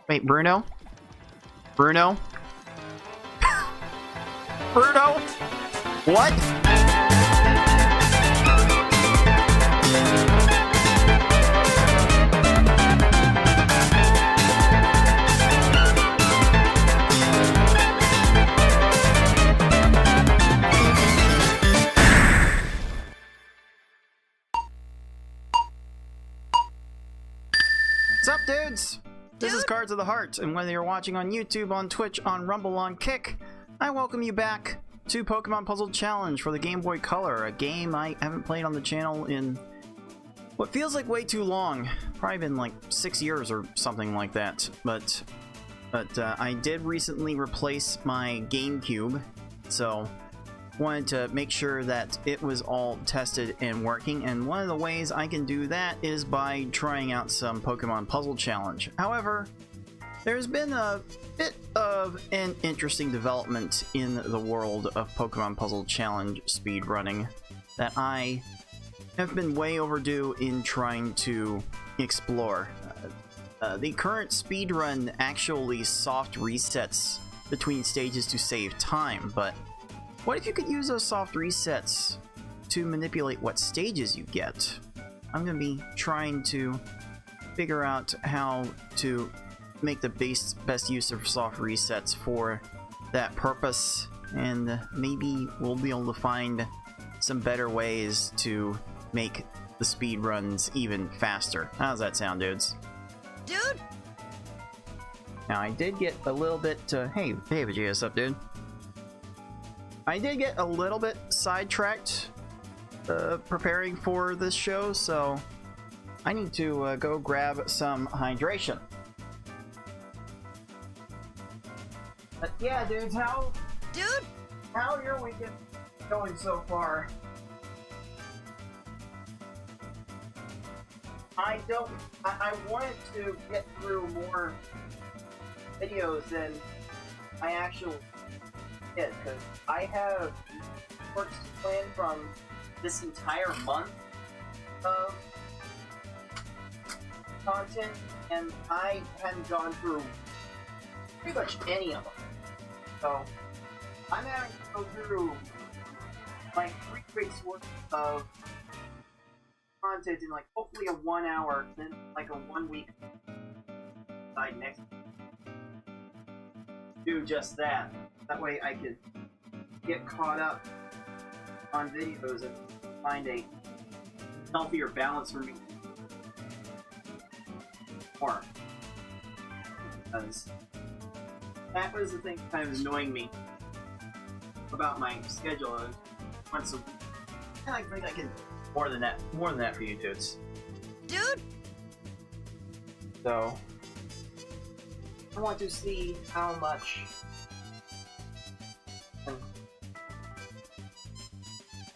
Wait, Bruno? Bruno? Bruno? What? What's up, dudes? This is Cards of the Heart, and whether you're watching on YouTube, on Twitch, on Rumble, on Kick, I welcome you back to Pokemon Puzzle Challenge for the Game Boy Color, a game I haven't played on the channel in what feels like way too long. Probably been like 6 years or something like that. But I did recently replace my GameCube, so wanted to make sure that it was all tested and working, and one of the ways I can do that is by trying out some Pokemon Puzzle Challenge. However, there's been a bit of an interesting development in the world of Pokemon Puzzle Challenge speedrunning that I have been way overdue in trying to explore. The current speedrun actually soft resets between stages to save time, but what if you could use those soft resets to manipulate what stages you get? I'm going to be trying to figure out how to make the best use of soft resets for that purpose, and maybe we'll be able to find some better ways to make the speed runs even faster. How does that sound, dudes? Dude! Now, I did get a little bit... hey, Vegeta, what's up, dude? I did get a little bit sidetracked preparing for this show, so I need to go grab some hydration. But yeah, dudes, how your weekend going so far? I wanted to get through more videos than I actually did, because I have works planned from this entire month of content, and I hadn't gone through pretty much any of them. So I'm having to go through like 3 weeks worth of content in like hopefully a 1 hour, then like a 1 week side next do just that. That way I could get caught up on videos and find a healthier balance for me. More. Because that was the thing kind of annoying me about my schedule. Once a week. And I think I can more than that for you dudes. Dude! So I want to see how much I can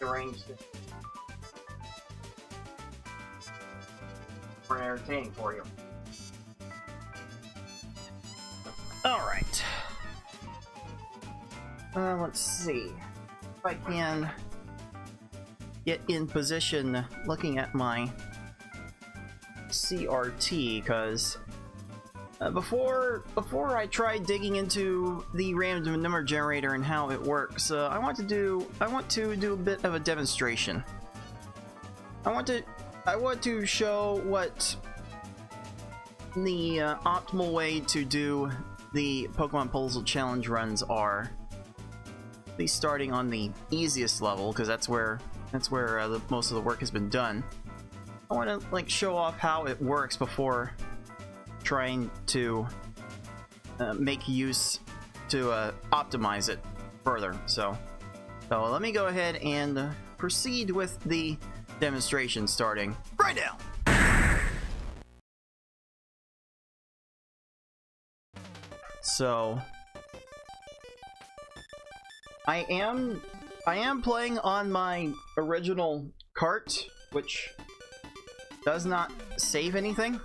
arrange this for entertaining for you. Alright. Let's see if I can get in position looking at my CRT, because before I try digging into the random number generator and how it works, I want to do a bit of a demonstration. I want to show what the optimal way to do the Pokemon Puzzle Challenge runs are. At least starting on the easiest level, because that's where most of the work has been done. I want to like show off how it works before trying to make use to optimize it further. So let me go ahead and proceed with the demonstration starting right now. So I am playing on my original cart, which does not save anything.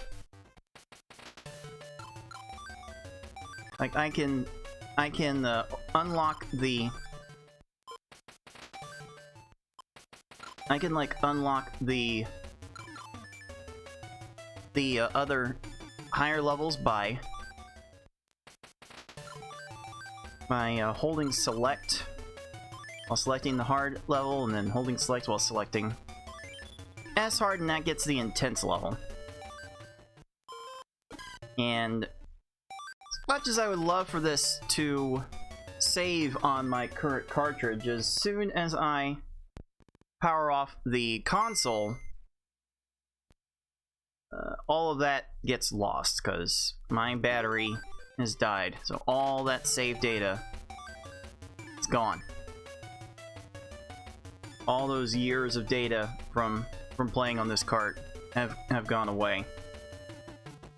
Like I can unlock the other higher levels by by holding select while selecting the hard level, and then holding select while selecting S hard, and that gets the intense level. And as much as I would love for this to save on my current cartridge, as soon as I power off the console, all of that gets lost because my battery has died. So all that saved data is gone. All those years of data from playing on this cart have gone away.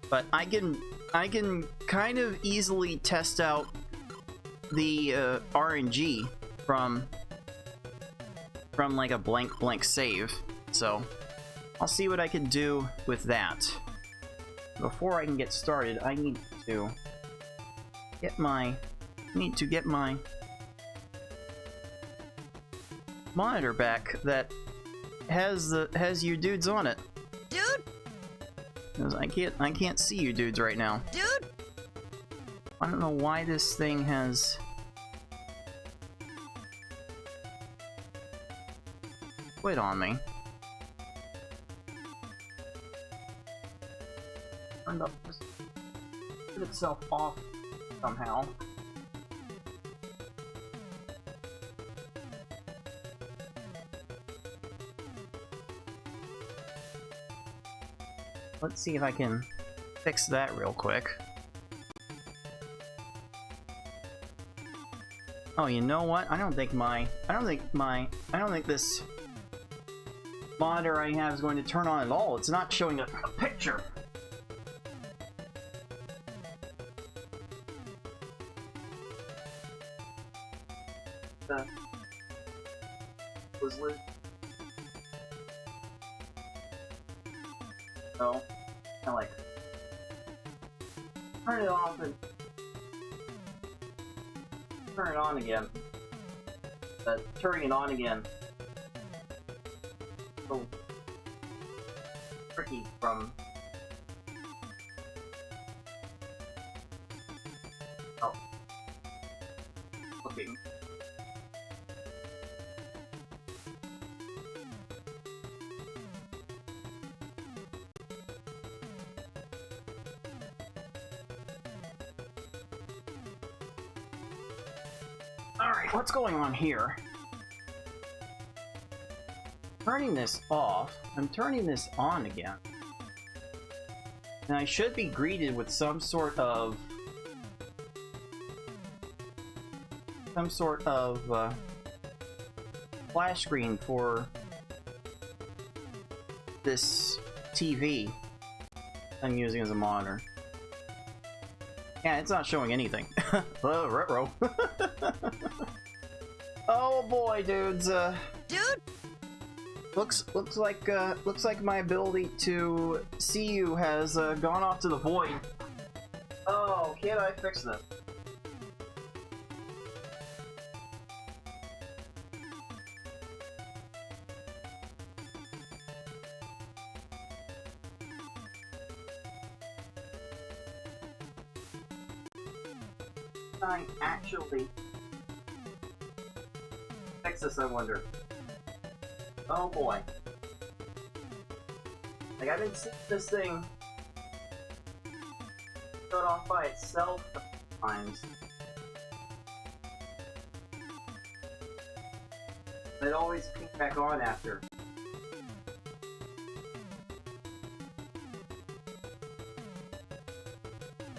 But I can kind of easily test out the RNG from like a blank save. So I'll see what I can do with that. Before I can get started, I need to get my monitor back that has you dudes on it. Dude? Because I can't see you dudes right now. Dude? I don't know why this thing has quit on me. Turned up, just put itself off somehow. Let's see if I can fix that real quick. Oh, you know what? I don't think this monitor I have is going to turn on at all. It's not showing a picture. Was lit. So, I like turn it off and turn it on again. But turning it on again, so tricky from looking. Alright, what's going on here? Turning this off, I'm turning this on again. And I should be greeted with some sort of flash screen for this TV I'm using as a monitor. Yeah, it's not showing anything. Retro. Oh boy, dudes. Dude? Looks like my ability to see you has gone off to the void. Oh, can't I fix this? I actually fix this, I wonder. Oh boy. Like, I've been seeing this thing shut off by itself sometimes. It always pings back on after.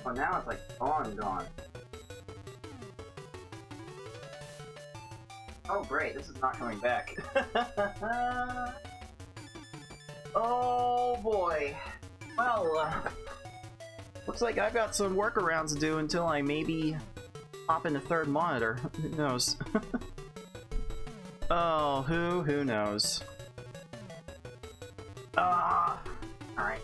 Oh, now it's like gone. Oh great, this is not coming back. Oh boy. Well, looks like I've got some workarounds to do until I maybe pop in a third monitor. Who knows? Oh, who knows? Alright.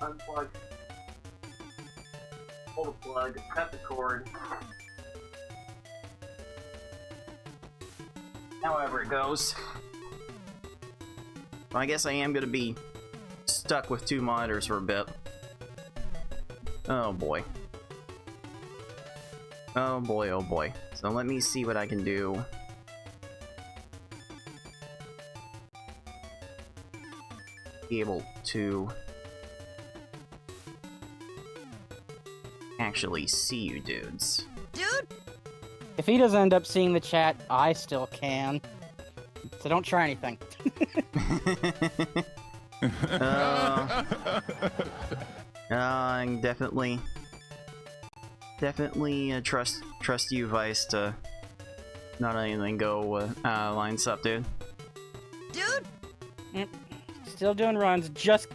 Unplug. Pull the plug, cut the cord. However it goes. Well, I guess I am gonna be stuck with two monitors for a bit. Oh boy. Oh boy, oh boy. So let me see what I can do. Be able to actually see you dudes. Dude! If he doesn't end up seeing the chat, I still can. So don't try anything. I definitely trust you, Vice, to not anything go lines up, dude. Dude! Still doing runs. Just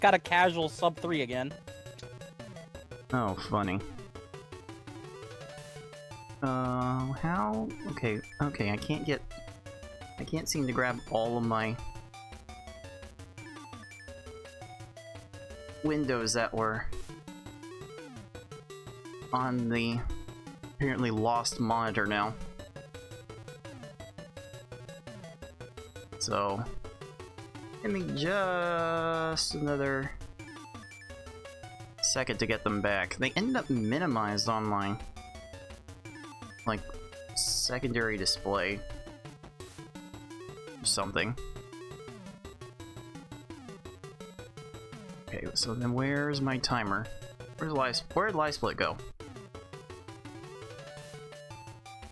got a casual sub 3 again. Oh, funny. How? Okay, I can't seem to grab all of my windows that were on the apparently lost monitor now. So, give me just another second to get them back. They end up minimized online. Like, secondary display. Or something. Okay, so then where's my timer? Where'd Live Split go?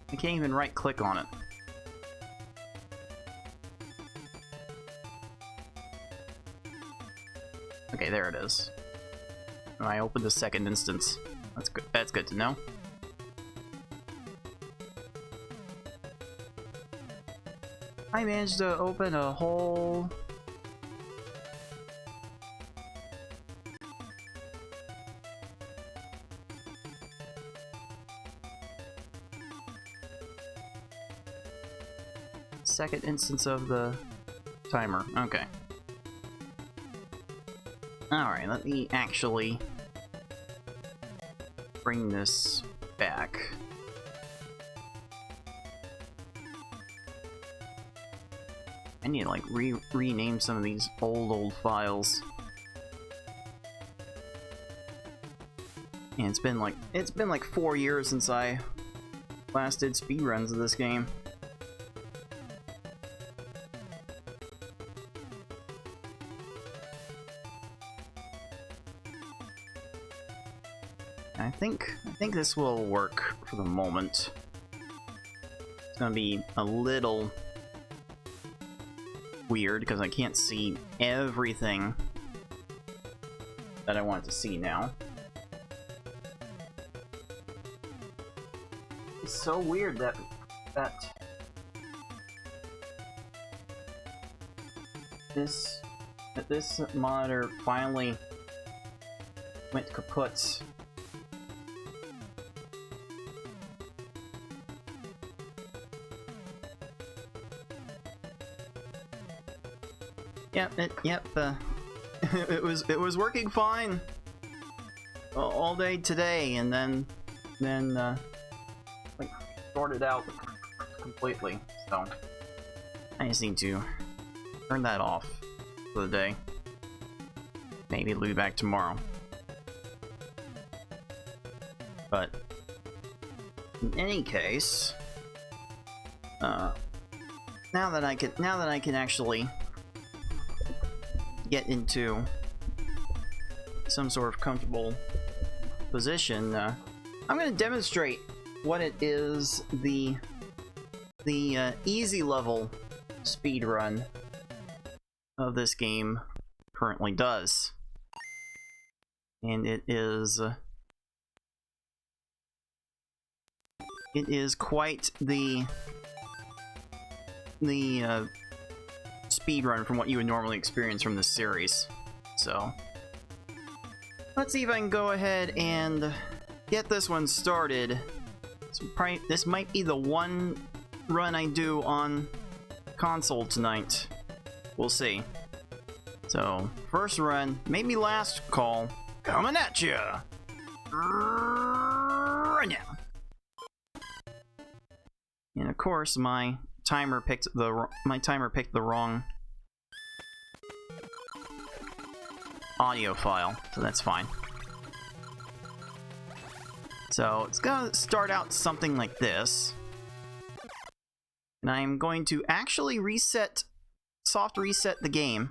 I can't even right click on it. Okay, there it is. I opened the second instance. That's good. That's good to know. I managed to open a whole second instance of the timer. Okay. Alright, let me actually bring this back. I need to like rename some of these old files. And it's been like 4 years since I last did speedruns of this game. I think this will work for the moment. It's gonna be a little weird because I can't see everything that I want to see now. It's so weird that this monitor finally went kaput. It was working fine all day today, and then like sorted out completely. So I just need to turn that off for the day. Maybe it'll be back tomorrow. But in any case, now that I can actually get into some sort of comfortable position, I'm going to demonstrate what it is the easy level speedrun of this game currently does. And it is quite the speedrun from what you would normally experience from this series. So let's see if I can go ahead and get this one started. This might be the one run I do on console tonight. We'll see. So first run, maybe last call, coming at you right now. And of course, my timer picked the wrong audio file, so that's fine. So it's gonna start out something like this. And I'm going to actually soft reset the game.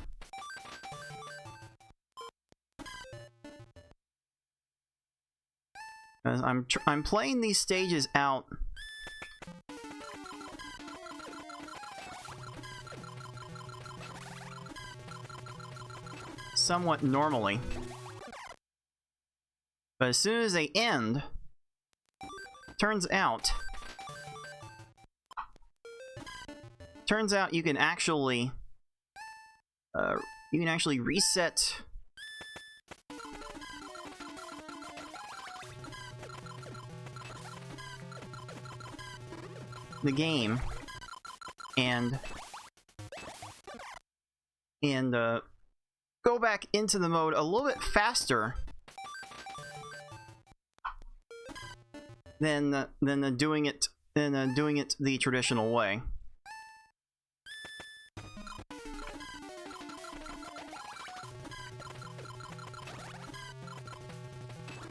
Because I'm playing these stages out somewhat normally. But as soon as they end, turns out you can actually reset the game and go back into the mode a little bit faster than doing it the traditional way.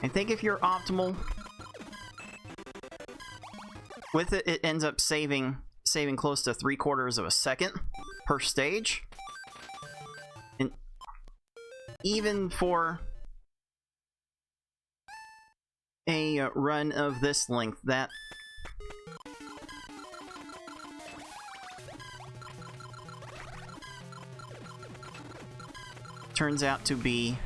I think if you're optimal with it, it ends up saving close to 3/4 of a second per stage. And even for a run of this length, that turns out to be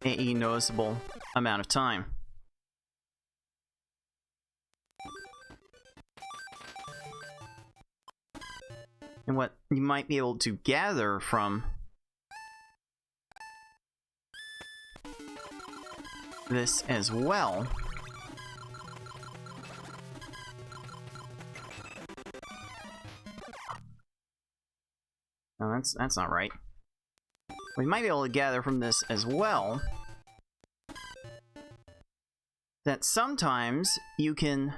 a noticeable amount of time. And what you might be able to gather from this as well no, that's not right. We might be able to gather from this as well that sometimes you can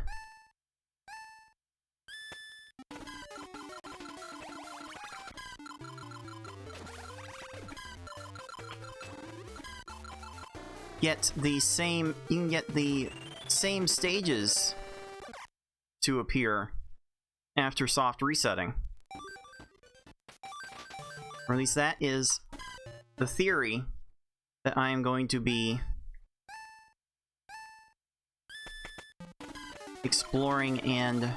get the same stages to appear after soft resetting. Or at least that is the theory that I am going to be exploring and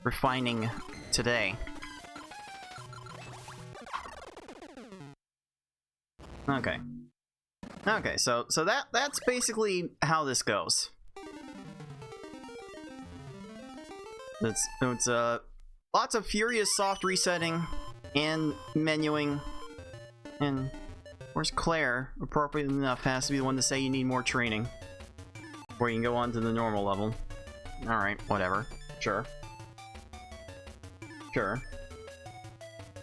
refining today. Okay, so that's basically how this goes. It's lots of furious soft resetting and menuing, and of course Claire, appropriately enough, has to be the one to say you need more training before you can go on to the normal level. Alright, whatever. Sure.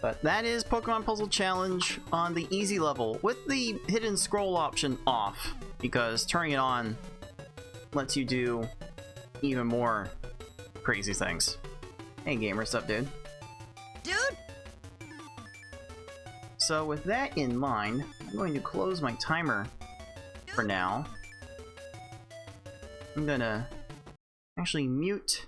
But that is Pokemon Puzzle Challenge on the easy level, with the hidden scroll option off, because turning it on lets you do even more crazy things. Hey gamer, what's up, dude? Dude! So with that in mind, I'm going to close my timer for now. I'm gonna actually mute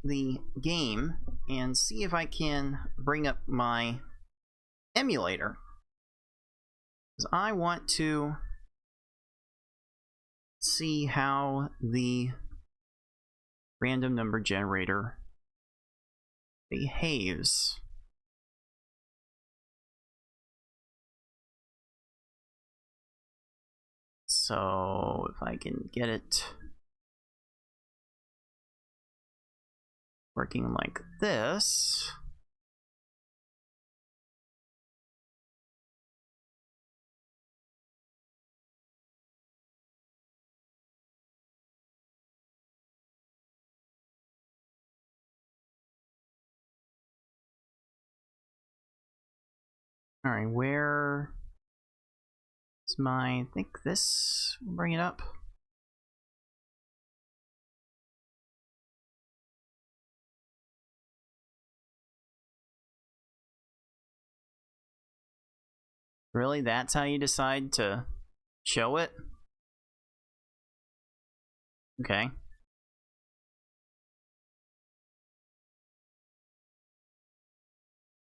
the game and see if I can bring up my emulator, because I want to see how the random number generator behaves. So if I can get it working like this. All right, where is my, I think this will bring it up. Really? That's how you decide to show it? Okay.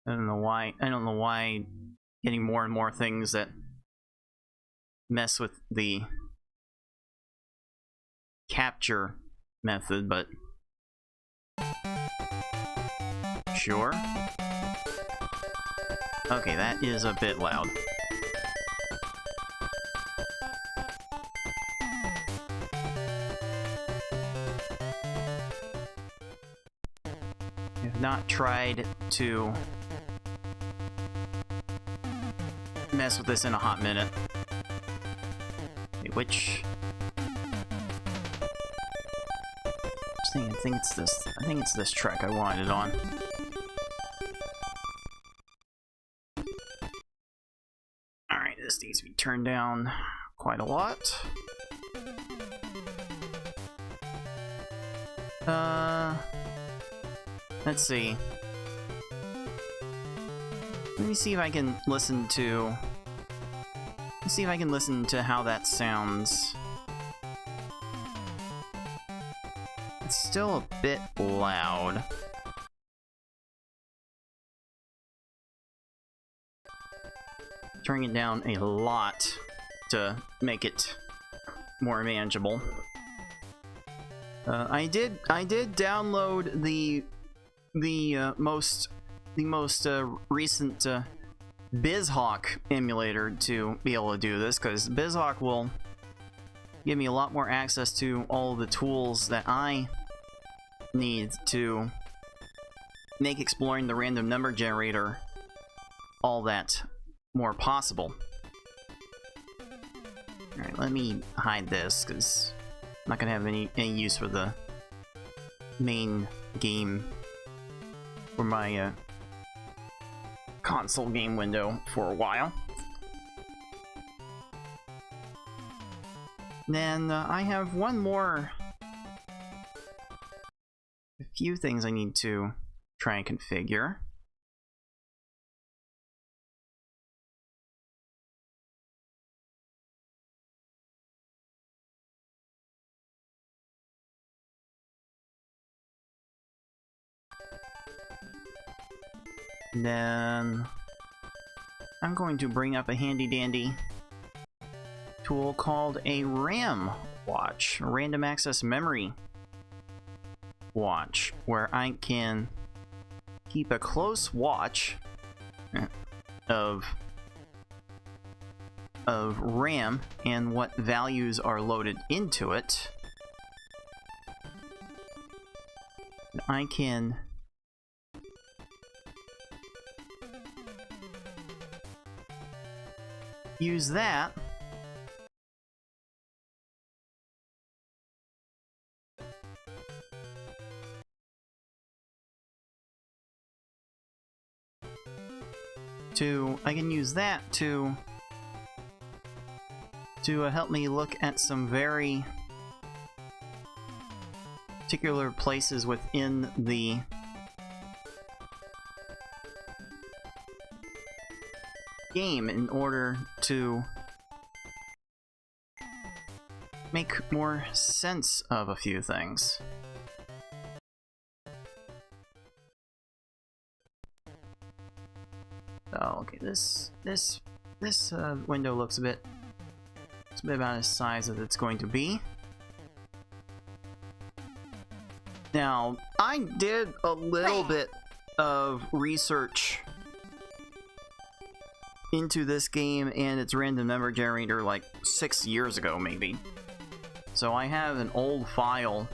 I don't know why getting more and more things that mess with the capture method, but sure. Okay, that is a bit loud. I've not tried to mess with this in a hot minute. Okay, which I think it's this track I wanted it on. Alright, this needs to be turned down quite a lot. Let's see. Let me see if I can listen to... Let's see if I can listen to how that sounds. It's still a bit loud. Turning it down a lot to make it more manageable. I did download the most recent BizHawk emulator to be able to do this, because BizHawk will give me a lot more access to all the tools that I need to make exploring the random number generator all that more possible. Alright, let me hide this, because I'm not going to have any use for the main game for my console game window for a while. Then I have a few things I need to try and configure. Then I'm going to bring up a handy dandy tool called a RAM watch, a random access memory watch, where I can keep a close watch of RAM and what values are loaded into it. I can use that to help me look at some very particular places within the game in order to make more sense of a few things. Oh, okay, this window looks a bit about the size that it's going to be. Now, I did a little bit of research into this game and its random number generator like 6 years ago, maybe. So I have an old file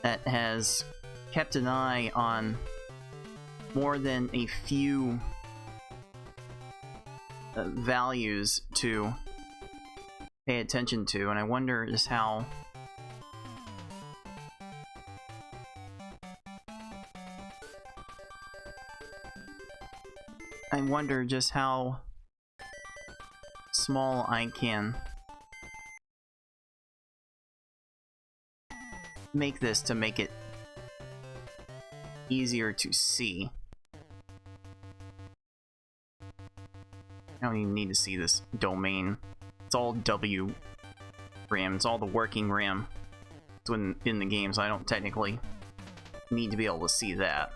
that has kept an eye on more than a few values to pay attention to, and I wonder just how small I can make this to make it easier to see. I don't even need to see this domain. It's all W RAM. It's all the working RAM. It's in the game, so I don't technically need to be able to see that.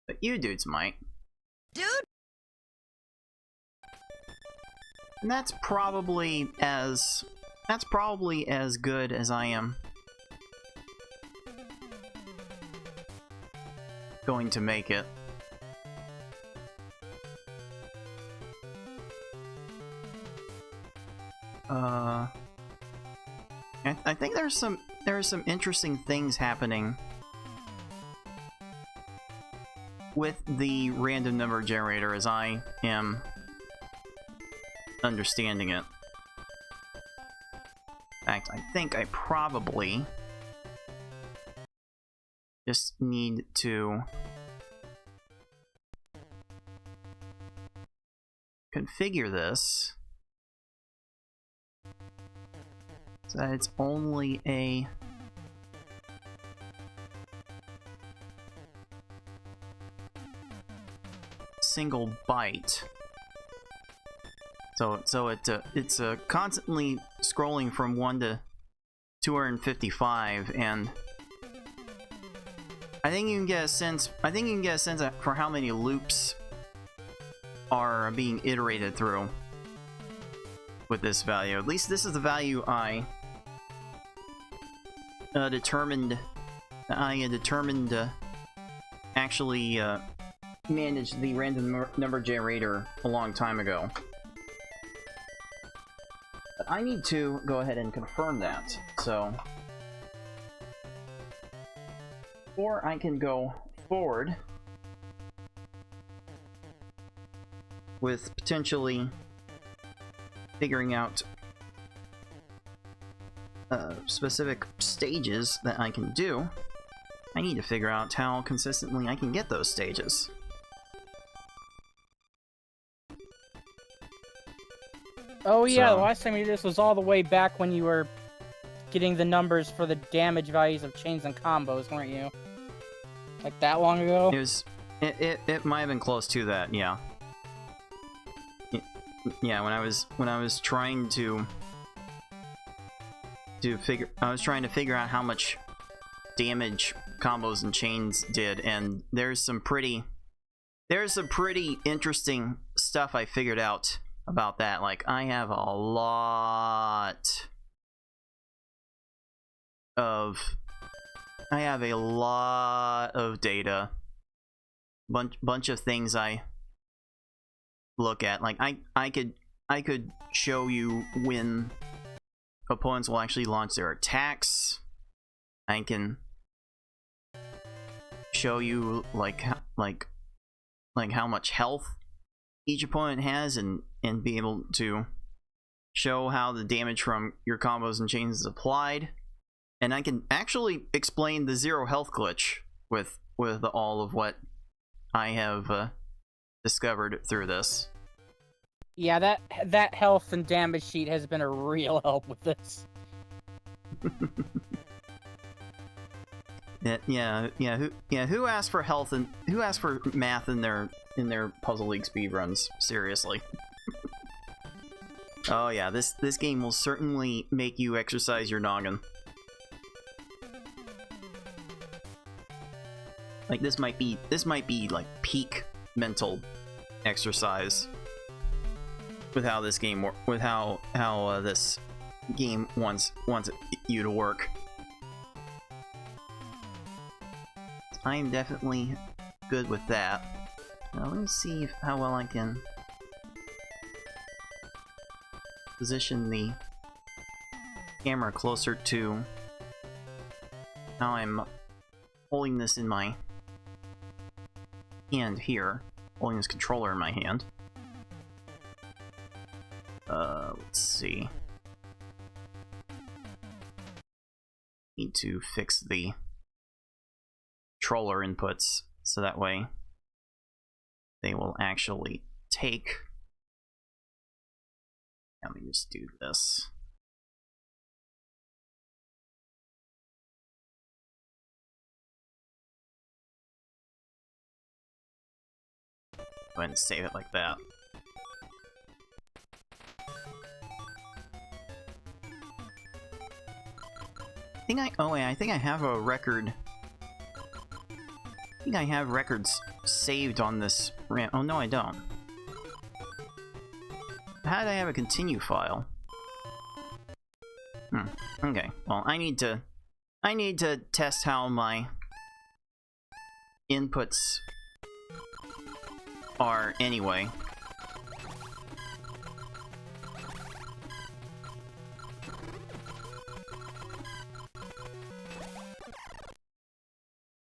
But you dudes might. Dude! And that's probably as good as I am going to make it. I think there are some interesting things happening with the random number generator as I am understanding it. In fact, I think I probably just need to configure this so that it's only a single byte. So it's constantly scrolling from 1 to 255, and I think you can get a sense. I think you can get a sense for how many loops are being iterated through with this value. At least this is the value I determined to actually manage the random number generator a long time ago. But I need to go ahead and confirm that. So before I can go forward with potentially figuring out specific stages that I can do, I need to figure out how consistently I can get those stages. Oh yeah, the last time we did this was all the way back when you were getting the numbers for the damage values of chains and combos, weren't you? Like that long ago? It might have been close to that, yeah. Yeah, when I was trying to figure out how much damage combos and chains did, and there's some pretty interesting stuff I figured out about that. Like, I have a lot of data, bunch of things I look at. Like, I could show you when opponents will actually launch their attacks. I can show you like how much health each opponent has, and be able to show how the damage from your combos and chains is applied. And I can actually explain the zero health glitch with all of what I have discovered through this. Yeah, that health and damage sheet has been a real help with this. Who asked for health and who asked for math in their Puzzle League speedruns? Seriously. Oh yeah, this game will certainly make you exercise your noggin. Like, this might be like peak mental exercise with how this game this game wants you to work. I am definitely good with that. Now let me see how well I can position the camera closer to how I'm holding this in my hand here, holding this controller in my hand. Let's see. Need to fix the controller inputs so that way they will actually take. Let me just do this. Go ahead and save it like that. think I think I have a record. I think I have records saved on this ramp. Oh no, I don't. How did I have a continue file? Okay. Well, I need to test how my inputs are anyway.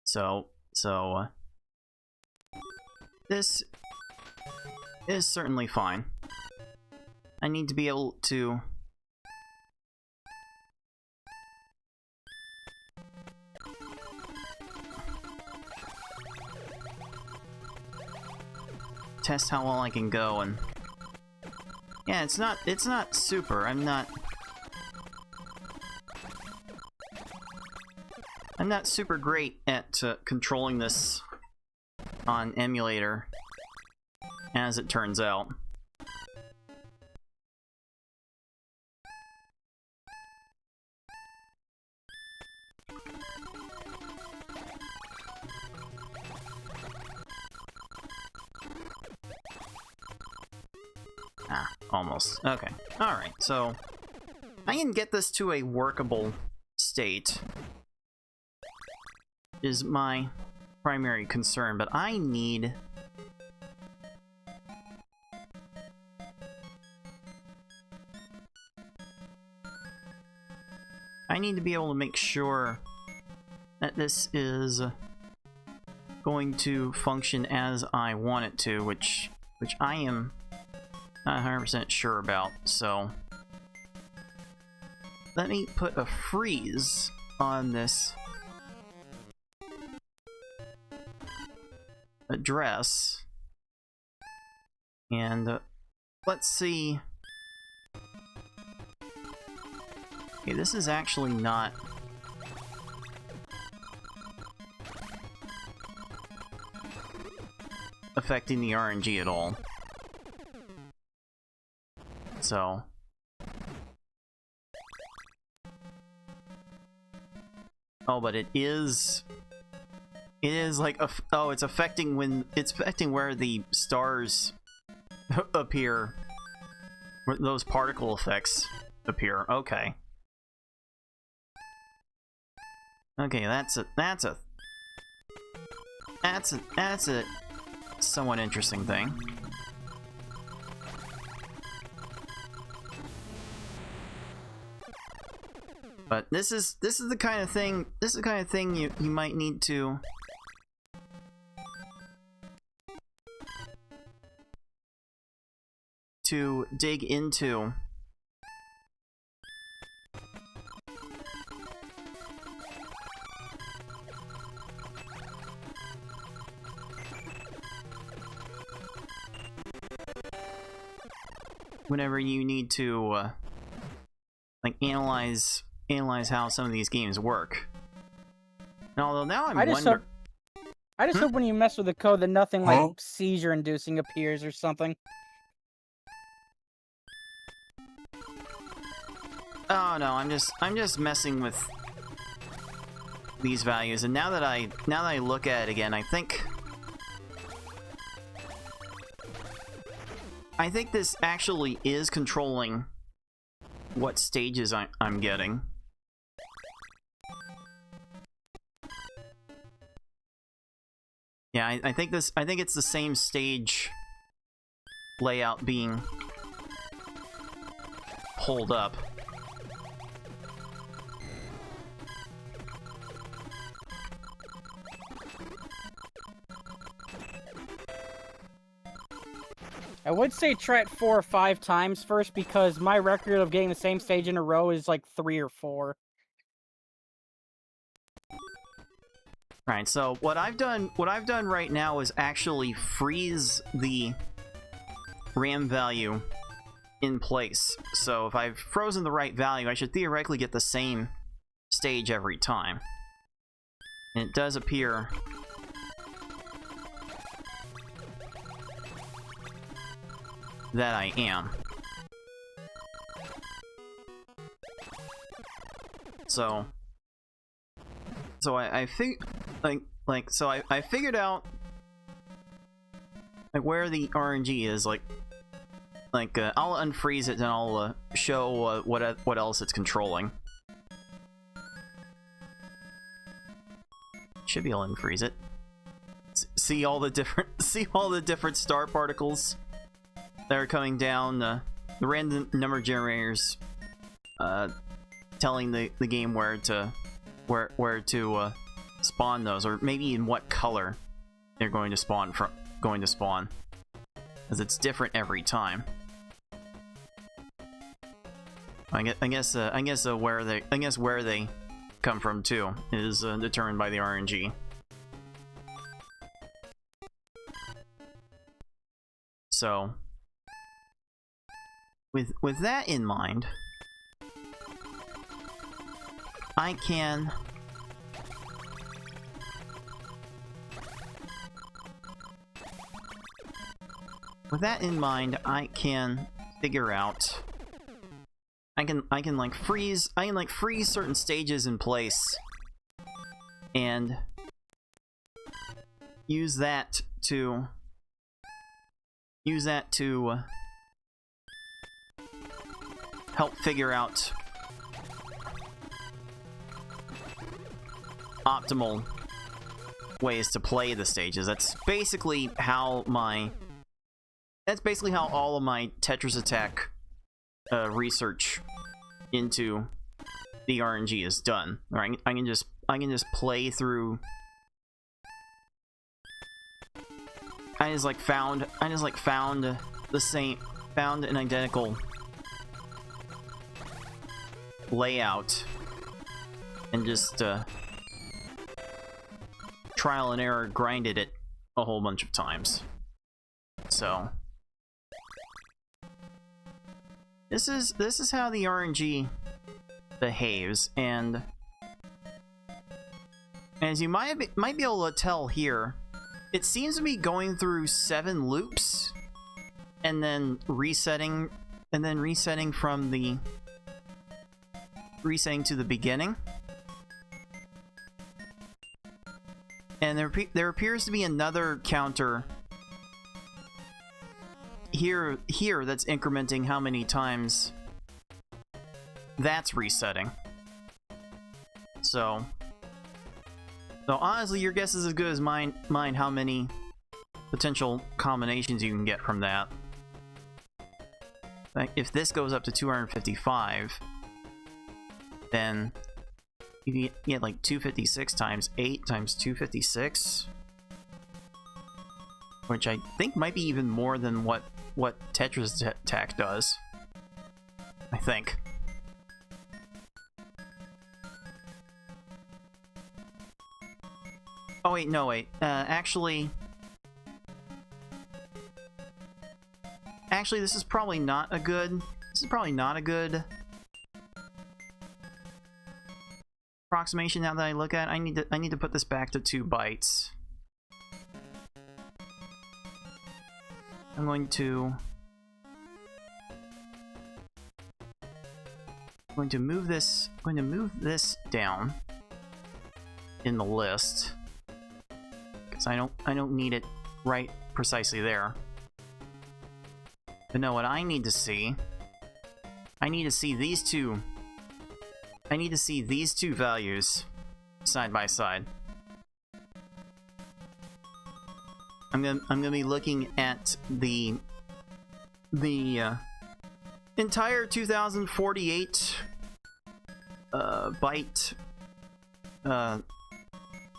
So this is certainly fine. I need to be able to test how well I can go, and yeah, it's not super. I'm not super great at controlling this on emulator, as it turns out. Ah, almost. Okay. Alright, so I can get this to a workable state, is my primary concern, but I need to be able to make sure that this is going to function as I want it to, which I am not 100% sure about. So let me put a freeze on this address, and let's see. Okay, this is actually not affecting the RNG at all. So oh, but it is like oh, it's affecting where the stars appear, where those particle effects appear. Okay. Okay, that's a somewhat interesting thing. But this is the kind of thing you might need to dig into. Whenever you need to like analyze how some of these games work. And although now I just hope when you mess with the code that nothing like seizure inducing appears or something. Oh no, I'm just messing with these values, and now that I look at it again, I think this actually is controlling what stages I'm getting. Yeah, I think it's the same stage layout being pulled up. I would say try it 4 or 5 times first, because my record of getting the same stage in a row is like 3 or 4. Right, so what I've done right now is actually freeze the RAM value in place. So if I've frozen the right value, I should theoretically get the same stage every time. And it does appear that I am. So so I figured out like where the RNG is. I'll unfreeze it and I'll show what else it's controlling. Should be able to unfreeze it. See all the different star particles that are coming down. The random number generators telling the game where to spawn those, or maybe in what color they're going to spawn because it's different every time. I guess where they come from too is determined by the RNG. So with that in mind, I can figure out I can like freeze certain stages in place and use that to help figure out optimal ways to play the stages. That's basically how all of my Tetris Attack research into the RNG is done. Right? I can just play through. I just found an identical layout and just trial and error grinded it a whole bunch of times. So this is how the RNG behaves, and as you might be able to tell here, it seems to be going through 7 loops and then resetting to the beginning. And there appears to be another counter here that's incrementing how many times that's resetting. So honestly, your guess is as good as mine how many potential combinations you can get from that. Like, if this goes up to 255, then you get like 256 times 8 times 256, which I think might be even more than what Tetris Attack does. I think. Oh wait, no wait. Actually, this is probably not a good. Approximation. Now that I look at, I need to put this back to 2 bytes. I'm going to move this. I'm going to move this down in the list because I don't need it right precisely there. But no, what I need to see, I need to see these two values side by side. I'm gonna be looking at the entire 2048 byte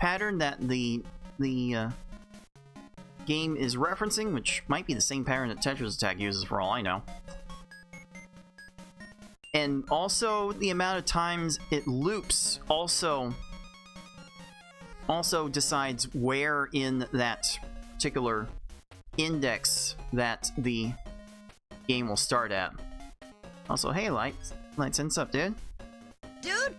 pattern that the game is referencing, which might be the same pattern that Tetris Attack uses for all I know. And also the amount of times it loops also decides where in that particular index that the game will start at. Also, hey Lights, what's up, dude? Dude!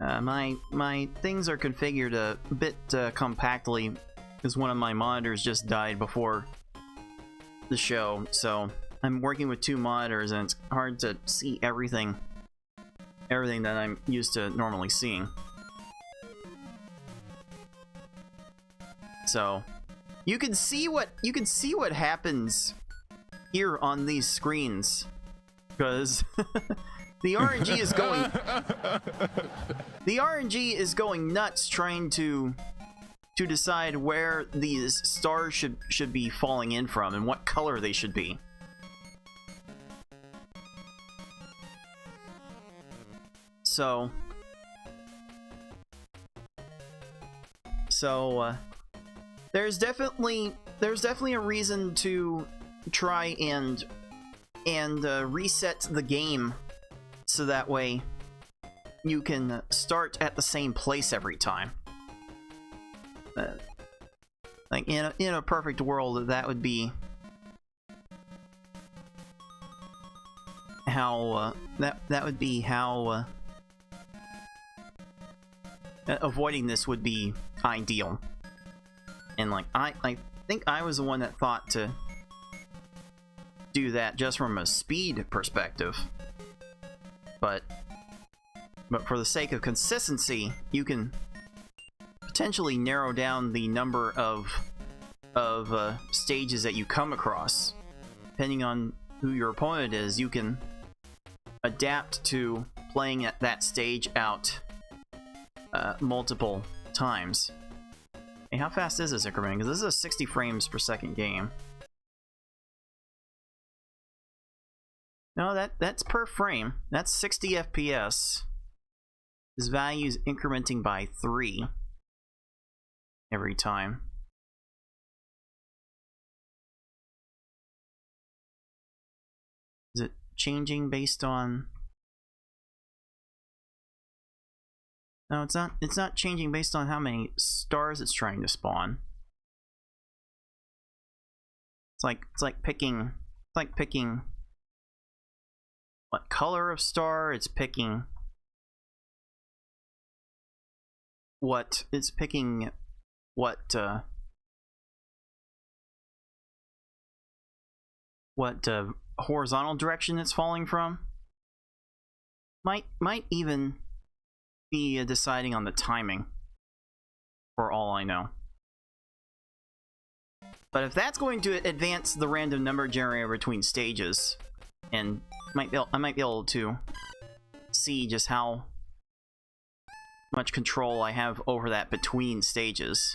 My things are configured a bit compactly because one of my monitors just died before the show, so I'm working with 2 monitors and it's hard to see everything that I'm used to normally seeing. So you can see what happens here on these screens, because the RNG is going nuts trying to decide where these stars should be falling in from and what color they should be. So there's definitely a reason to try and reset the game so that way you can start at the same place every time. Like in a perfect world, that would be how avoiding this would be ideal. And like I think I was the one that thought to do that just from a speed perspective, but for the sake of consistency, you can potentially narrow down the number of stages that you come across. Depending on who your opponent is, you can adapt to playing at that stage out multiple times. Hey, how fast is this increment? Because this is a 60 frames per second game. No, that's per frame. That's 60 FPS. This value is incrementing by 3 every time. Is it changing based on... No, it's not. It's not changing based on how many stars it's trying to spawn. It's like picking what color of star. It's picking what horizontal direction it's falling from. Might even be deciding on the timing, for all I know. But if that's going to advance the random number generator between stages, and I might be able to see just how much control I have over that between stages.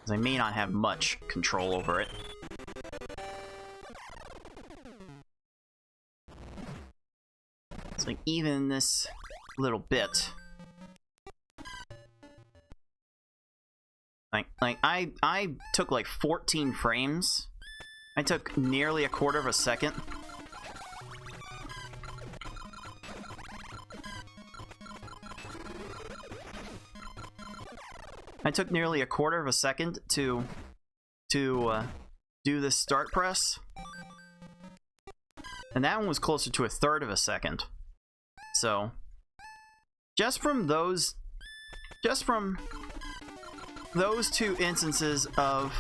I may not have much control over it. It's like even this little bit. Like I took like 14 frames. I took nearly a quarter of a second. I took nearly a quarter of a second to do this start press, and that one was closer to a third of a second. So, just from those two instances of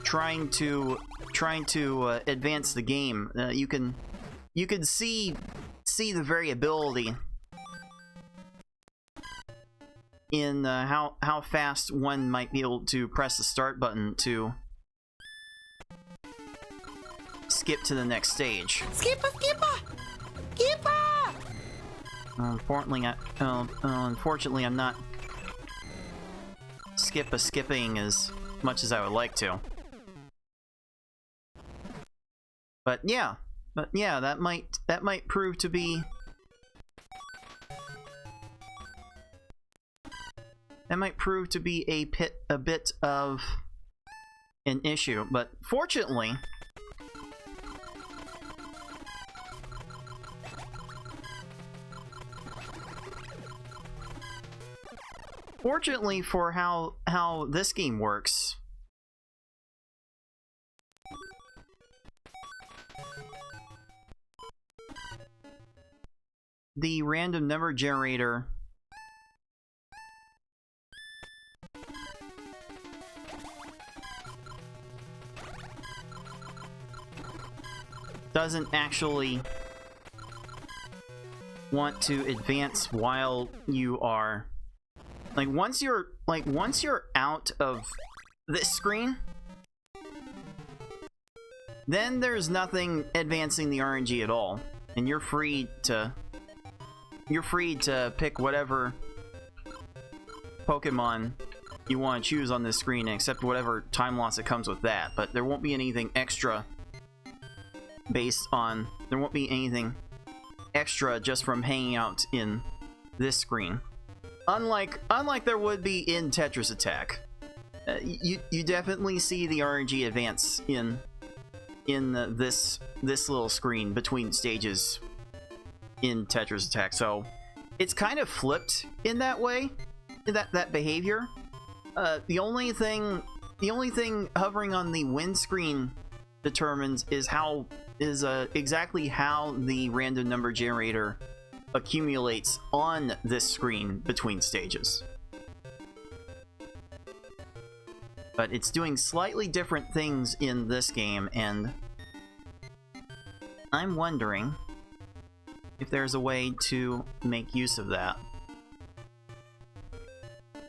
trying to advance the game, you can see the variability in how fast one might be able to press the start button to skip to the next stage. Skipper! Unfortunately, I'm not skipping as much as I would like to. But yeah, that might prove to be a bit of an issue. But fortunately, for how this game works, the random number generator doesn't actually want to advance while you are like once you're out of this screen, then there's nothing advancing the RNG at all, and you're free to pick whatever Pokemon you want to choose on this screen and accept whatever time loss that comes with that. But there won't be anything extra just from hanging out in this screen. Unlike there would be in Tetris Attack. You definitely see the RNG advance in this little screen between stages in Tetris Attack. So it's kind of flipped in that way, that behavior. The only thing hovering on the win screen determines is exactly how the random number generator accumulates on this screen between stages. But it's doing slightly different things in this game, and I'm wondering if there's a way to make use of that.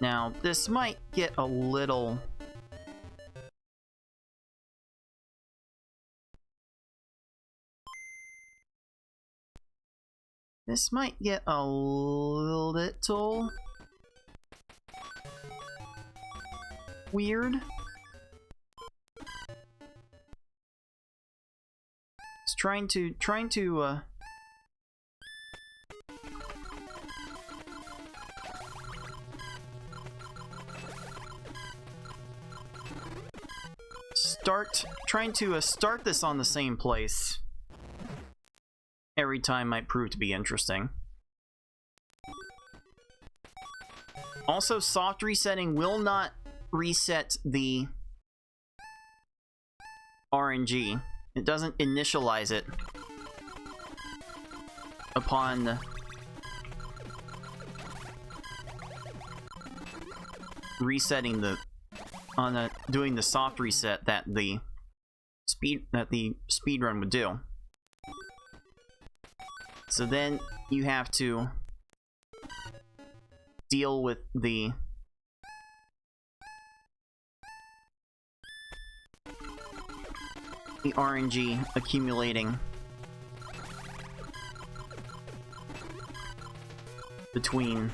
Now, this might get a little... This might get a little weird. It's trying to start this on the same place every time might prove to be interesting. Also, soft resetting will not reset the RNG. It doesn't initialize it upon resetting doing the soft reset that the speedrun would do. So then you have to deal with the RNG accumulating between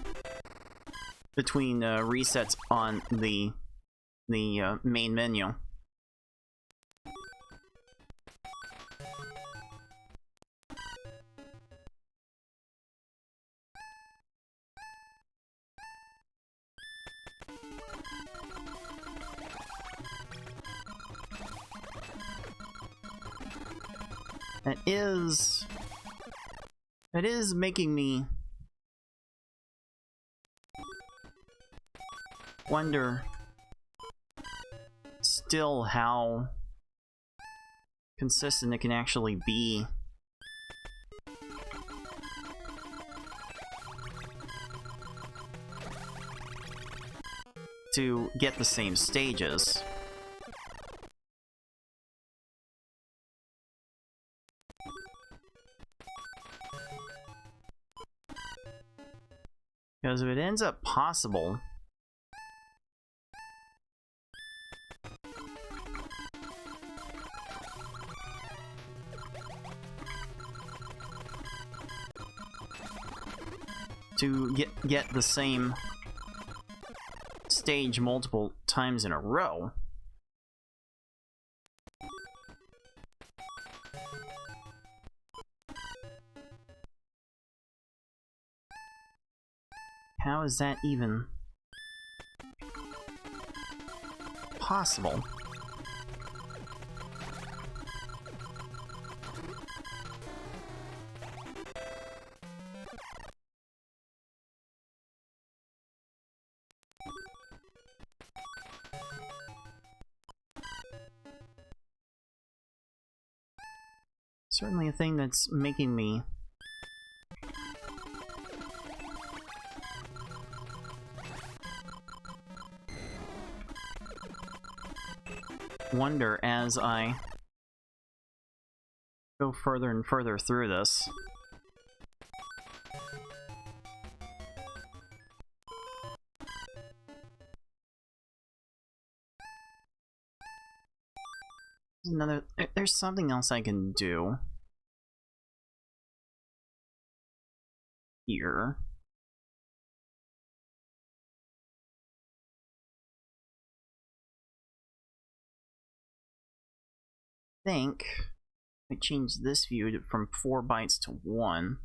resets on the main menu. That is making me wonder still how consistent it can actually be to get the same stages. Because if it ends up possible to get the same stage multiple times in a row, how is that even possible? Certainly a thing that's making me wonder as I go further and further through this. There's something else I can do here. I think I change this view from 4 bytes to 1.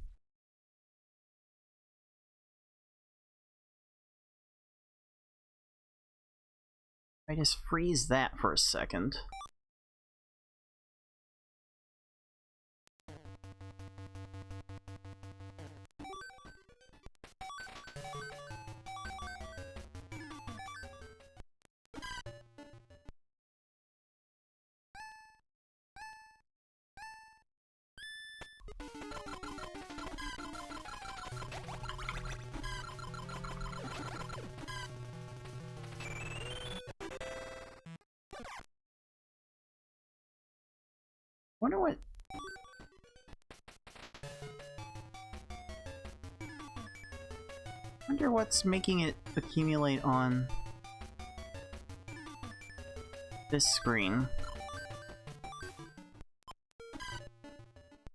I just freeze that for a second. Wonder what... Wonder what's making it accumulate on this screen.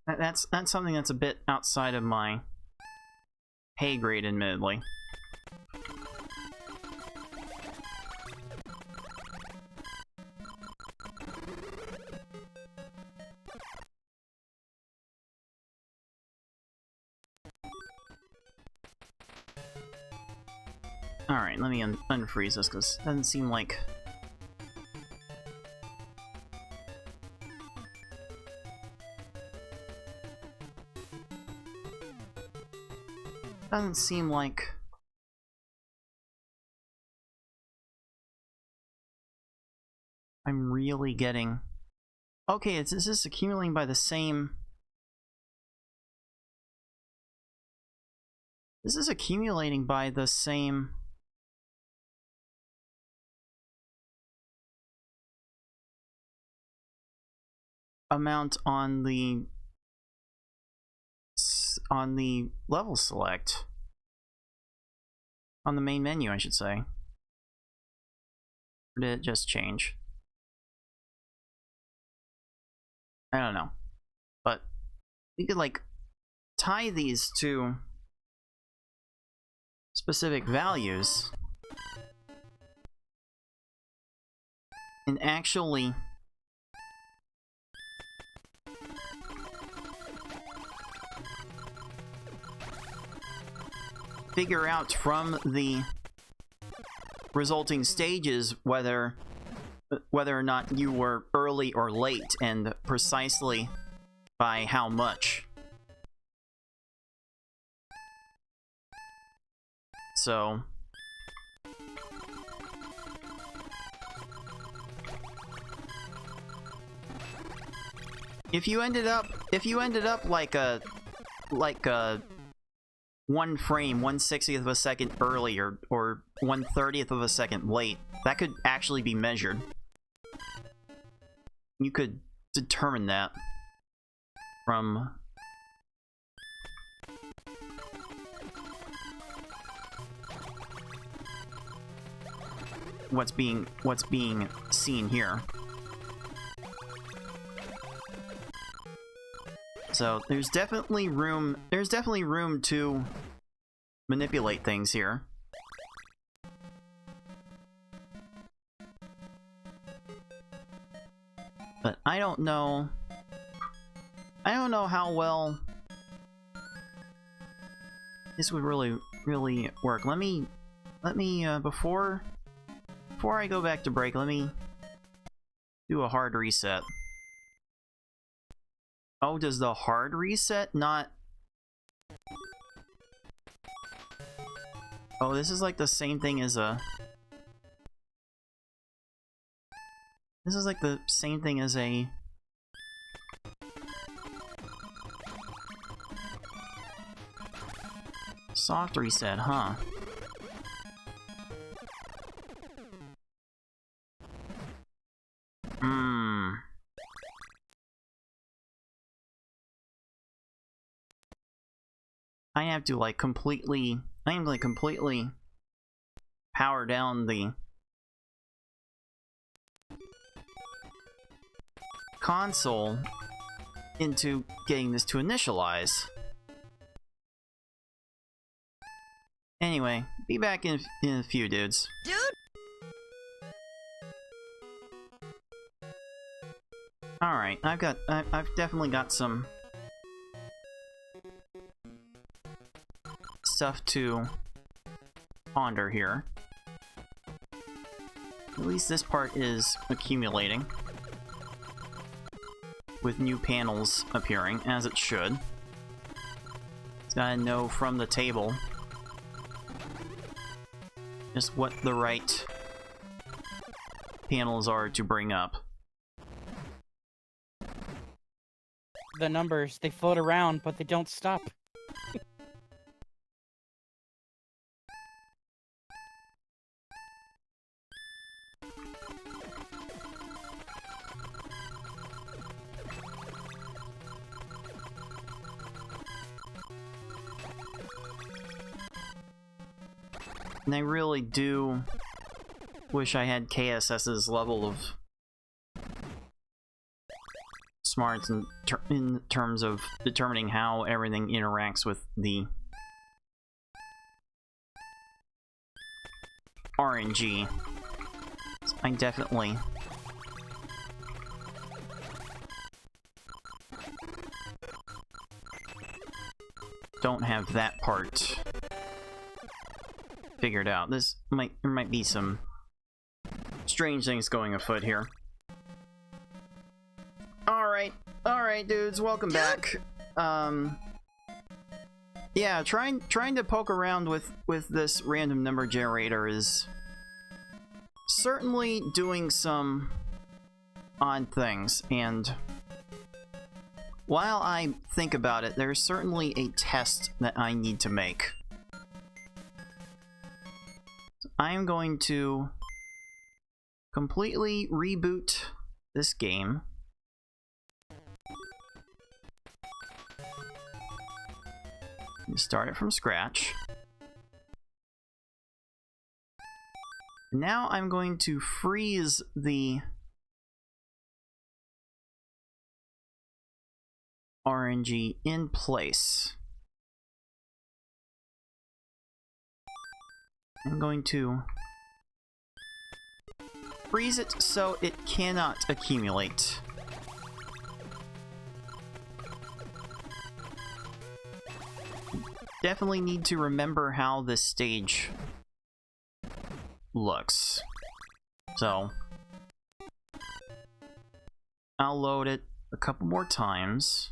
That's something that's a bit outside of my pay grade, admittedly. Alright, let me unfreeze this, because it doesn't seem like... Doesn't seem like... I'm really getting... Okay, it's just accumulating by the same... This is accumulating by the same... amount on the level select, on the main menu, I should say. Or did it just change? I don't know, but we could like tie these to specific values and actually figure out from the resulting stages whether or not you were early or late, and precisely by how much. So if you ended up like a 1 frame, 1/60th of a second early, or 1/30th of a second late, that could actually be measured. You could determine that from what's being seen here. So there's definitely room to manipulate things here. But I don't know how well this would really work. Let me before I go back to break, let me do a hard reset. Oh, does the hard reset not... Oh, this is like the same thing as a... This is like the same thing as a... soft reset, huh? I have to like completely power down the console into getting this to initialize. Anyway, be back in a few, dudes. Dude, Alright, I've definitely got some stuff to ponder here. At least this part is accumulating, with new panels appearing, as it should. It's gotta know from the table just what the right panels are to bring up. The numbers, they float around, but they don't stop. And I really do wish I had KSS's level of smarts in terms of determining how everything interacts with the RNG. I definitely don't have that part figured out. There might be some strange things going afoot here. Alright, dudes, welcome back. Yeah, trying to poke around with this random number generator is certainly doing some odd things, and while I think about it, there's certainly a test that I need to make. I am going to completely reboot this game. Start it from scratch. Now I'm going to freeze the RNG in place. I'm going to freeze it so it cannot accumulate. Definitely need to remember how this stage looks. So I'll load it a couple more times.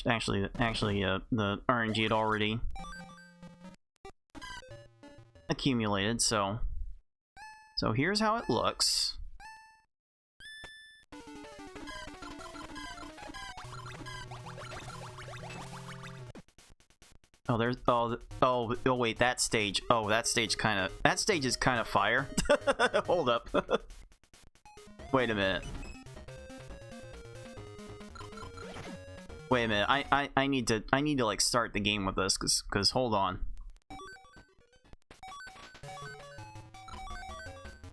Actually, the RNG had already accumulated, so here's how it looks. Oh, there's oh wait, that stage. Oh, that stage is kind of fire. Hold up. Wait a minute. Wait a minute. I need to like start the game with this cuz hold on.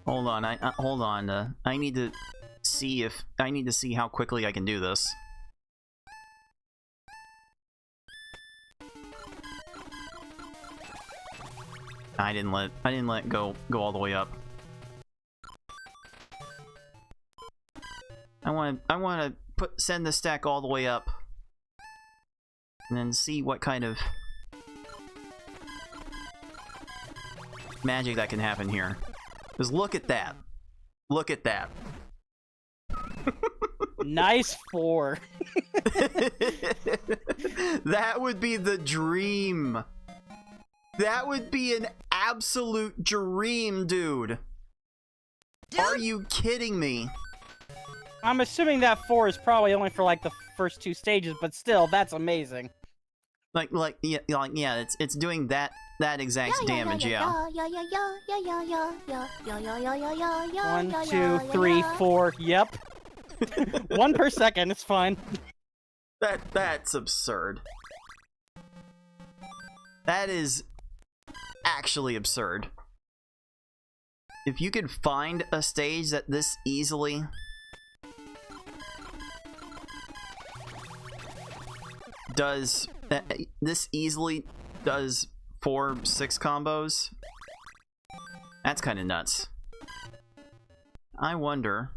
Hold on. Hold on. I need to see how quickly I can do this. I didn't let it go all the way up. I want to send the stack all the way up, and then see what kind of magic that can happen here. Because look at that. Look at that. Nice 4. That would be the dream. That would be an absolute dream, dude. Are you kidding me? I'm assuming that 4 is probably only for like the first 2 stages, but still, that's amazing. Yeah, it's doing that exact damage, yeah. 1, 2, 3, 4. Yep. 1 per second. It's fine. That's absurd. That is actually absurd. If you could find a stage that this easily does 4-6 combos, that's kind of nuts. I wonder.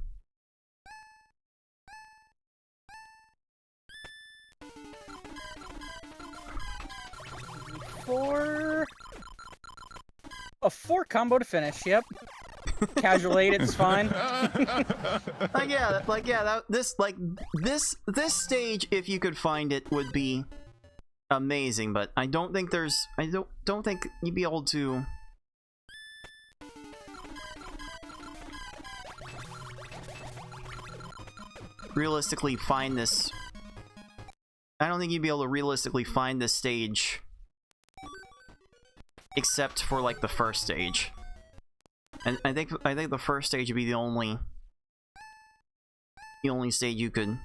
A 4 combo to finish. Yep. Casual 8, it's fine. This stage, if you could find it, would be amazing. But I don't think don't think you'd be able to. Realistically find this. I don't think you'd be able to realistically find this stage except for like the first stage. And I think the first stage would be the only stage you could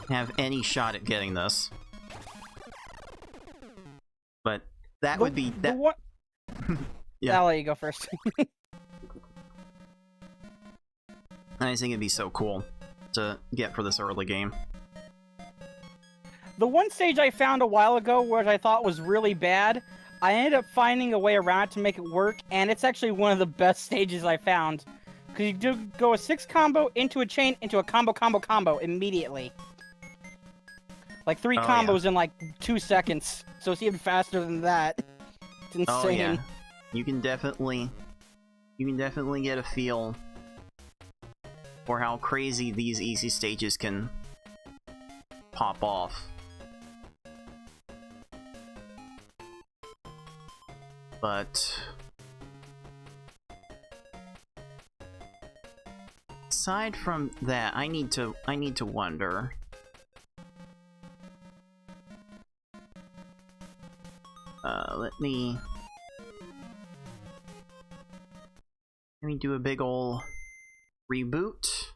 have any shot at getting this. But that would be that. Yeah. I'll let you go first. I just think it'd be so cool to get for this early game. The one stage I found a while ago, which I thought was really bad, I ended up finding a way around it to make it work, and it's actually one of the best stages I found. Because you do go a 6 combo into a chain into a combo immediately. Like 3 combos in like 2 seconds. So it's even faster than that. It's insane. Oh yeah. You can definitely get a feel for how crazy these easy stages can pop off. But aside from that, I need to wonder. Let me do a big ol' reboot.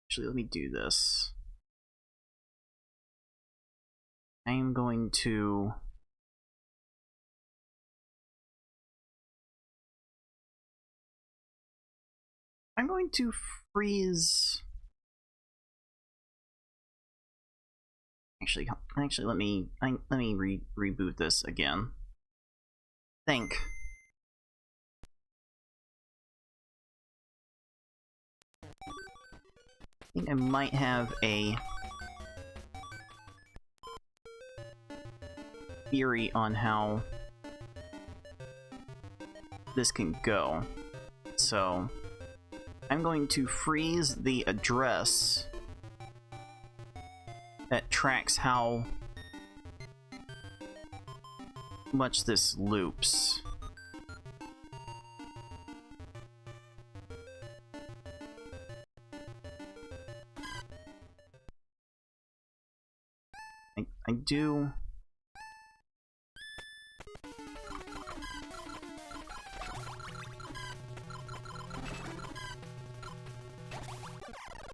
Actually, let me do this. I am going to freeze. Actually, let me reboot this again. I think I might have a theory on how this can go. So I'm going to freeze the address that tracks how much this loops. I do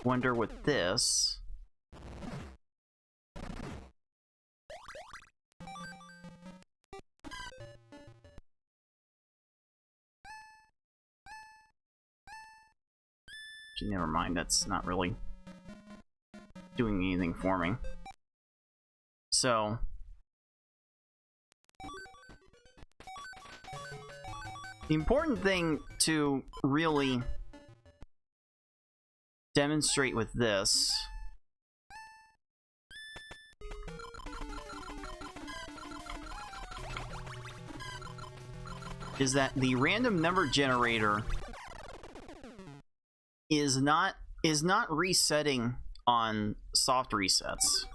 wonder with this. Actually, never mind, that's not really doing anything for me. So the important thing to really demonstrate with this is that the random number generator is not is not resetting on soft resets.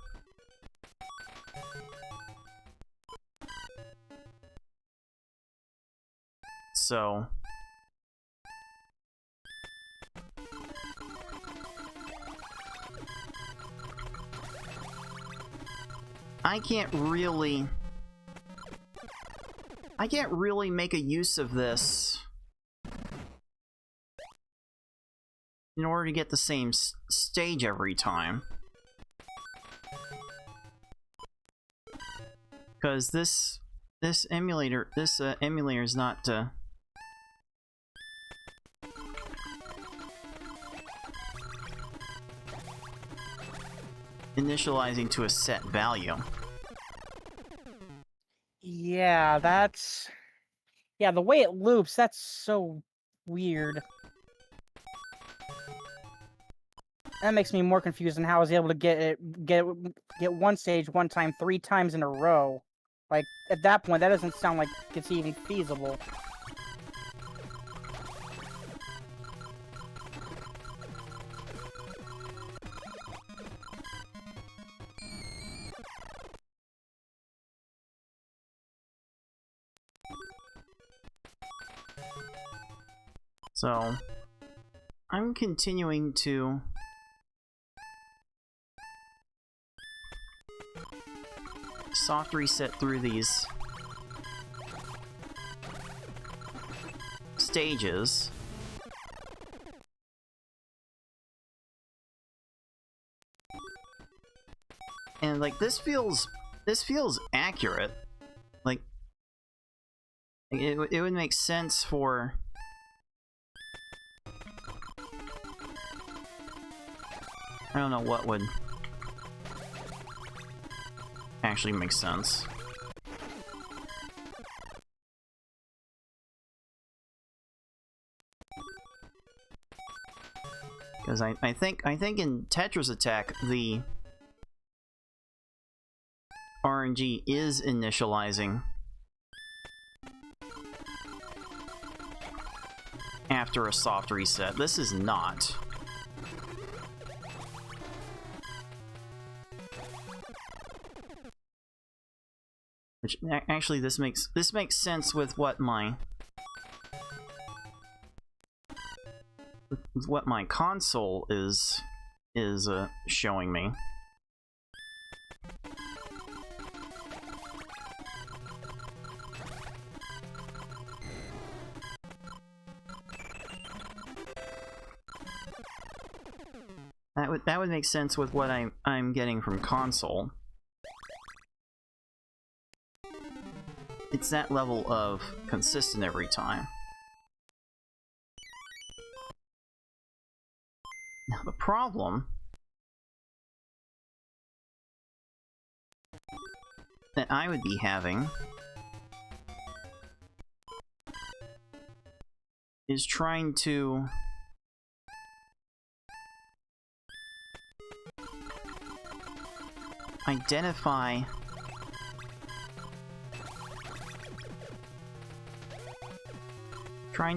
So I can't really make a use of this in order to get the same stage every time. Because this emulator is not initializing to a set value. Yeah, that's... Yeah, the way it loops, that's so weird. That makes me more confused on how I was able to get one stage one time 3 times in a row. Like, at that point, that doesn't sound like it's even feasible. So, I'm continuing to soft reset through these stages. And like this feels accurate. Like it would make sense for I don't know what would actually make sense. Because I think in Tetris Attack the RNG is initializing after a soft reset. This is not. Which actually this makes sense with what my console is showing me. That would make sense with what I'm getting from console. It's that level of consistent every time. Now the problem that I would be having is trying to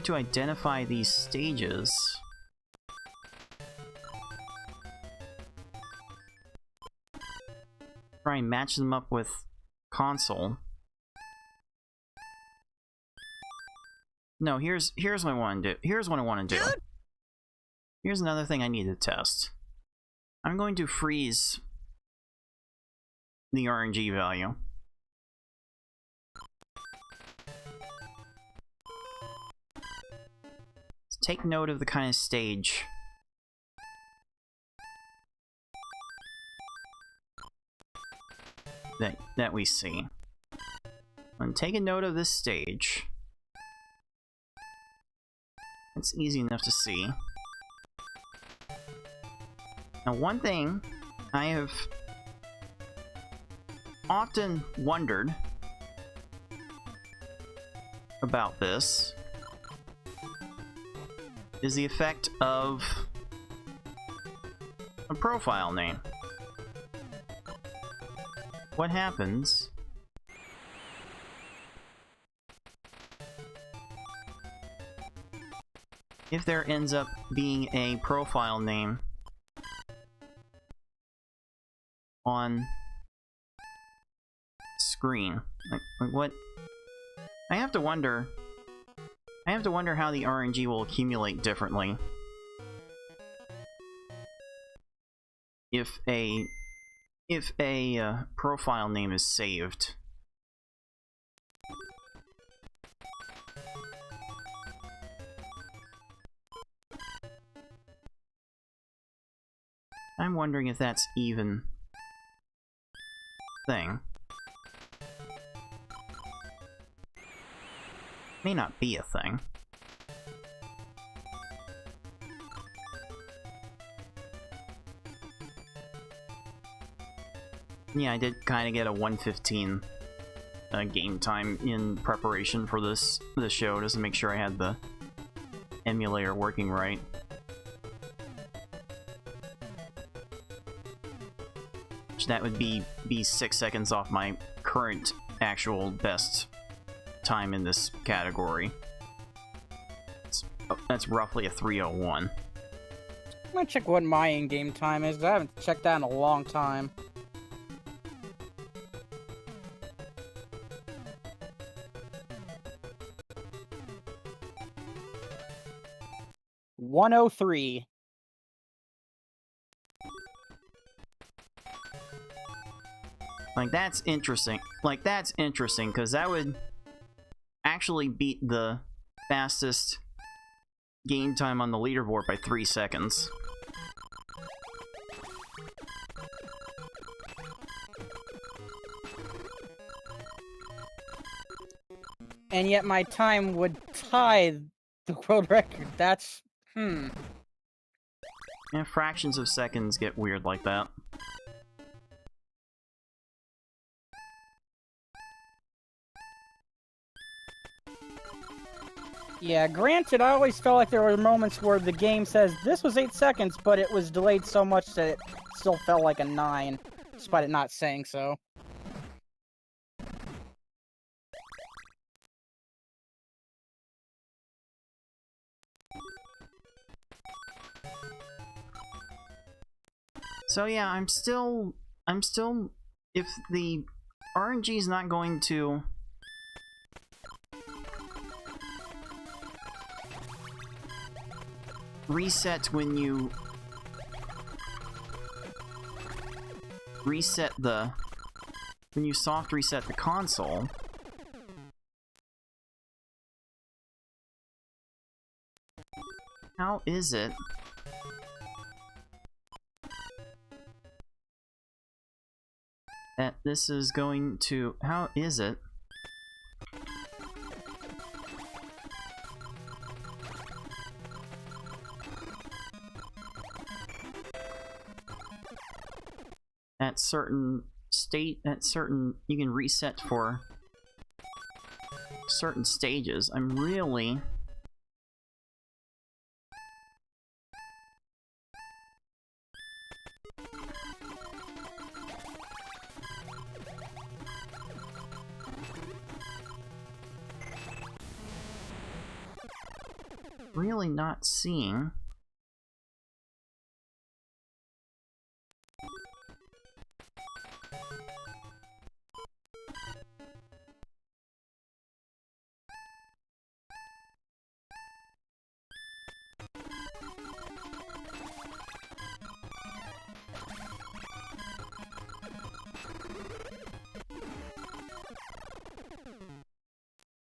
identify these stages try and match them up with console. No, here's what I want to do. Here's what I want to do. Here's another thing I need to test. I'm going to freeze the RNG value. Let's take note of the kind of stage that we see. And take a note of this stage. It's easy enough to see. Now, one thing I have often wondered about this is the effect of a profile name. What happens if there ends up being a profile name on screen. Like what? I have to wonder how the RNG will accumulate differently if a profile name is saved. I'm wondering if that's even thing. May not be a thing. Yeah, I did kind of get a 1:15 game time in preparation for this show, just to make sure I had the emulator working right. That would be 6 seconds off my current actual best time in this category. That's roughly a 3:01. I'm gonna check what my in-game time is. I haven't checked that in a long time. $103. Like, that's interesting. Like, that's interesting, because that would actually beat the fastest game time on the leaderboard by 3 seconds. And yet my time would tie the world record. That's... Yeah, fractions of seconds get weird like that. Yeah, granted, I always felt like there were moments where the game says this was 8 seconds, but it was delayed so much that it still felt like a 9, despite it not saying so. So yeah, I'm still, if the RNG is not going to reset when you soft reset the console, how is it that this is going to... How is it at certain you can reset for certain stages? I'm really... really not seeing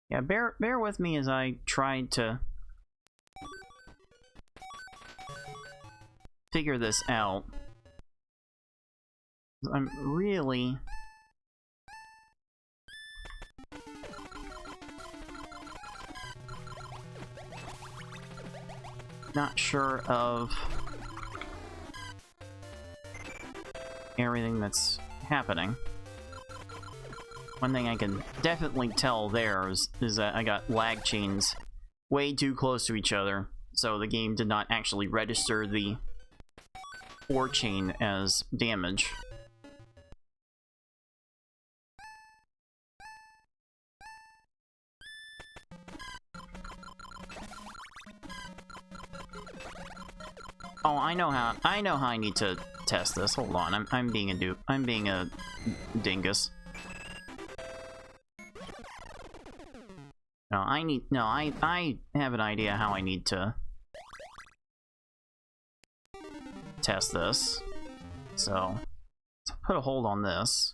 yeah, bear with me as I try to figure this out. I'm really not sure of everything that's happening. One thing I can definitely tell there is that I got lag chains way too close to each other, so the game did not actually register the 4 chain as damage. Oh, I know how I need to test this. Hold on, I'm being a dingus. No, I have an idea how I need to test this. So, let's put a hold on this.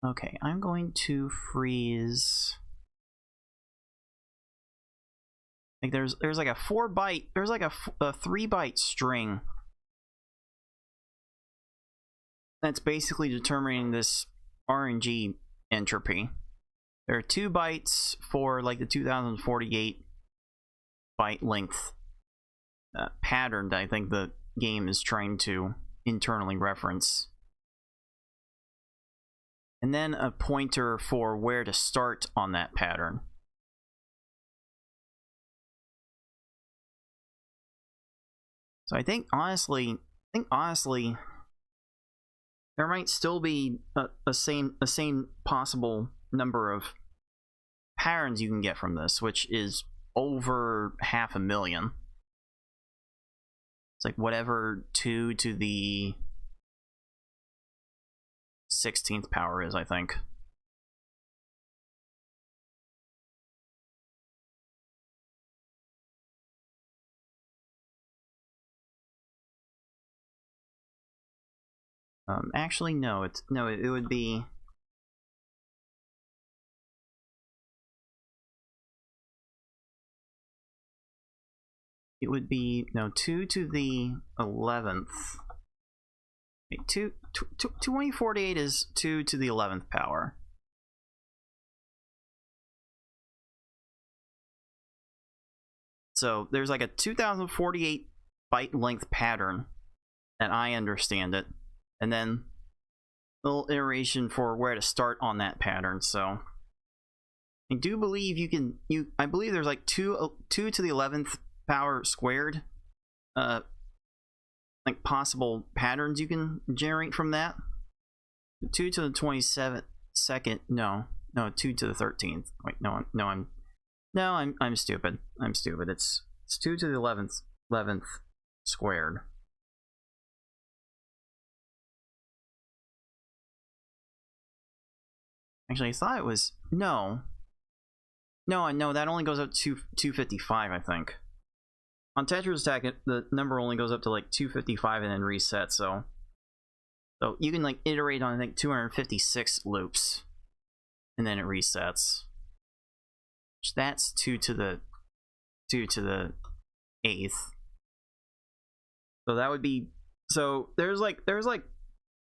Okay, I'm going to freeze. Like there's like a 4-byte, there's like a 3-byte string that's basically determining this RNG entropy. There are 2 bytes for like the 2048 byte length pattern that I think the game is trying to internally reference. And then a pointer for where to start on that pattern. So I think honestly, there might still be a same possible number of patterns you can get from this, which is over 500,000. It's like whatever 2 to the 16th power is, I think. Actually, no. It would be. It would be 2 to the 11th. Wait, 2048 is 2 to the 11th power. So there's like a 2048 byte length pattern, and I understand it, and then a little iteration for where to start on that pattern. So I do believe I believe there's like 2 to the 11th power squared like possible patterns you can generate from that. 2 to the 27th second, no 2 to the 13th. Wait, I'm stupid. It's 2 to the 11th squared. Actually, I thought it was no, that only goes up to 255, I think. On Tetris Attack, the number only goes up to like 255 and then resets. So you can like iterate on, I think, 256 loops, and then it resets. That's 2 to the 8th. So that would be, so there's like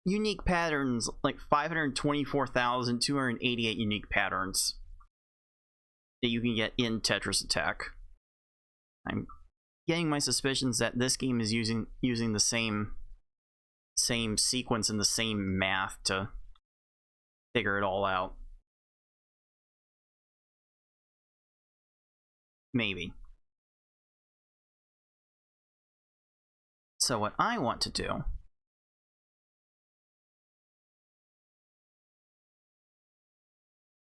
unique patterns, like 524,288 unique patterns that you can get in Tetris Attack. I'm getting my suspicions that this game is using the same sequence and the same math to figure it all out. Maybe. So what I want to do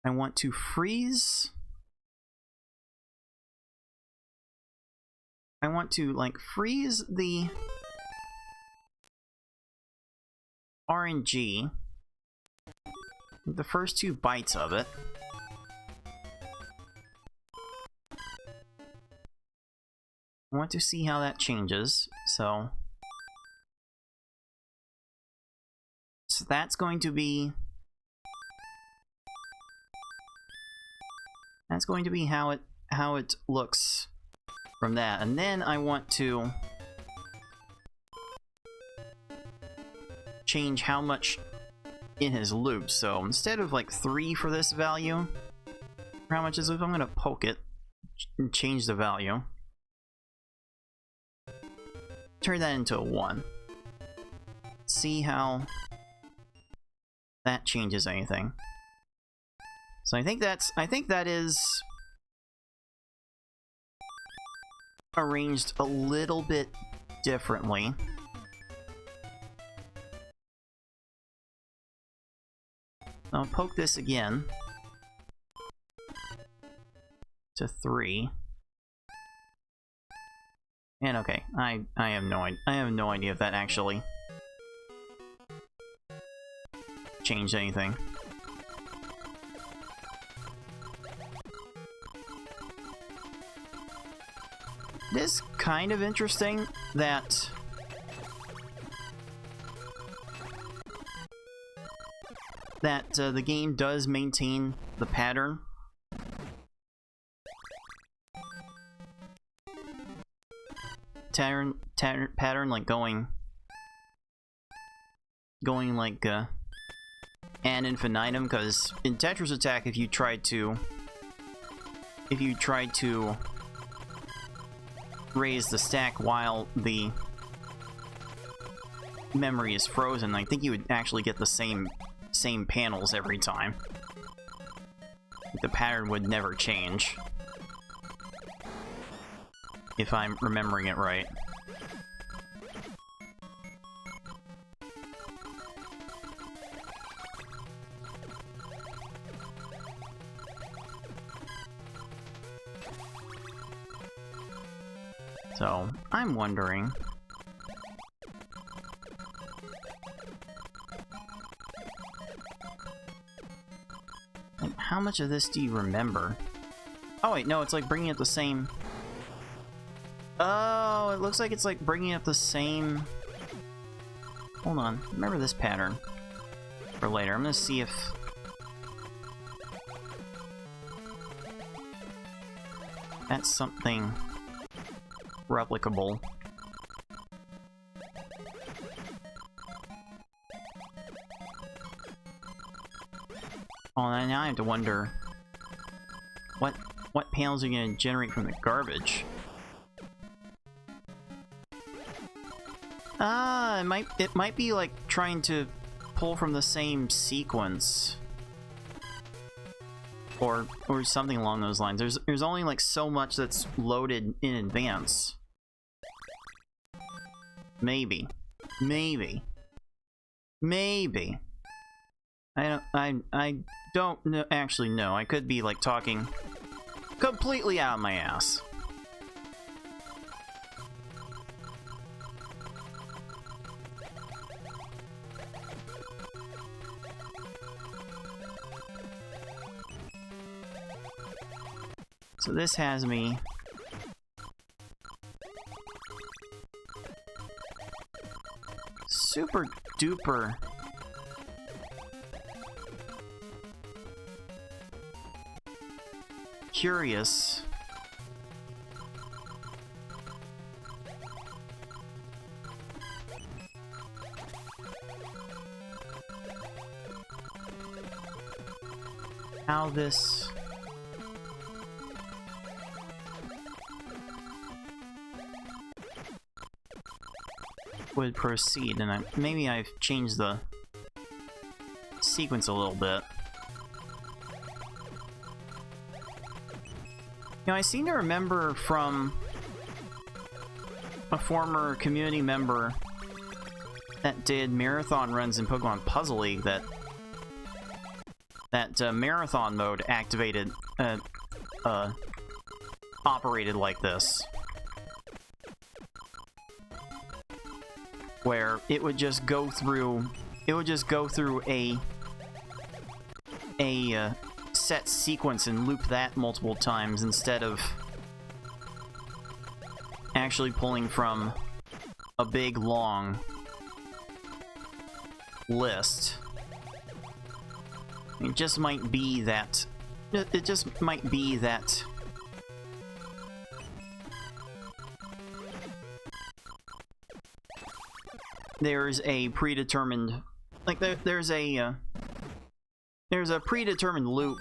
I want to freeze. I want to like freeze the RNG, the first 2 bytes of it. I want to see how that changes. So that's going to be how it looks from that. And then I want to change how much in his loop. So instead of like 3 for this value, for how much is loop, I'm going to poke it and change the value. Turn that into a 1. See how that changes anything. So I think that is arranged a little bit differently. I'll poke this again to 3. And okay, I have no idea if that actually changed anything. It is kind of interesting that the game does maintain the pattern. Pattern like going like ad infinitum, because in Tetris Attack, if you tried to raise the stack while the memory is frozen, I think you would actually get the same panels every time. The pattern would never change, if I'm remembering it right. So, I'm wondering... like, how much of this do you remember? Oh wait, no, it's like bringing up the same... oh, it looks like it's like bringing up the same... hold on, remember this pattern for later. I'm gonna see if... that's something replicable. Oh, and now I have to wonder what panels are going to generate from the garbage. Ah, it might be like trying to pull from the same sequence, or something along those lines. There's only like so much that's loaded in advance. Maybe. I don't know, actually know. I could be like talking completely out of my ass. So this has me super duper curious how this would proceed, and maybe I've changed the sequence a little bit. You know, I seem to remember from a former community member that did marathon runs in Pokemon Puzzle League that marathon mode activated, operated like this, where it would just go through a set sequence and loop that multiple times instead of actually pulling from a big long list. It just might be that there's a predetermined, like there's a predetermined loop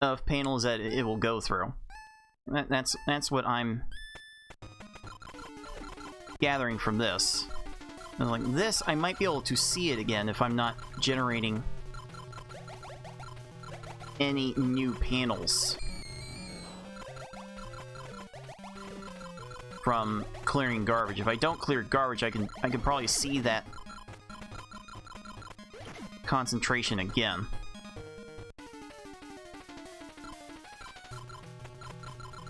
of panels that it will go through. That's what I'm gathering from this. And like this, I might be able to see it again if I'm not generating any new panels from clearing garbage. If I don't clear garbage, I can probably see that concentration again.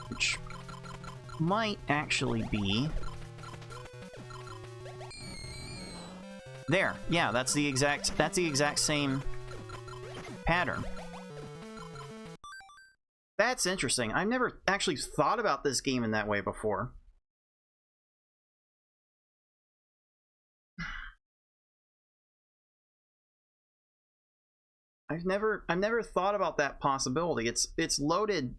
Which might actually be there. Yeah, that's the exact same pattern. That's interesting. I've never actually thought about this game in that way before. I've never thought about that possibility. It's loaded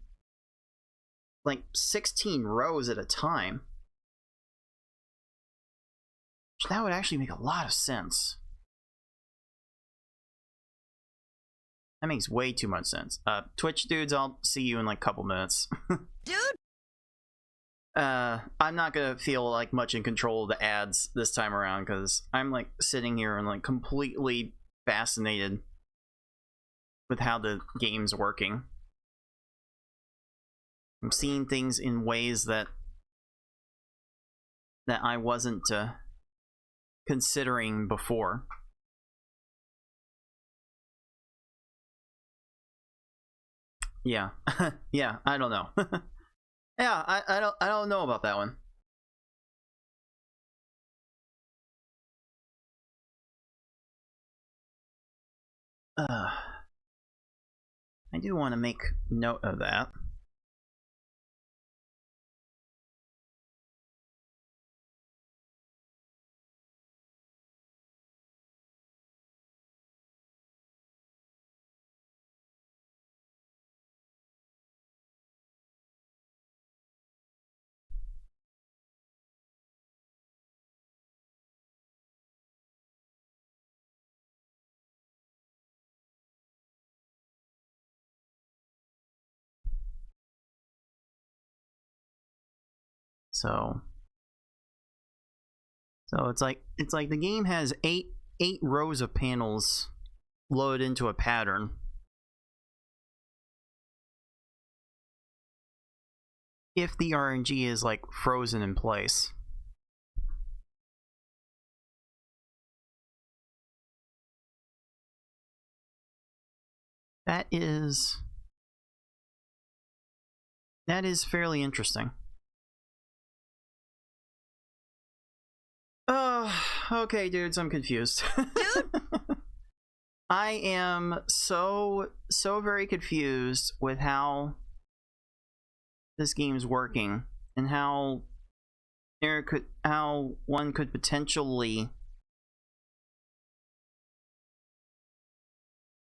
like 16 rows at a time. That would actually make a lot of sense. That makes way too much sense. Twitch dudes, I'll see you in like a couple minutes. Dude! I'm not gonna feel like much in control of the ads this time around because I'm like sitting here and like completely fascinated with how the game's working. I'm seeing things in ways that I wasn't considering before. Yeah. Yeah, I don't know. Yeah, I don't know about that one. I do want to make note of that. So it's like the game has eight rows of panels loaded into a pattern. If the RNG is like frozen in place. That is fairly interesting. Okay, dudes, I'm confused. I am so very confused with how this game's working and how one could potentially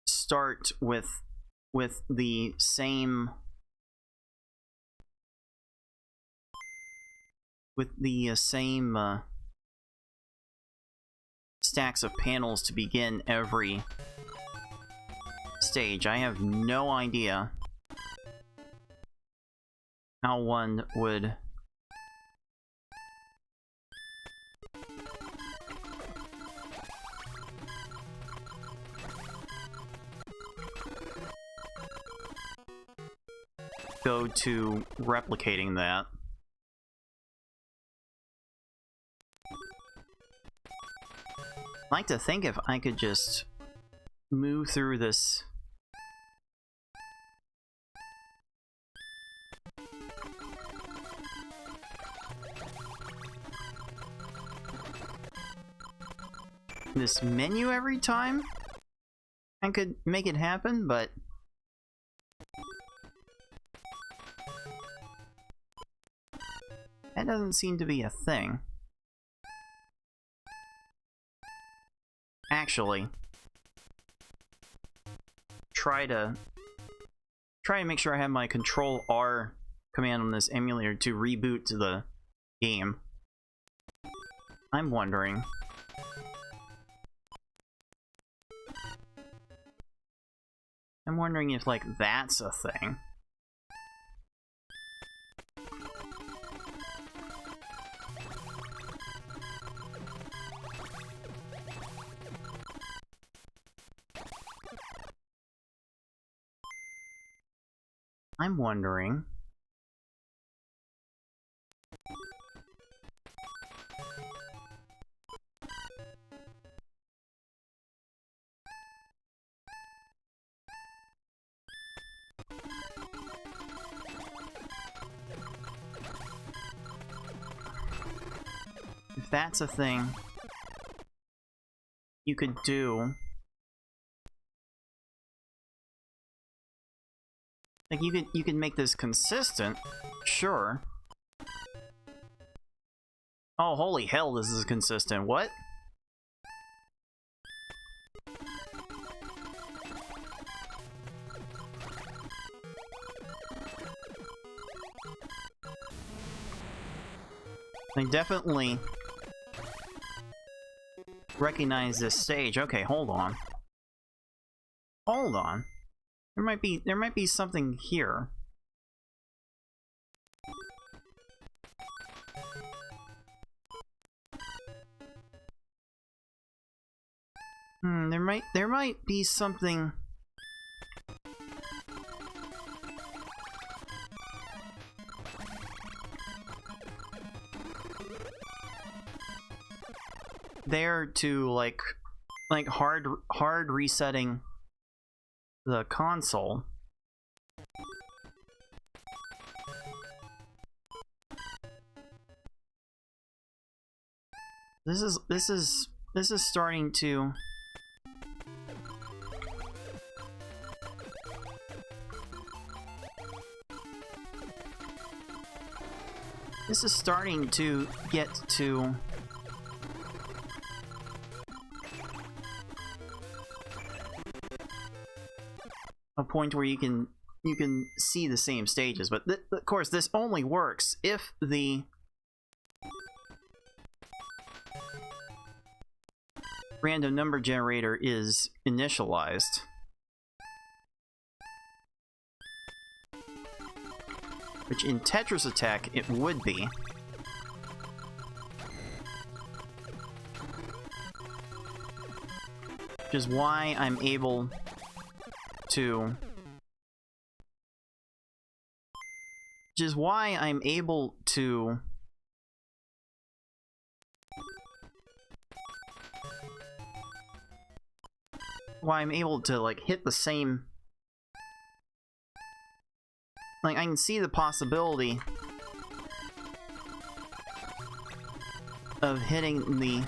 start with the same stacks of panels to begin every stage. I have no idea how one would go to replicating that. I'd like to think if I could just move through this menu every time, I could make it happen, but that doesn't seem to be a thing. Actually, try to make sure I have my Control R command on this emulator to reboot the game. I'm wondering. If like that's a thing. I'm wondering... if that's a thing you could do. Like you could make this consistent, sure. Oh, holy hell, this is consistent. What? I definitely recognize this stage. Okay, hold on. Hold on. There might be something here. There might be something. There to like hard resetting the console. This is starting to get to a point where you can see the same stages, but of course this only works if the random number generator is initialized. Which in Tetris Attack it would be. Which is why I'm able to... Which is why I'm able to... Why I'm able to, like, hit the same... Like, I can see the possibility of hitting the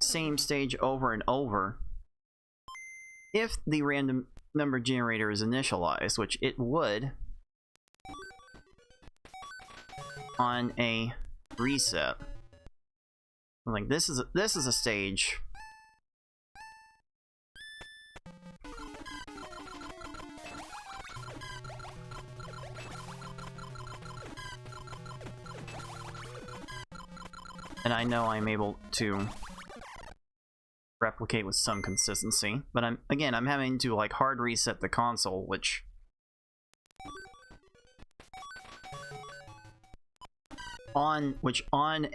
same stage over and over if the random number generator is initialized, which it would on a reset. Like, this is a stage. And I know I'm able to replicate with some consistency, but I'm having to like hard reset the console, which on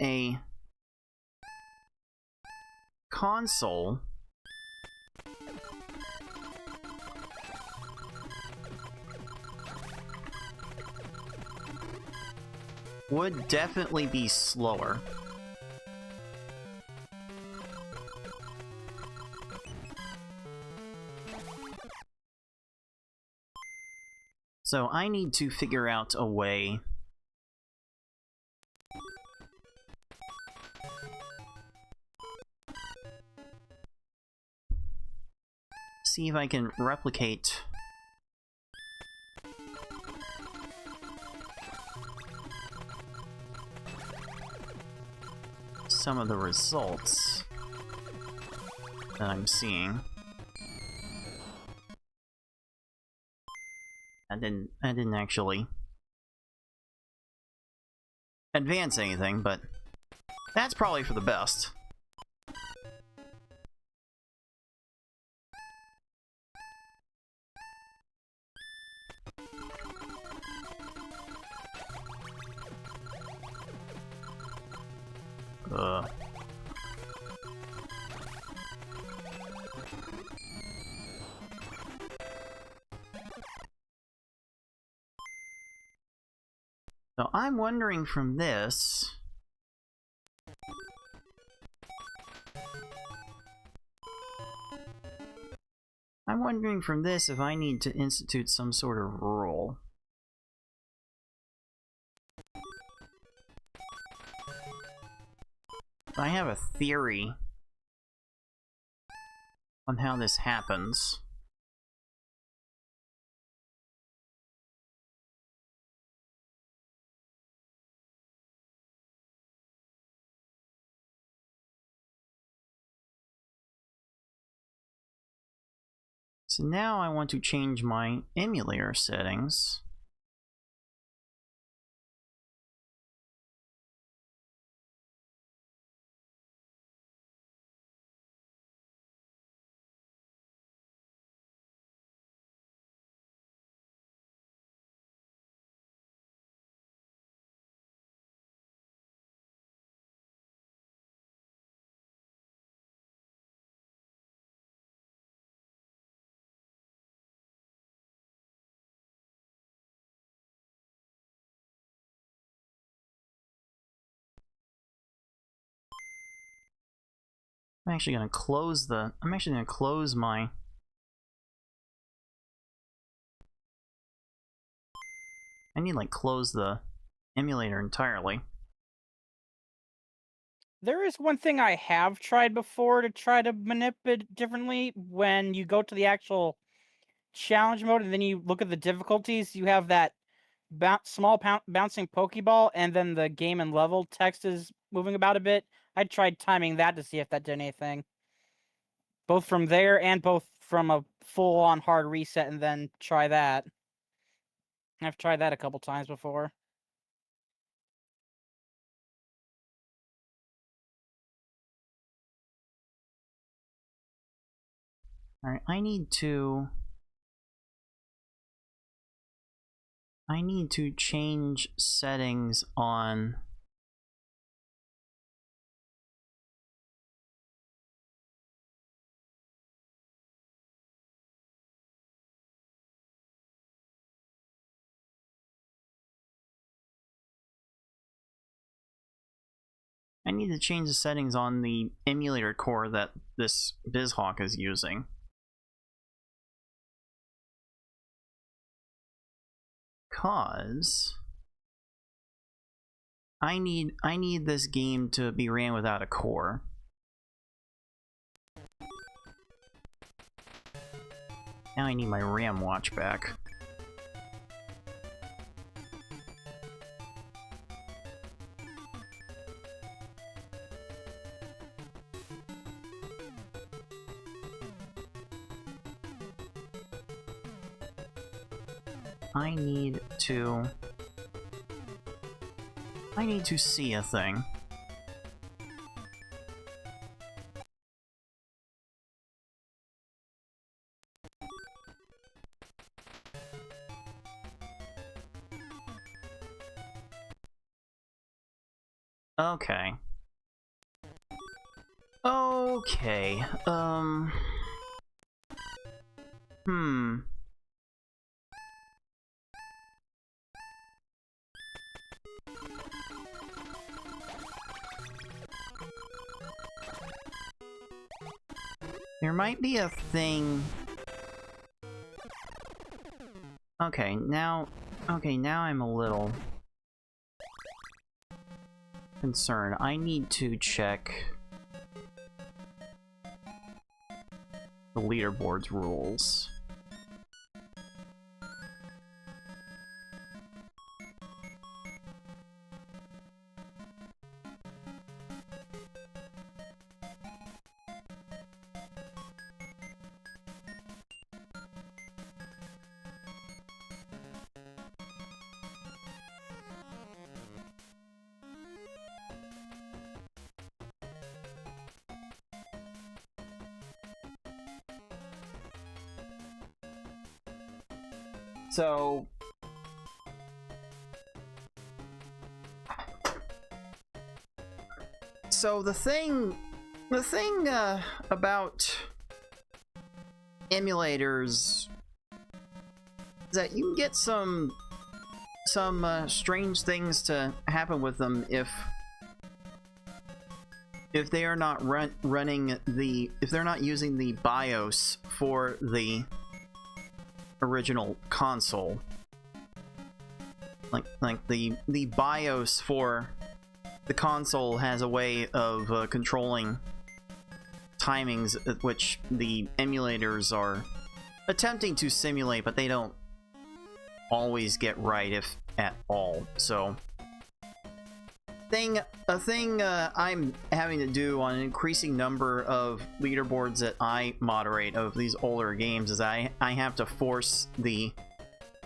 a console would definitely be slower. So I need to figure out a way see if I can replicate some of the results that I'm seeing. I didn't actually advance anything, but that's probably for the best. So I'm wondering from this... I'm wondering from this if I need to institute some sort of rule. I have a theory on how this happens. So now I want to change my emulator settings. I'm actually going to close my... I need to like close the emulator entirely. There is one thing I have tried before to try to manipulate it differently. When you go to the actual challenge mode and then you look at the difficulties, you have that small bouncing Pokeball, and then the game and level text is moving about a bit. I tried timing that to see if that did anything. Both from there and both from a full-on hard reset, and then try that. I've tried that a couple times before. Alright, I need to change settings on... I need to change the settings on the emulator core that this BizHawk is using. Because I need this game to be ran without a core. Now I need my RAM watch back. I need to see a thing. Okay. Okay. There might be a thing... Okay, now I'm a little concerned. I need to check the leaderboard's rules. So the thing about emulators is that you can get some strange things to happen with them if they are not if they're not using the BIOS for the original console. Like the BIOS for the console has a way of controlling timings at which the emulators are attempting to simulate, but they don't always get right, if at all. So a thing I'm having to do on an increasing number of leaderboards that I moderate of these older games is I have to force the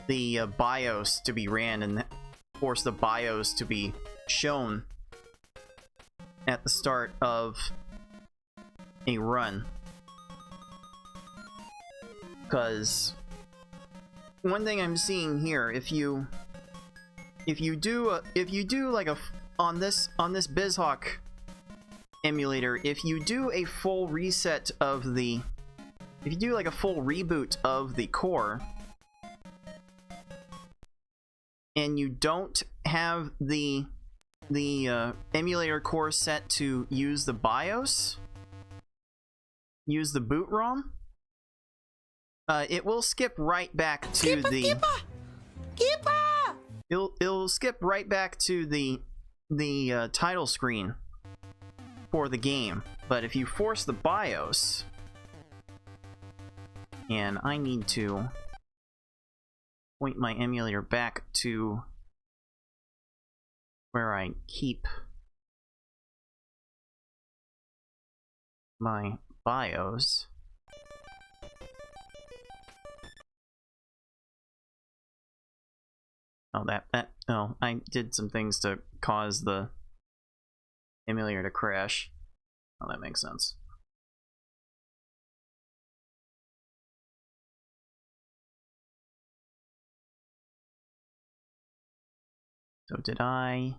BIOS to be ran and force the BIOS to be shown at the start of a run. Because one thing I'm seeing here, if you do like a on this BizHawk emulator, if you do a full reset of the, if you do like a full reboot of the core, and you don't have the emulator core set to use the BIOS, use the boot ROM, it will skip right back to it'll skip right back to the title screen for the game. But if you force the BIOS, and I need to point my emulator back to where I keep my BIOS. Oh, I did some things to cause the emulator to crash. Oh, that makes sense. So did I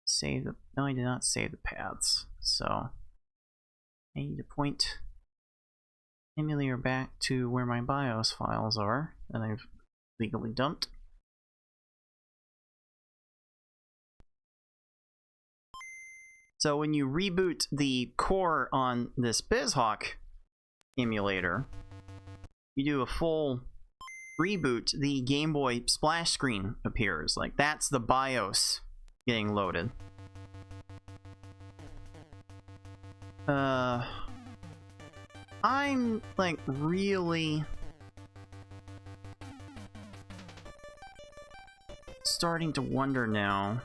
save the... No, I did not save the paths. So I need to point emulator back to where my BIOS files are that I've legally dumped. So when you reboot the core on this BizHawk emulator, you do a full reboot, the Game Boy splash screen appears. Like, that's the BIOS getting loaded. I'm like really starting to wonder now.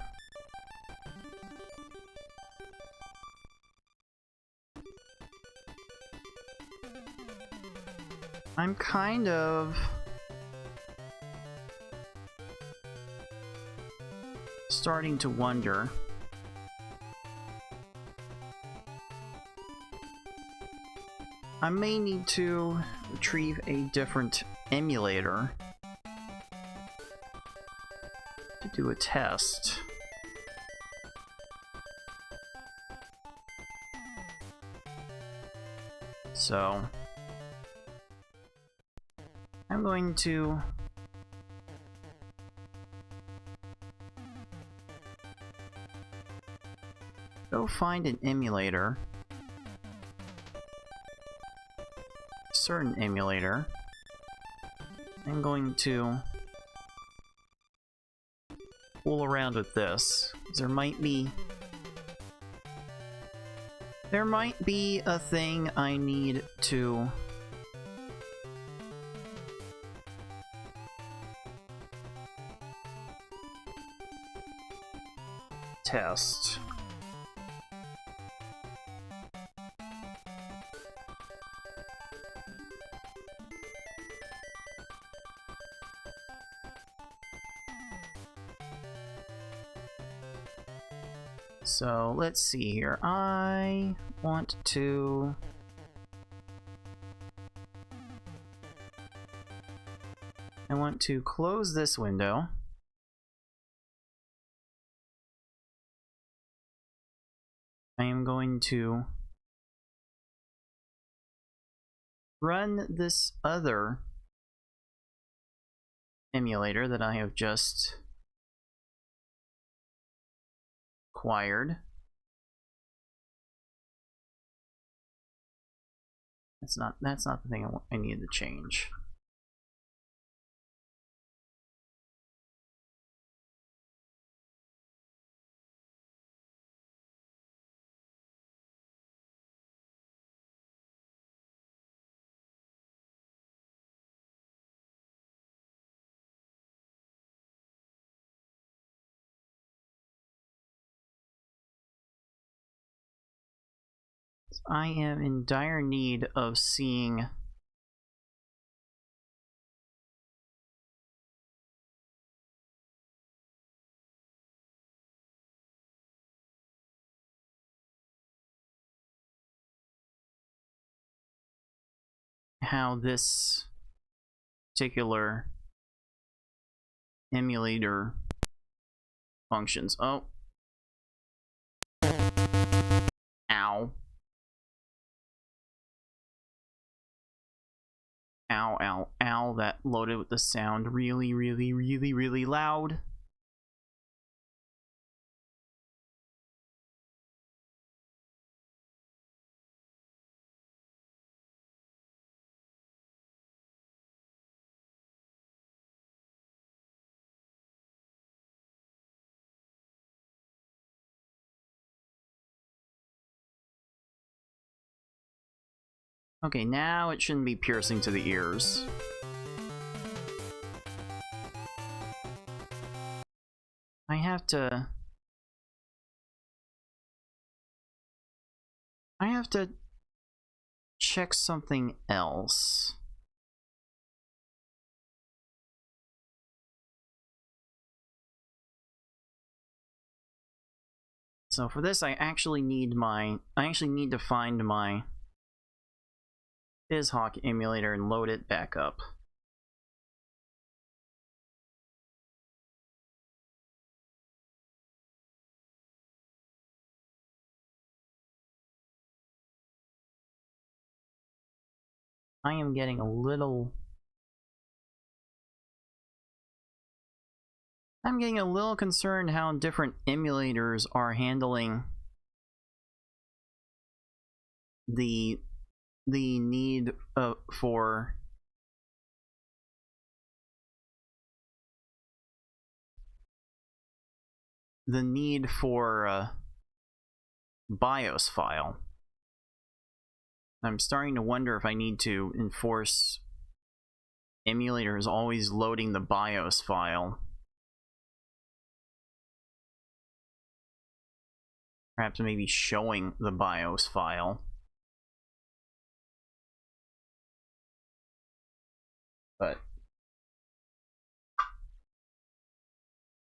I'm kind of starting to wonder I may need to retrieve a different emulator to do a test. So I'm going to go find an emulator, certain emulator. I'm going to fool around with this. There might be a thing I need to test. So let's see here. I want to close this window. I am going to run this other emulator that I have just acquired. That's not the thing I needed to change. I am in dire need of seeing how this particular emulator functions. Oh. Ow. Ow, ow, ow. That loaded with the sound really, really, really, really loud. Okay, now it shouldn't be piercing to the ears. I have to check something else. So for this, I actually need to find my BizHawk emulator and load it back up. I am getting a little... I'm getting a little concerned how different emulators are handling the need for BIOS file. I'm starting to wonder if I need to enforce emulators always loading the BIOS file. Perhaps maybe showing the BIOS file. But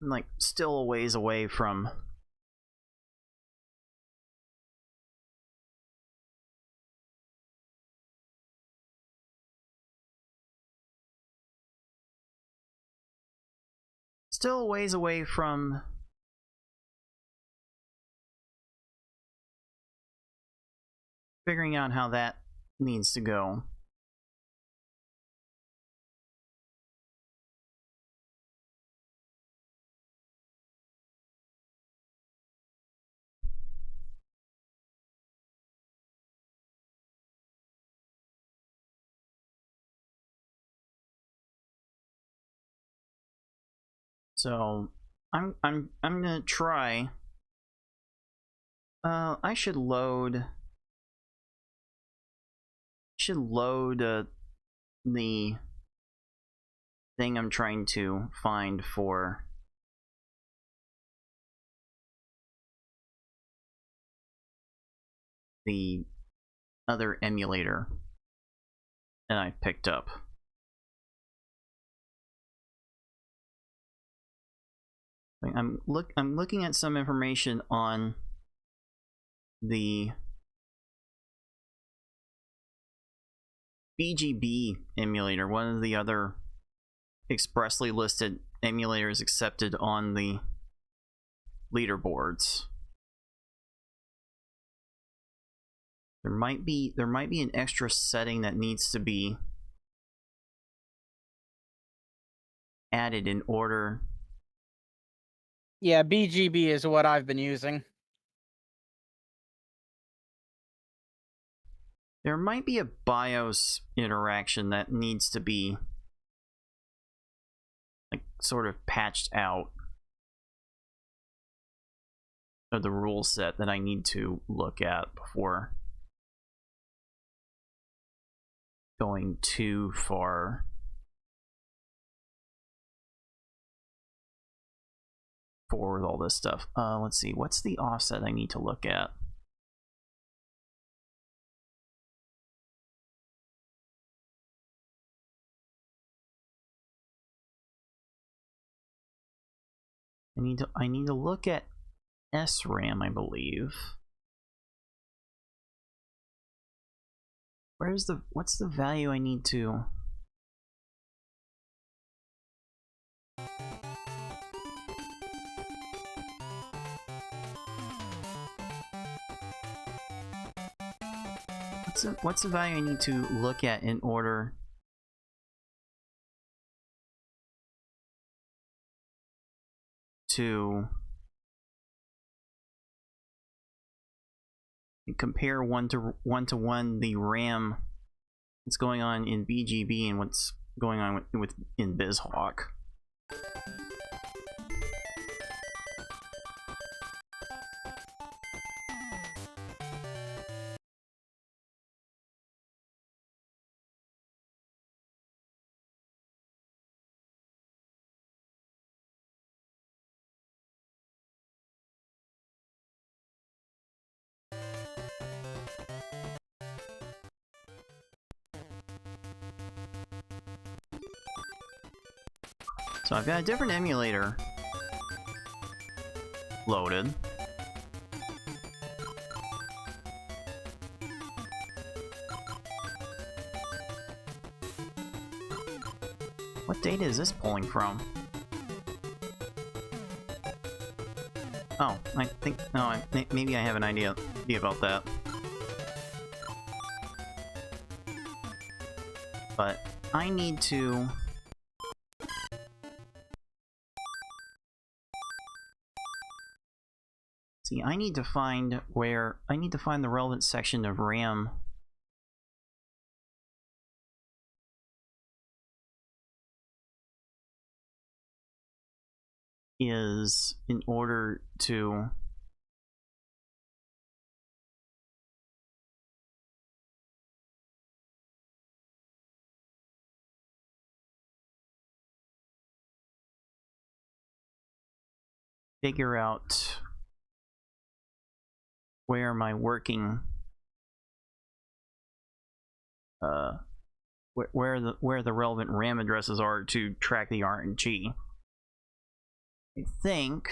I'm like still a ways away from figuring out how that needs to go. So I'm gonna try. I should load the thing I'm trying to find for the other emulator that I picked up. I'm looking at some information on the BGB emulator, one of the other expressly listed emulators accepted on the leaderboards. There might be an extra setting that needs to be added in order. Yeah, BGB is what I've been using. There might be a BIOS interaction that needs to be like sort of patched out of the rule set that I need to look at before going too far. Forward all this stuff. Let's see, what's the offset I need to look at? I need to look at SRAM, I believe. What's the value I need to? What's the value I need to look at in order to compare one to one the RAM that's going on in BGB and what's going on in BizHawk? So I've got a different emulator loaded. What data is this pulling from? Oh, I think, no, maybe I have an idea about that. But I need to... See, I need to find the relevant section of RAM is in order to figure out where my working where the relevant RAM addresses are to track the RNG. I think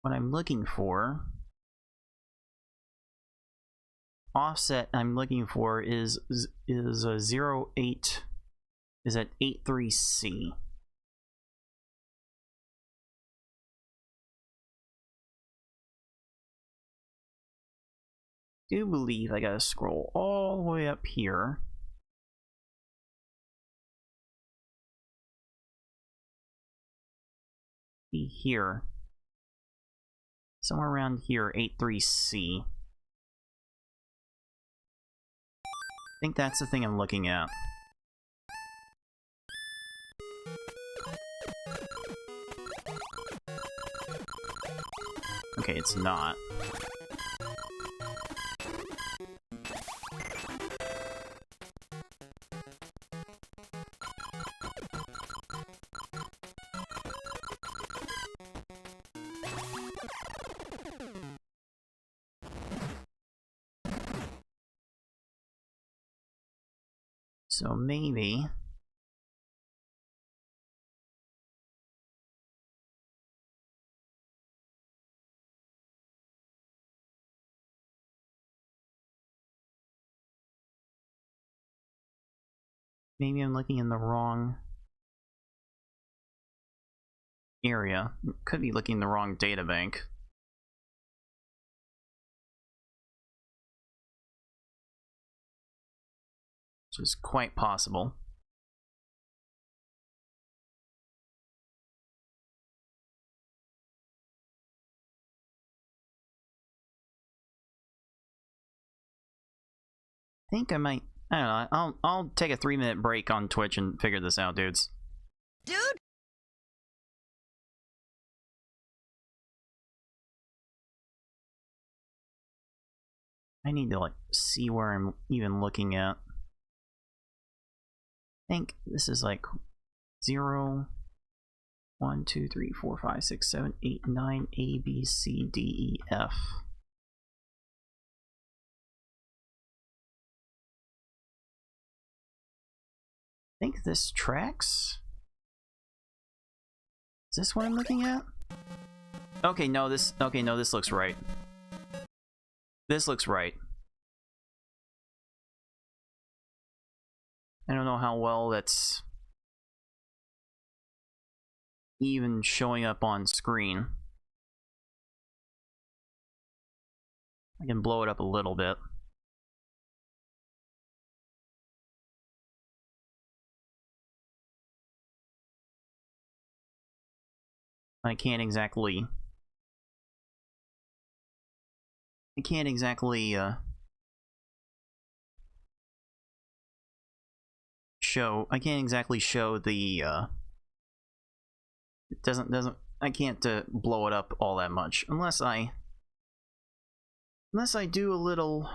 what I'm looking for, offset I'm looking for is a 08 is at 83C. I do believe I gotta scroll all the way up here. Be here. Somewhere around here, 83C. I think that's the thing I'm looking at. Okay, it's not. So maybe I'm looking in the wrong area. Could be looking in the wrong data bank. which is quite possible. I think I might. I don't know. I'll take a 3-minute break on Twitch and figure this out, dudes. Dude, I need to like see where I'm even looking at. I think this is like 0, 1, 2, 3, 4, 5, 6, 7, 8, 9, A, B, C, D, E, F. I think this tracks. Is this what I'm looking at? Okay, no, this looks right. This looks right. I don't know how well that's even showing up on screen. I can blow it up a little bit. I can't exactly show the it doesn't I can't blow it up all that much unless I do a little.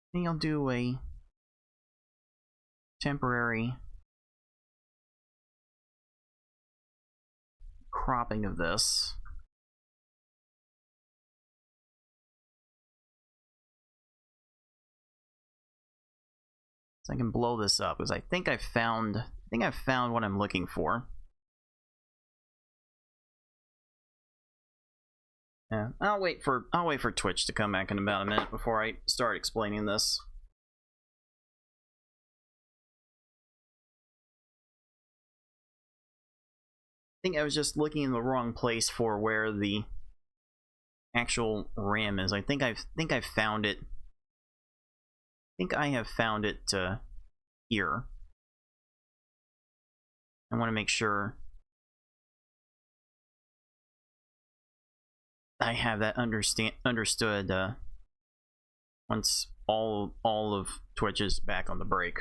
I think I'll do a temporary cropping of this. So I can blow this up because I think I've found what I'm looking for. Yeah, I'll wait for Twitch to come back in about a minute before I start explaining this. I think I was just looking in the wrong place for where the actual RAM is. I think I've found it. I think I have found it here. I want to make sure I have that understood once all of Twitch is back on the break.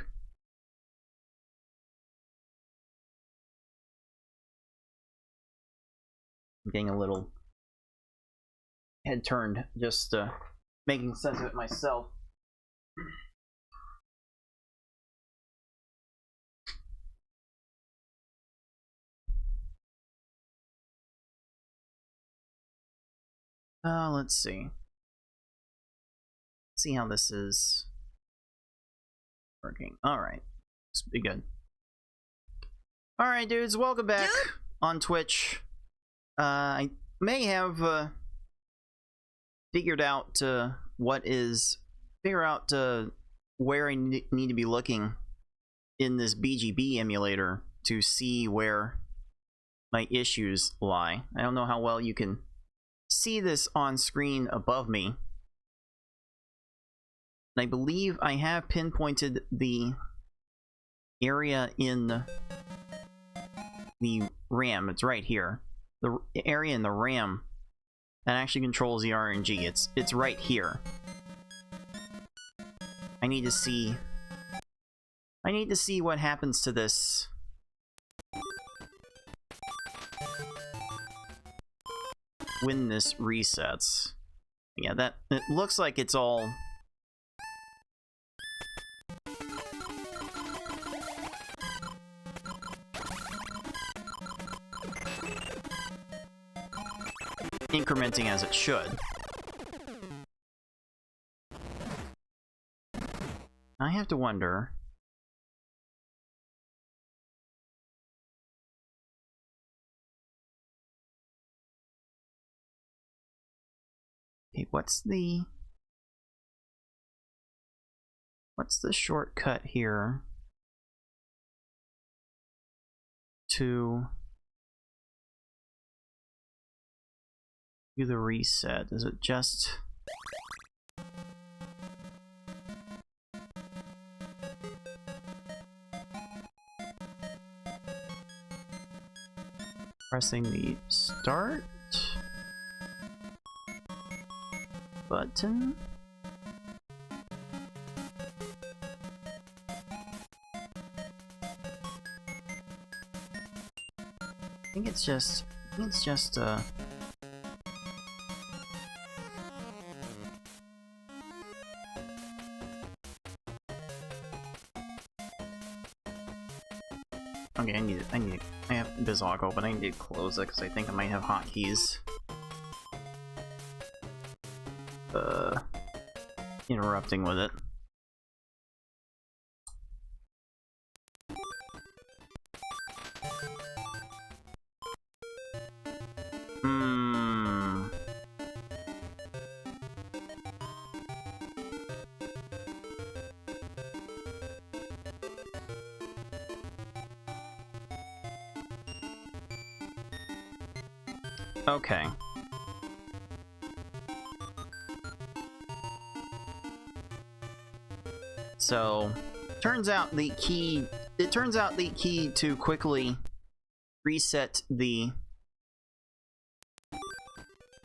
I'm getting a little head turned just making sense of it myself. Let's see. See how this is working. Alright. This will be good. Alright, dudes, welcome back on Twitch. I may have figured out where I need to be looking in this BGB emulator to see where my issues lie. I don't know how well you can see this on screen above me. And I believe I have pinpointed the area in the RAM. It's right here. The area in the RAM that actually controls the RNG. It's right here. I need to see what happens to this when this resets. Yeah, that it looks like it's all incrementing as it should. I have to wonder. Okay, what's the shortcut here to do the reset? Is it just Pressing the start button. I think it's just okay, I have Bizarre open, I need to close it because I think I might have hotkeys interrupting with it. Okay. So, turns out the key to quickly reset the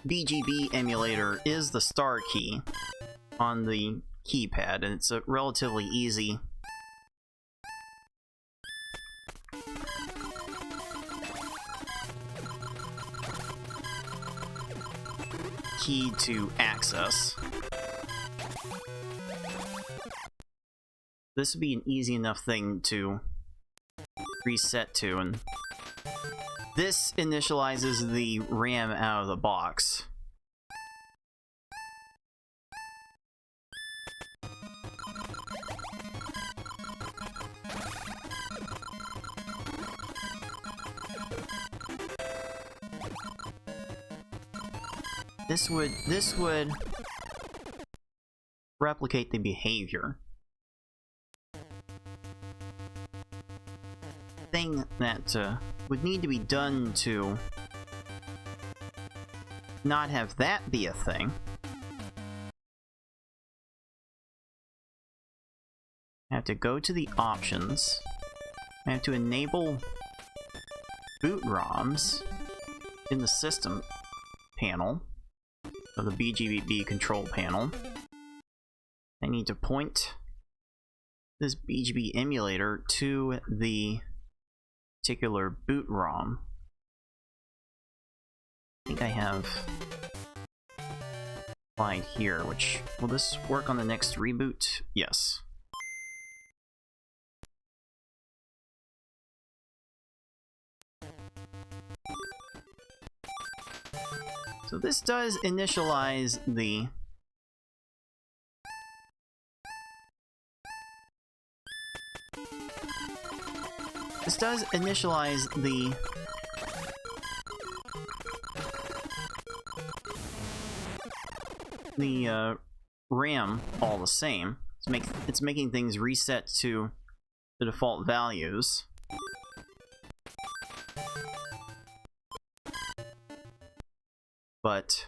BGB emulator is the star key on the keypad, and it's a relatively easy key to access. This would be an easy enough thing to reset to, and this initializes the RAM out of the box. This would replicate the behavior. Thing that would need to be done to not have that be a thing. I have to go to the options. I have to enable boot ROMs in the system panel of the BGB control panel. I need to point this BGB emulator to the particular boot ROM. I think I have applied here, which will this work on the next reboot? Yes. So this does initialize the RAM all the same. It's making things reset to the default values. But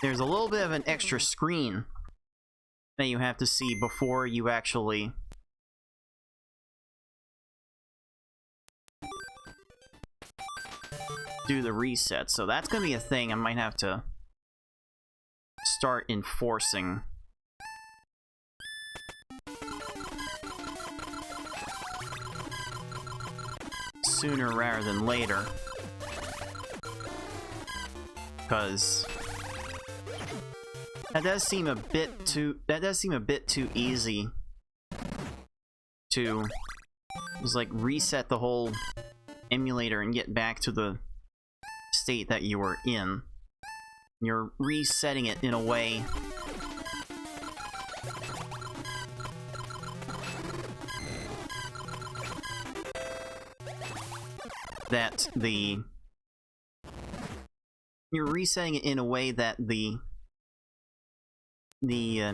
there's a little bit of an extra screen that you have to see before you actually do the reset. So that's going to be a thing I might have to start enforcing. Sooner rather than later. Because that does seem a bit too easy to just like reset the whole emulator and get back to the state that you were in. You're resetting it in a way that you're resetting it in a way that the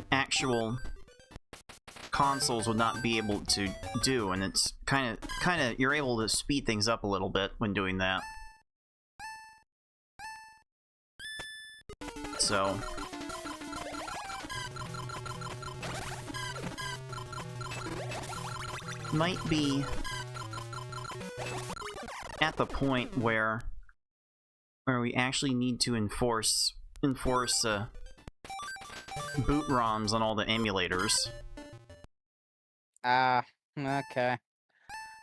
actual consoles would not be able to do, and it's kind of you're able to speed things up a little bit when doing that. so might be at the point where we actually need to enforce boot ROMs on all the emulators. Okay.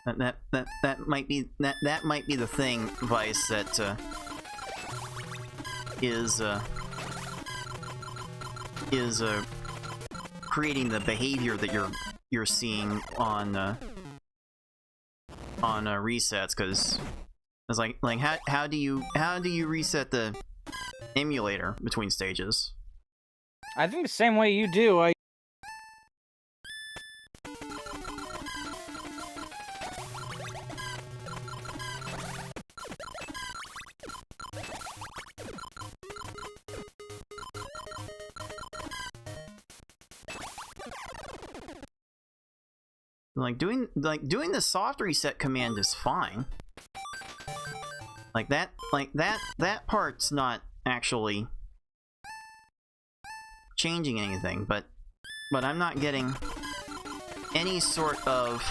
That might be the thing, Vice, that is creating the behavior that you're seeing on resets, because it's like how do you reset the emulator between stages? I think the same way you do. Doing the soft reset command is fine. That part's not actually changing anything, but I'm not getting any sort of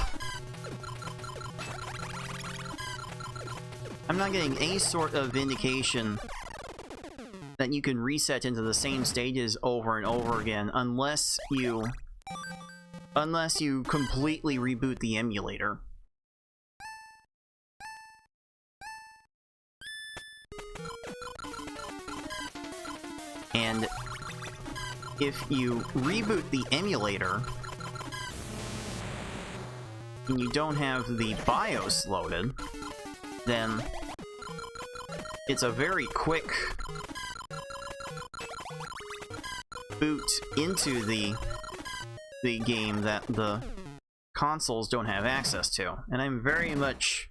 indication that you can reset into the same stages over and over again unless you completely reboot the emulator. And if you reboot the emulator and you don't have the BIOS loaded, then it's a very quick boot into the game that the consoles don't have access to. And I'm very much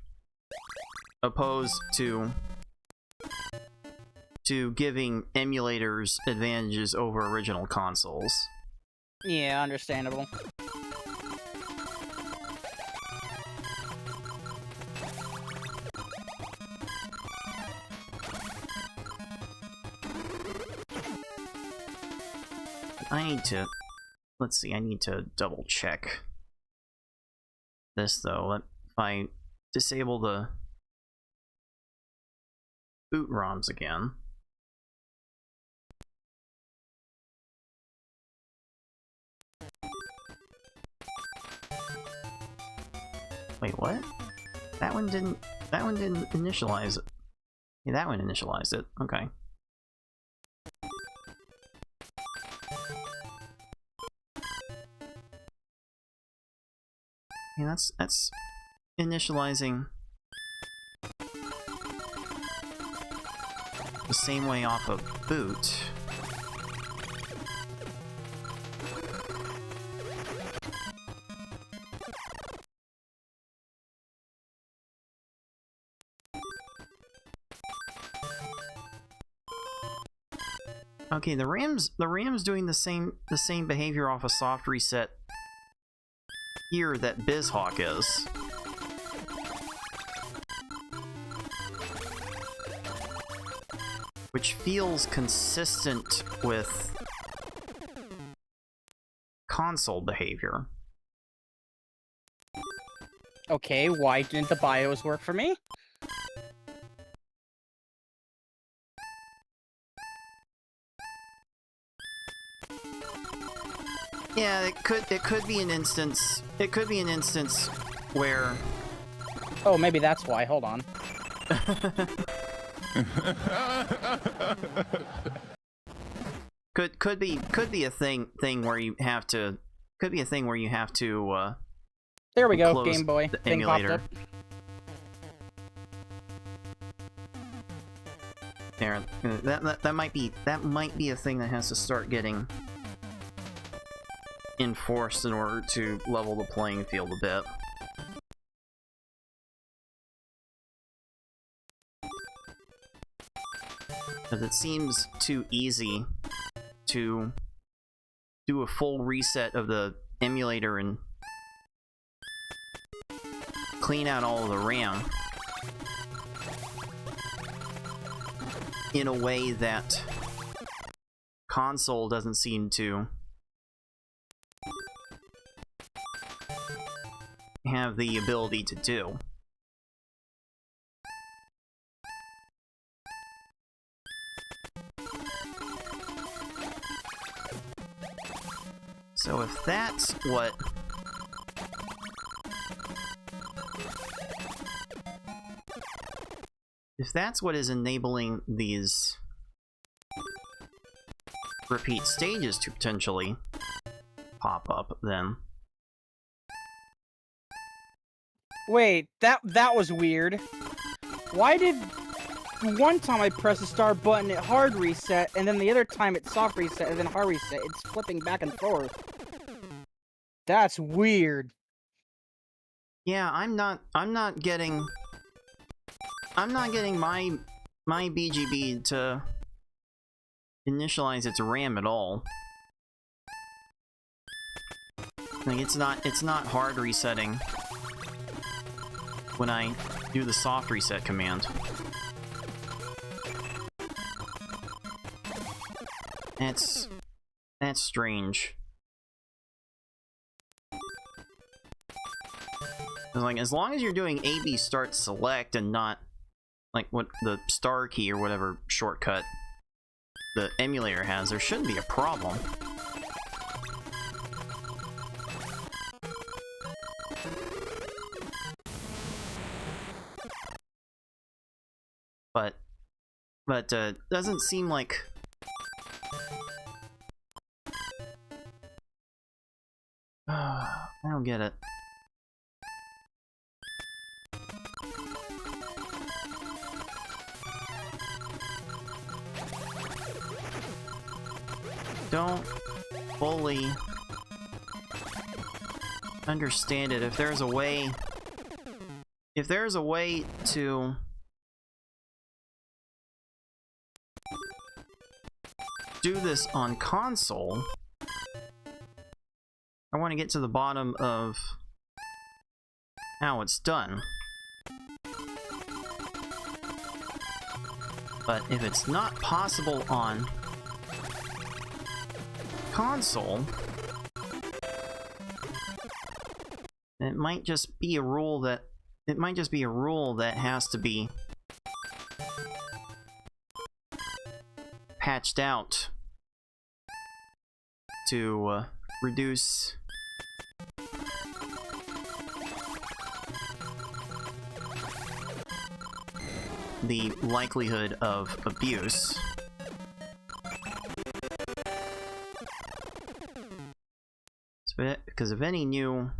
opposed to giving emulators advantages over original consoles. Yeah, understandable. Let's see, I need to double check this though. If I disable the boot ROMs again. Wait, what? That one didn't initialize it. Yeah, that one initialized it. Okay. Yeah, that's initializing the same way off of boot. Okay, the RAM's doing the same behavior off a soft reset here that BizHawk is. Which feels consistent with console behavior. Okay, why didn't the BIOS work for me? Yeah, it could be an instance. It could be an instance where. Oh, maybe that's why. Hold on. could be a thing where you have to. Could be a thing where you have to. There we go. Game Boy the thing emulator. popped up. There, that might be a thing that has to start getting enforced in order to level the playing field a bit. Because it seems too easy to do a full reset of the emulator and clean out all of the RAM in a way that console doesn't seem to have the ability to do. So if that's what is enabling these repeat stages to potentially pop up, then Wait, that was weird. Why did one time I press the start button it hard reset, and then the other time it soft reset and then hard reset? It's flipping back and forth. That's weird. yeah, I'm not getting my BGB to initialize its RAM at all. Like it's not hard resetting when I do the soft reset command. That's strange. Like, as long as you're doing AB start select and not like what the star key or whatever shortcut the emulator has, there shouldn't be a problem. But doesn't seem like I don't get it. Don't fully understand it. If there's a way to do this on console, I want to get to the bottom of how it's done. But if it's not possible on console, it might just be a rule that has to be patched out to reduce the likelihood of abuse. Because if any new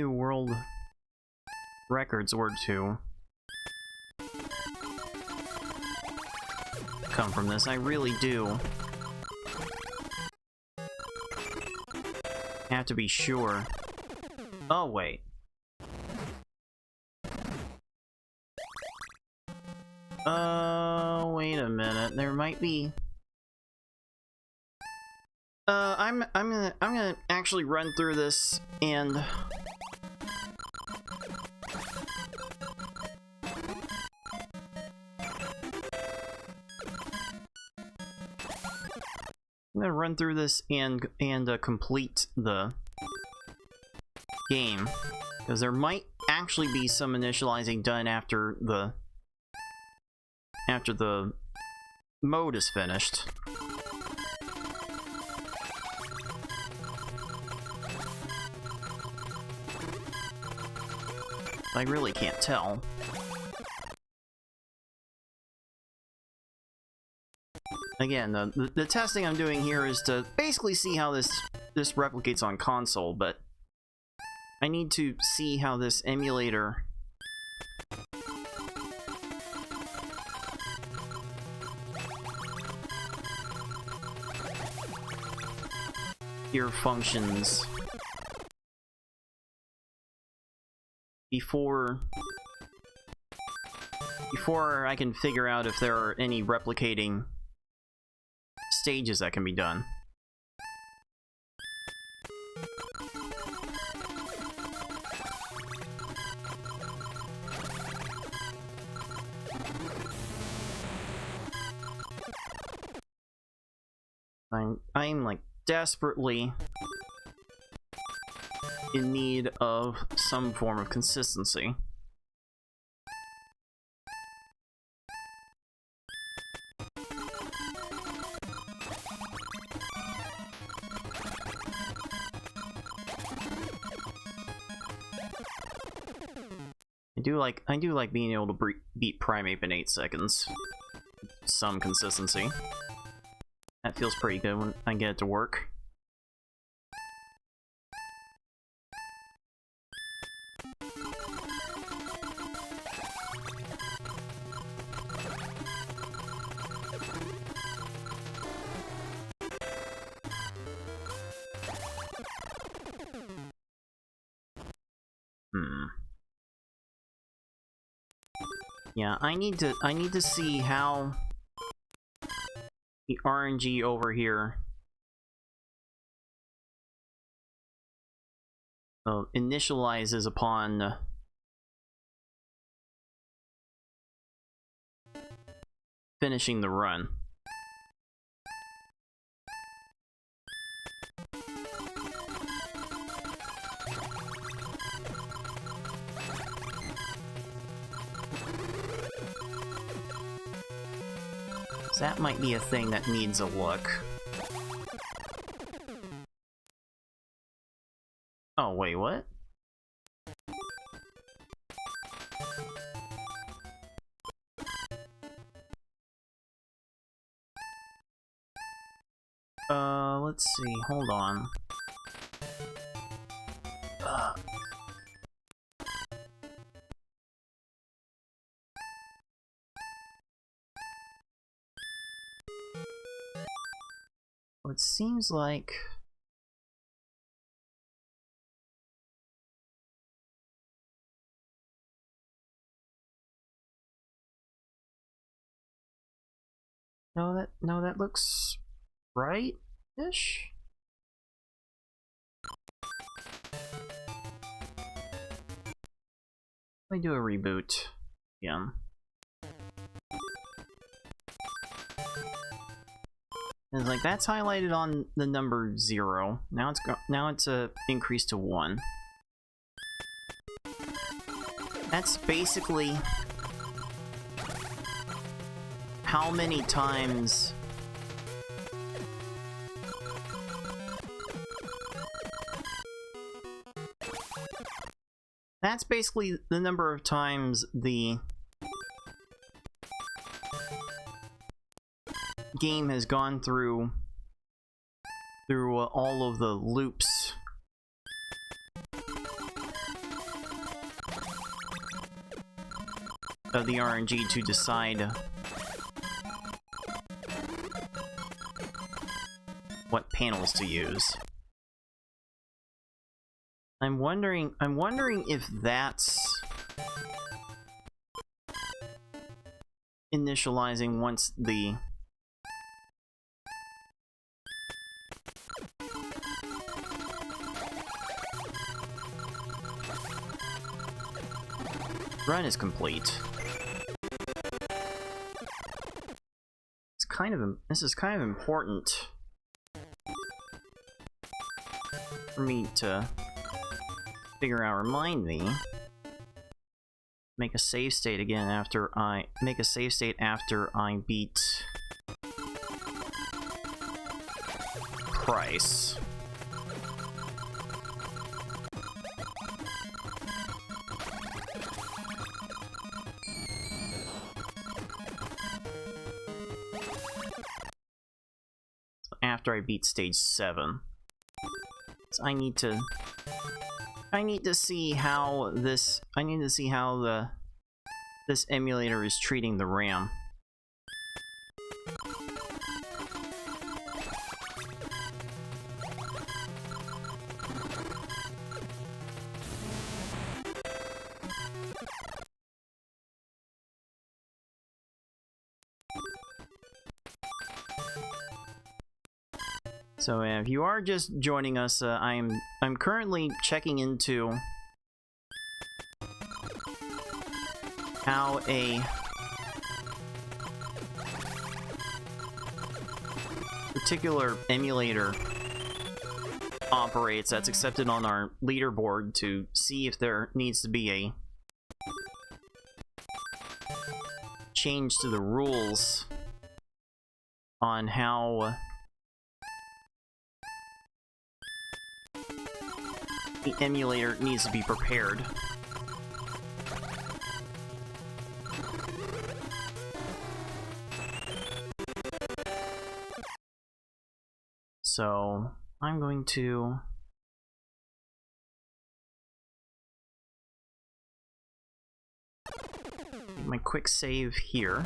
world records were to come from this, I really do have to be sure. Oh wait. Wait a minute. There might be. I'm gonna actually run through this and complete the game, because there might actually be some initializing done after the mode is finished. I really can't tell. Again, the testing I'm doing here is to basically see how this replicates on console, but I need to see how this emulator here functions before I can figure out if there are any replicating stages that can be done. I'm like desperately in need of some form of consistency. I do like being able to beat Primeape in 8 seconds. Some consistency. That feels pretty good when I get it to work. Yeah, I need to see how the RNG over here initializes upon finishing the run. That might be a thing that needs a look. Oh, wait, what? Let's see, hold on. It seems like no, that looks right-ish. Let me do a reboot again. It's like that's highlighted on the number 0. Now it's increased to 1. That's basically how many times that's basically the number of times the game has gone through all of the loops of the RNG to decide what panels to use. I'm wondering if that's initializing once the run is complete. This is kind of important for me to remind me. Make a save state again after I beat Price. After I beat stage 7. So I need to see how this this emulator is treating the RAM. So if you are just joining us, I'm currently checking into how a particular emulator operates that's accepted on our leaderboard to see if there needs to be a change to the rules on how the emulator needs to be prepared. So I'm going to make my quick save here.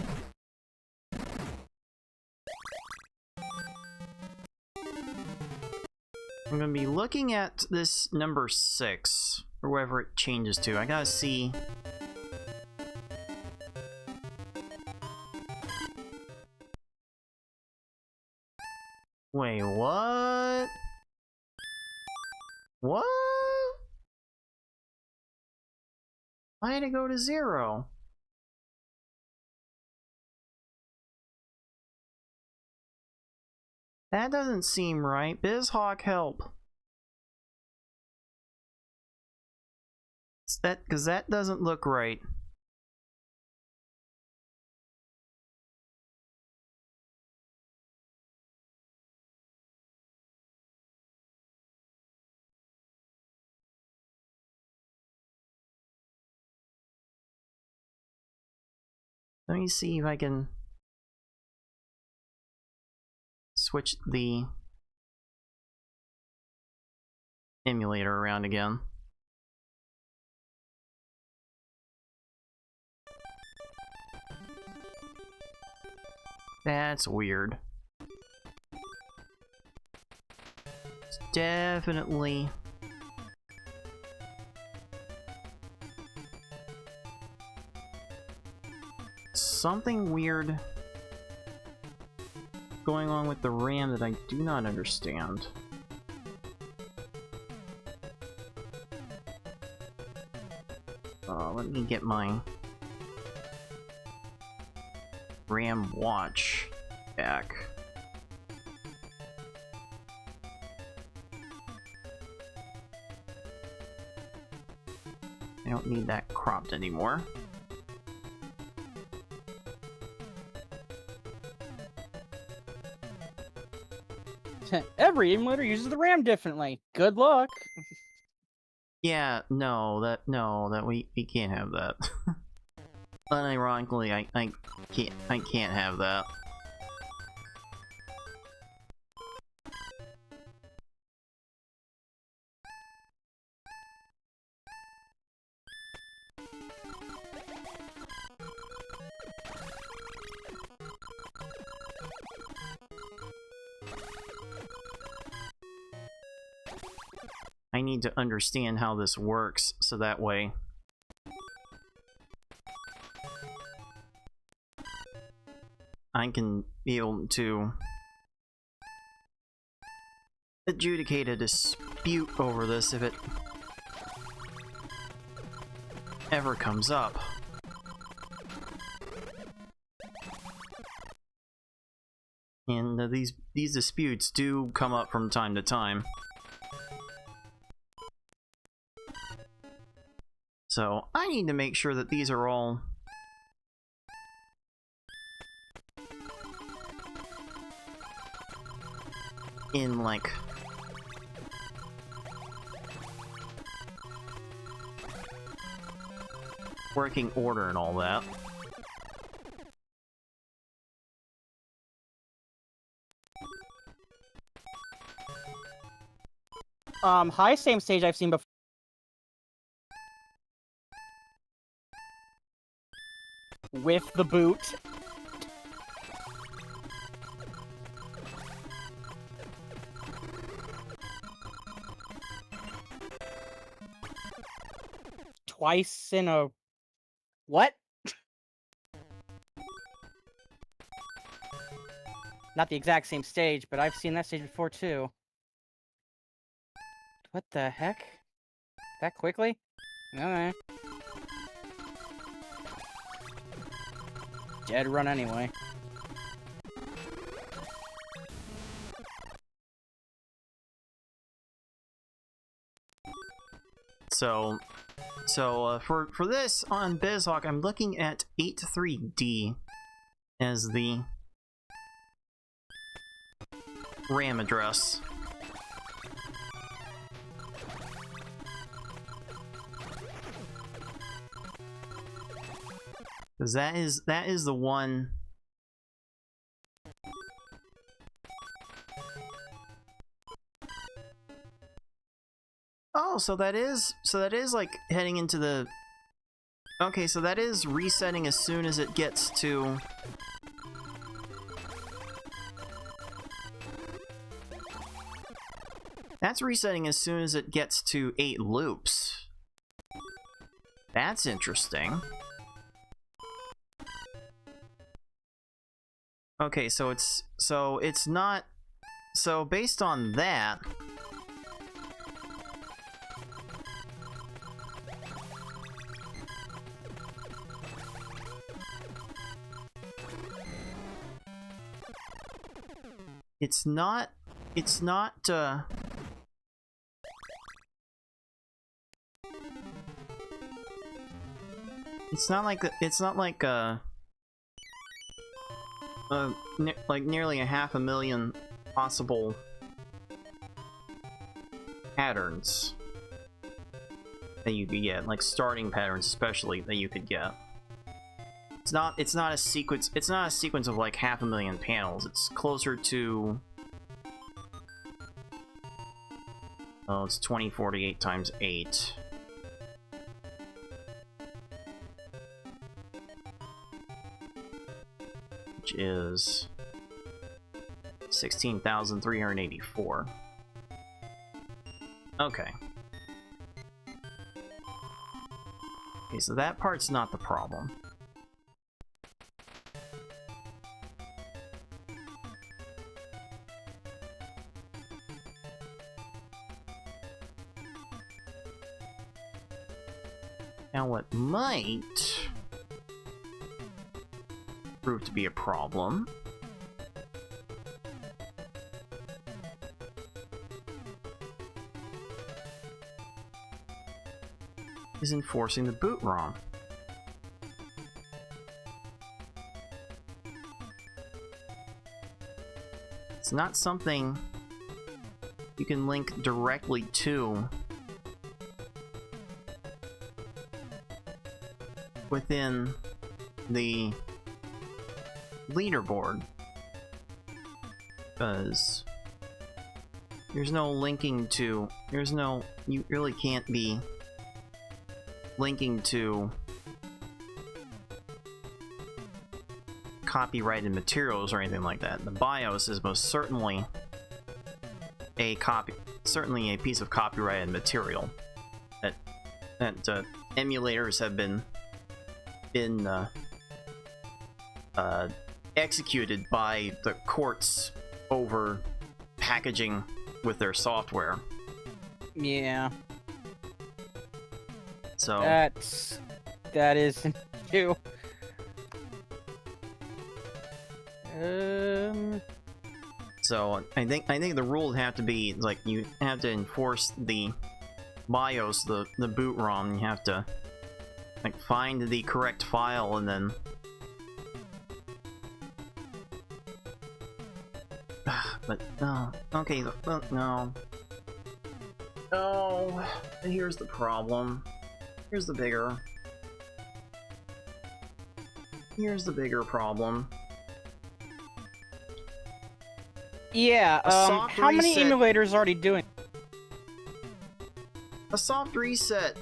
I'm going to be looking at this number 6, or wherever it changes to. I gotta see. Wait, what? What? Why did it go to 0? That doesn't seem right. BizHawk, help. It's that, because that doesn't look right. Let me see if I can switch the emulator around again. That's weird. It's definitely something weird going on with the RAM that I do not understand. Let me get my RAM watch back. I don't need that cropped anymore. Every emulator uses the RAM differently. Good luck. Yeah, no, we can't have that. Unironically, I can't have that. I need to understand how this works, so that way I can be able to adjudicate a dispute over this if it ever comes up. And these disputes do come up from time to time. So I need to make sure that these are all in, like, working order and all that. High same stage I've seen before. With the boot. Twice in a... What? Not the exact same stage, but I've seen that stage before too. What the heck? That quickly? Alright. Dead run anyway. So for this on BizHawk, I'm looking at 83D as the RAM address. Because that is the one. Oh, so that is like heading into the. Okay, so that is resetting as soon as it gets to. That's resetting as soon as it gets to 8 loops. That's interesting. Okay, so it's not. So based on that. It's not it's not like nearly 500,000 possible patterns that you could get, like starting patterns especially that you could get. It's not a sequence of like 500,000 panels. It's closer to, oh, it's 2048 times 8. Which is 16,384. Okay. Okay, so that part's not the problem. Now what might prove to be a problem is enforcing the boot ROM. It's not something you can link directly to within the leaderboard, because there's no linking to, you really can't be linking to copyrighted materials or anything like that. The BIOS is most certainly a piece of copyrighted material that emulators have been executed by the courts over packaging with their software. Yeah. So that is an issue. So I think the rule would have to be like you have to enforce the BIOS, the boot ROM. You have to like find the correct file and then but no. Okay, no. No. Here's the problem. Here's the bigger problem. Yeah, how many emulators are already doing? A soft reset.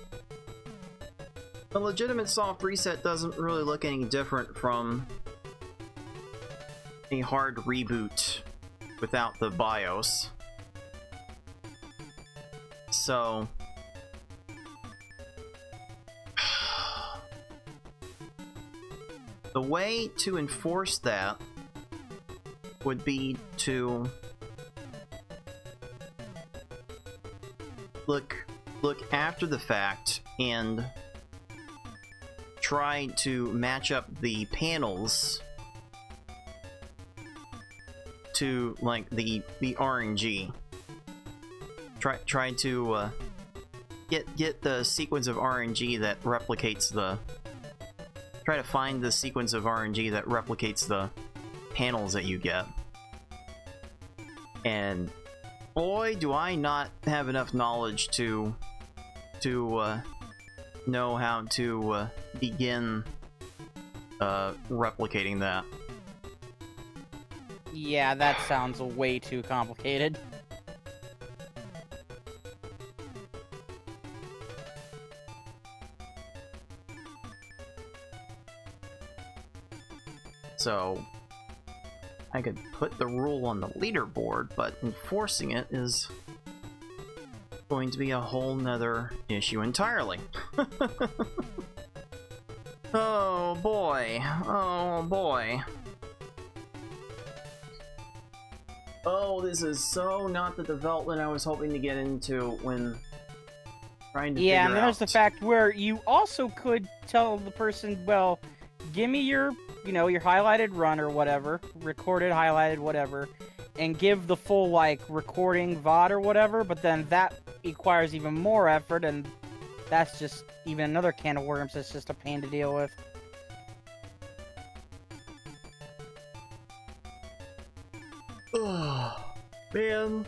A legitimate soft reset doesn't really look any different from a hard reboot without the BIOS. So the way to enforce that would be to look after the fact and try to match up the panels to like the RNG. Try to get the sequence of RNG that replicates the... Try to find the sequence of RNG that replicates the panels that you get. And boy, do I not have enough knowledge to know how to begin replicating that. Yeah, that sounds way too complicated. So I could put the rule on the leaderboard, but enforcing it is going to be a whole nother issue entirely. Oh boy. Oh boy. Oh, this is so not the development I was hoping to get into when trying to Yeah, and figure there's out. the fact where you also could tell the person, well, give me your, your highlighted run or whatever, recorded, highlighted, whatever, and give the full, like, recording VOD or whatever, but then that requires even more effort, and that's just even another can of worms that's just a pain to deal with. Oh, man.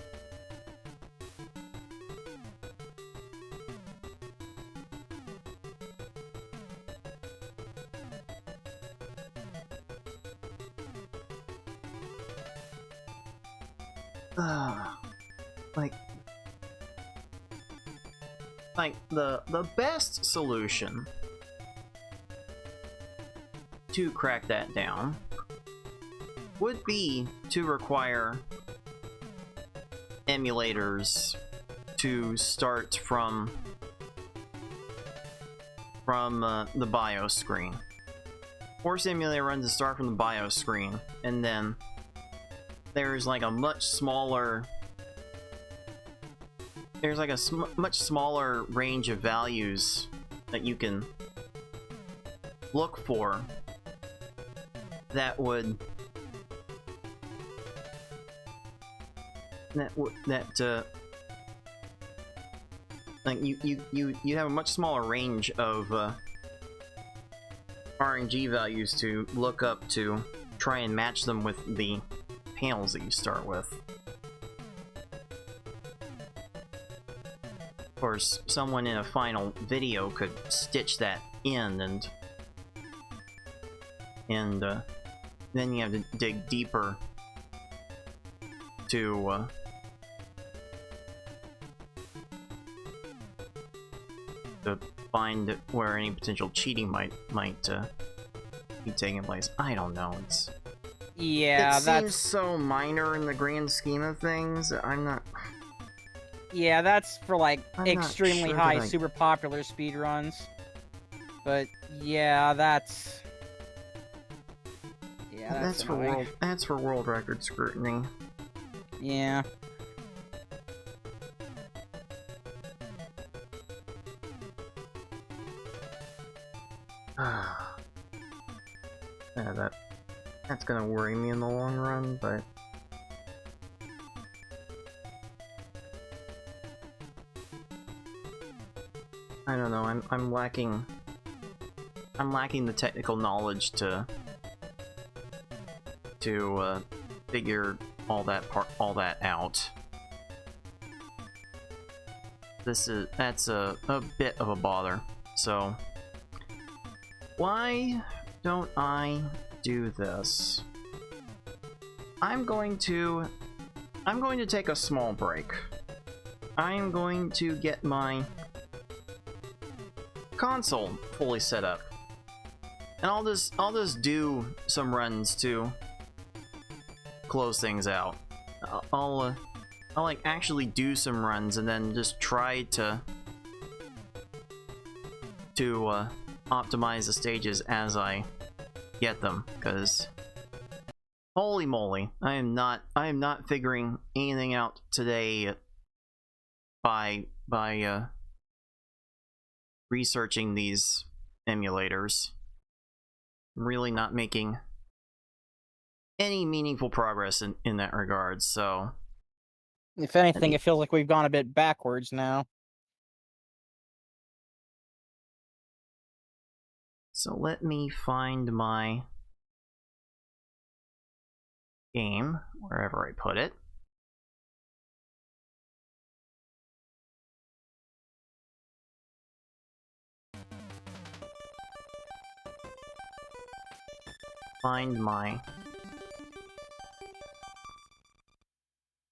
Like the best solution to crack that down would be to require emulators to start from the BIOS screen. Force emulator runs to start from the BIOS screen, and then there's like a much smaller much smaller range of values that you can look for that would like you have a much smaller range of RNG values to look up to try and match them with the panels that you start with. Of course, someone in a final video could stitch that in, and then you have to dig deeper to find where any potential cheating might be taking place. I don't know. Yeah, it seems so minor in the grand scheme of things. I'm not. Yeah, that's for, like, I'm extremely not sure high, that super popular speedruns. But, yeah, that's... Yeah, that's annoying. That's for world record scrutiny. Yeah. Yeah, that's gonna worry me in the long run, but I don't know. I'm lacking the technical knowledge to figure all that out. That's a bit of a bother. So why don't I do this? I'm going to take a small break. I'm going to get my console fully set up, and I'll just do some runs to close things out. I'll like actually do some runs and then just try to optimize the stages as I get them, because holy moly, I am not figuring anything out today by researching these emulators. I'm really not making any meaningful progress in that regard, so If anything, it feels like we've gone a bit backwards now. So let me find my game, wherever I put it. Find my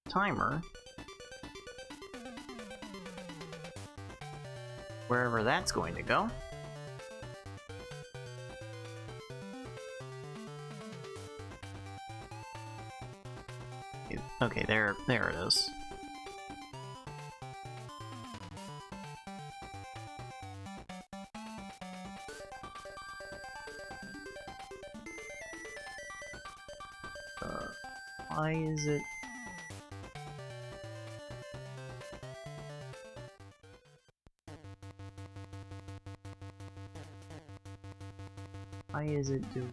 timer. Wherever that's going to go. Okay, there it is. Why is it? Why is it doing?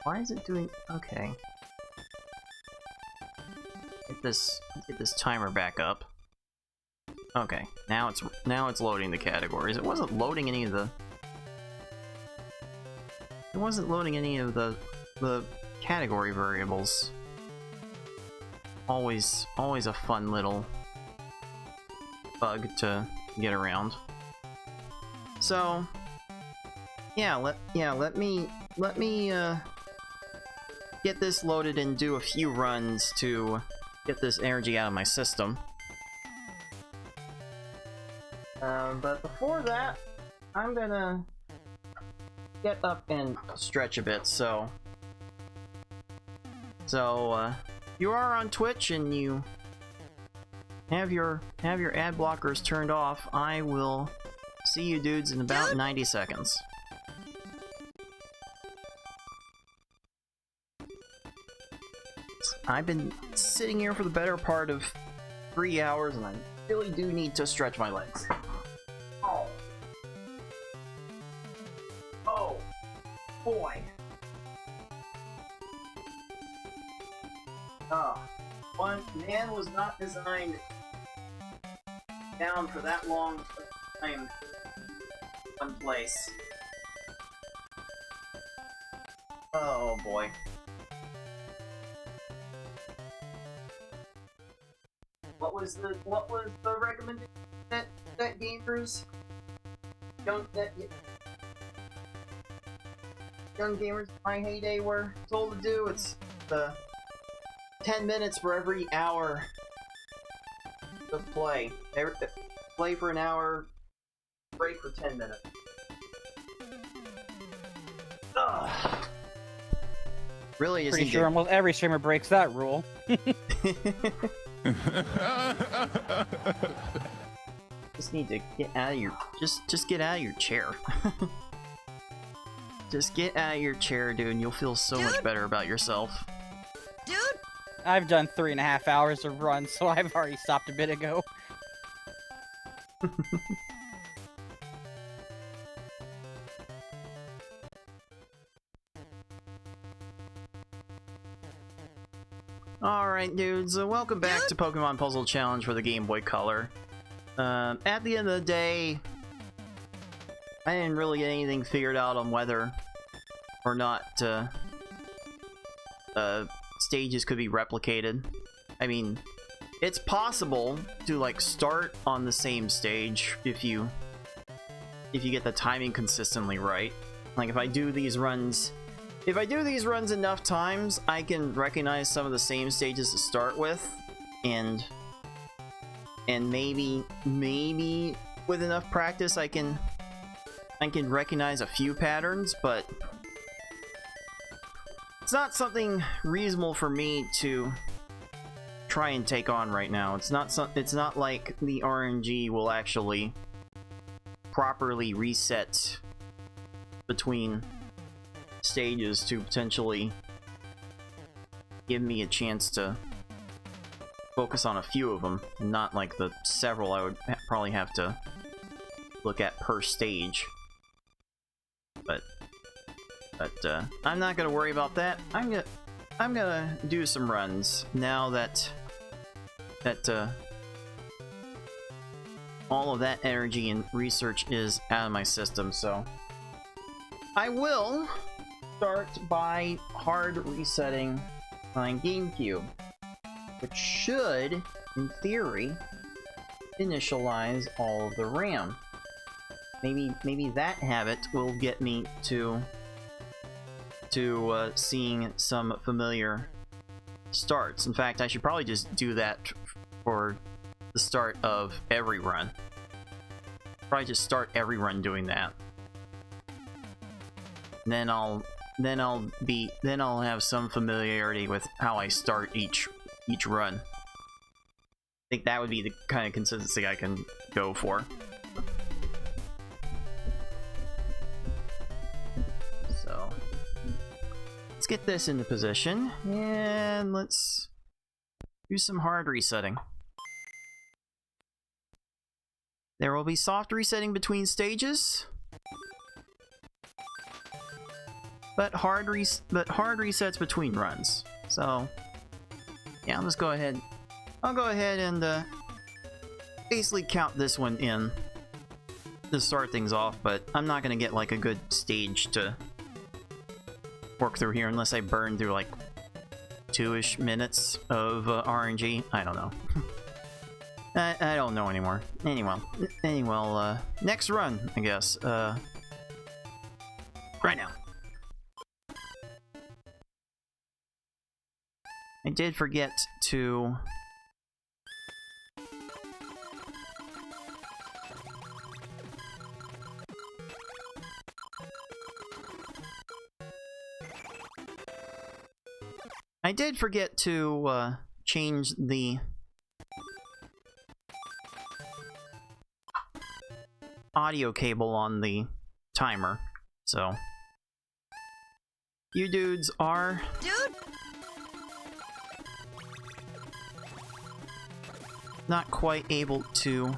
Why is it doing? Okay. Get this timer back up. Okay, now it's loading the categories. It wasn't loading any of the. It wasn't loading any of the category variables. Always a fun little bug to get around. So yeah, let me get this loaded and do a few runs to get this energy out of my system. But before that, I'm gonna get up and stretch a bit. So you are on Twitch and you have your ad blockers turned off. I will see you dudes in about 90 seconds. I've been sitting here for the better part of 3 hours and I really do need to stretch my legs. Oh. Oh. Boy. Oh. One man was not designed down for that long time one place. Oh boy. What was the recommendation that gamers young gamers in my heyday were told to do? It's the 10 minutes for every hour of play. Play for an hour, break for 10 minutes. Ugh. Really just pretty sure almost every streamer breaks that rule. Just need to get out of your just get out of your chair. Just get out of your chair, dude, and you'll feel so much better about yourself. Dude! I've done 3.5 hours of run, so I've already stopped a bit ago. Alright, dudes, welcome back to Pokemon Puzzle Challenge for the Game Boy Color. At the end of the day, I didn't really get anything figured out on whether or not stages could be replicated. I mean, it's possible to like start on the same stage if you get the timing consistently right. Like if I do these runs enough times, I can recognize some of the same stages to start with, and maybe with enough practice I can recognize a few patterns, but it's not something reasonable for me to try and take on right now. It's not like the RNG will actually properly reset between stages to potentially give me a chance to focus on a few of them, not like the several I would probably have to look at per stage. But I'm not gonna worry about that. I'm gonna do some runs now that all of that energy and research is out of my system, so I will start by hard resetting my GameCube, which should, in theory, initialize all of the RAM. Maybe that habit will get me to seeing some familiar starts. In fact, I should probably just do that for the start of every run. Probably just start every run doing that. And then I'll have some familiarity with how I start each run. I think that would be the kind of consistency I can go for. So let's get this into position and let's do some hard resetting. There will be soft resetting between stages, but hard resets between runs. So yeah, let's go ahead. I'll go ahead and basically count this one in to start things off, but I'm not gonna get like a good stage to work through here unless I burn through like 2-ish minutes of RNG. I don't know. I don't know anymore. Anyway, next run, I guess. Right now. I did forget to... change the audio cable on the timer, so you dudes are not quite able to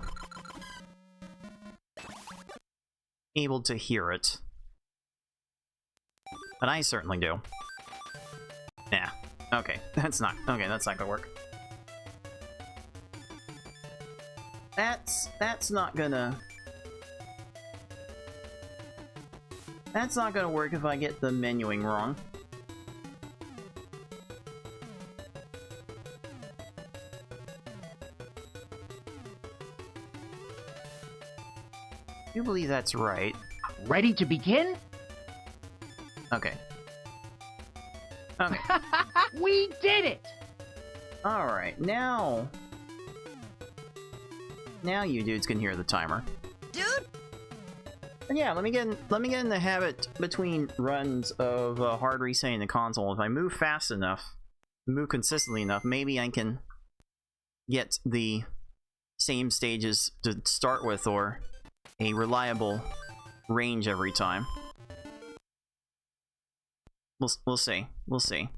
hear it, but I certainly do. Yeah. Okay, that's not gonna work. That's not gonna work if I get the menuing wrong. I do believe that's right. Ready to begin? Okay. Okay. We did it! Alright, now you dudes can hear the timer. Dude? And yeah, let me get in the habit between runs of hard resetting the console. If I move fast enough, move consistently enough, maybe I can get the same stages to start with, or a reliable range every time. We'll see. We'll see.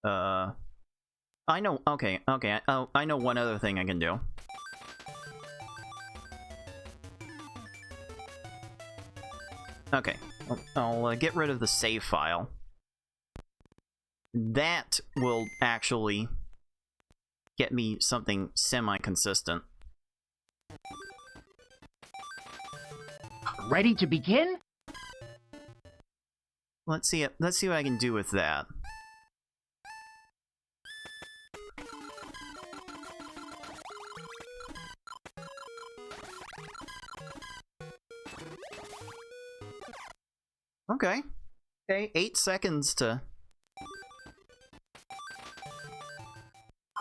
I know. Okay. I know one other thing I can do. Okay, I'll get rid of the save file. That will actually get me something semi-consistent. Ready to begin? Let's see what I can do with that. Okay. 8 seconds to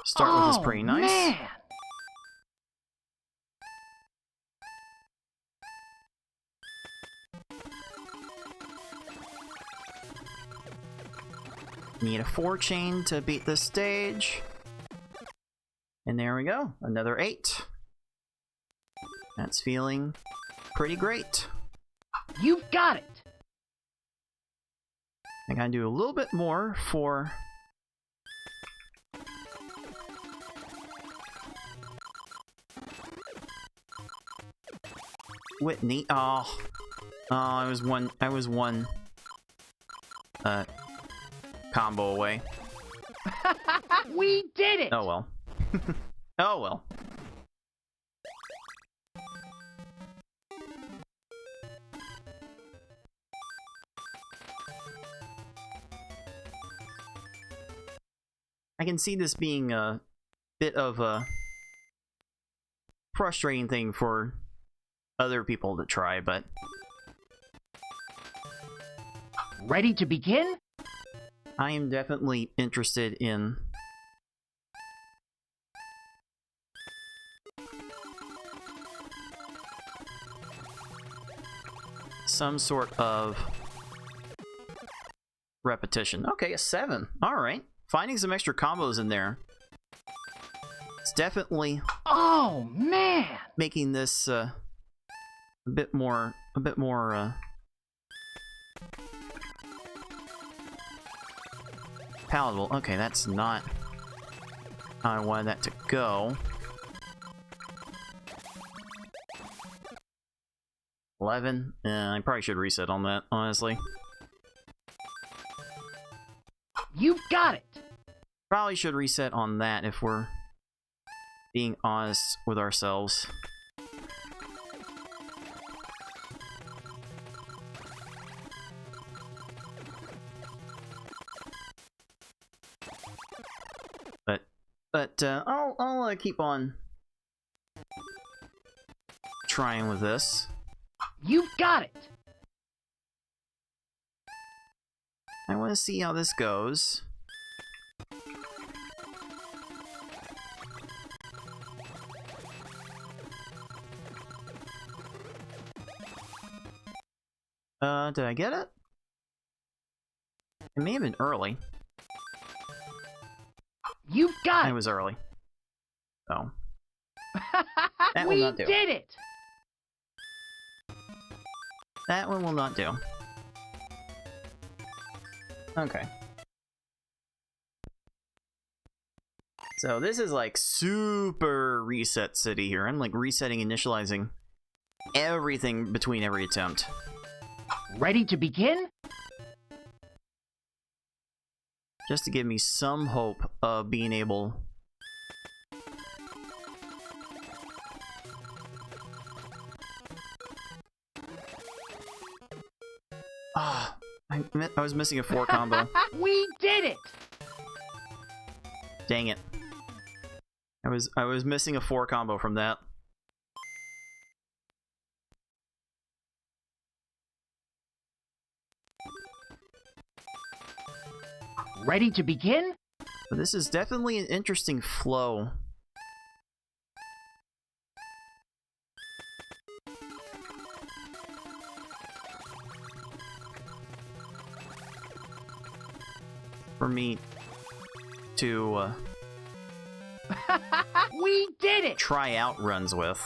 start with is pretty nice. Man. Need a 4 chain to beat this stage. And there we go. Another 8. That's feeling pretty great. You've got it! I gotta do a little bit more for... Whitney. Oh, I was one combo away. We did it! Oh well. Oh well. I can see this being a bit of a frustrating thing for other people to try, but Ready to begin? I am definitely interested in some sort of repetition. Okay, a 7. Alright. Finding some extra combos in there. It's definitely Oh, man! making this a bit more palatable. Okay, that's not how I wanted that to go. 11. I probably should reset on that, honestly. You've got it! Probably should reset on that if we're being honest with ourselves. But I'll keep on trying with this. You've got it! I want to see how this goes. Did I get it? It may have been early. You've got It it! was early. Oh. That will We not do. did it! That one will not do. Okay. So this is like super reset city here. I'm like resetting, initializing everything between every attempt. Ready to begin? Just to give me some hope of being able I was missing a 4 combo. We did it! Dang it. I was missing a 4 combo from that. Ready to begin? But this is definitely an interesting flow. For me to We did it! try out runs with.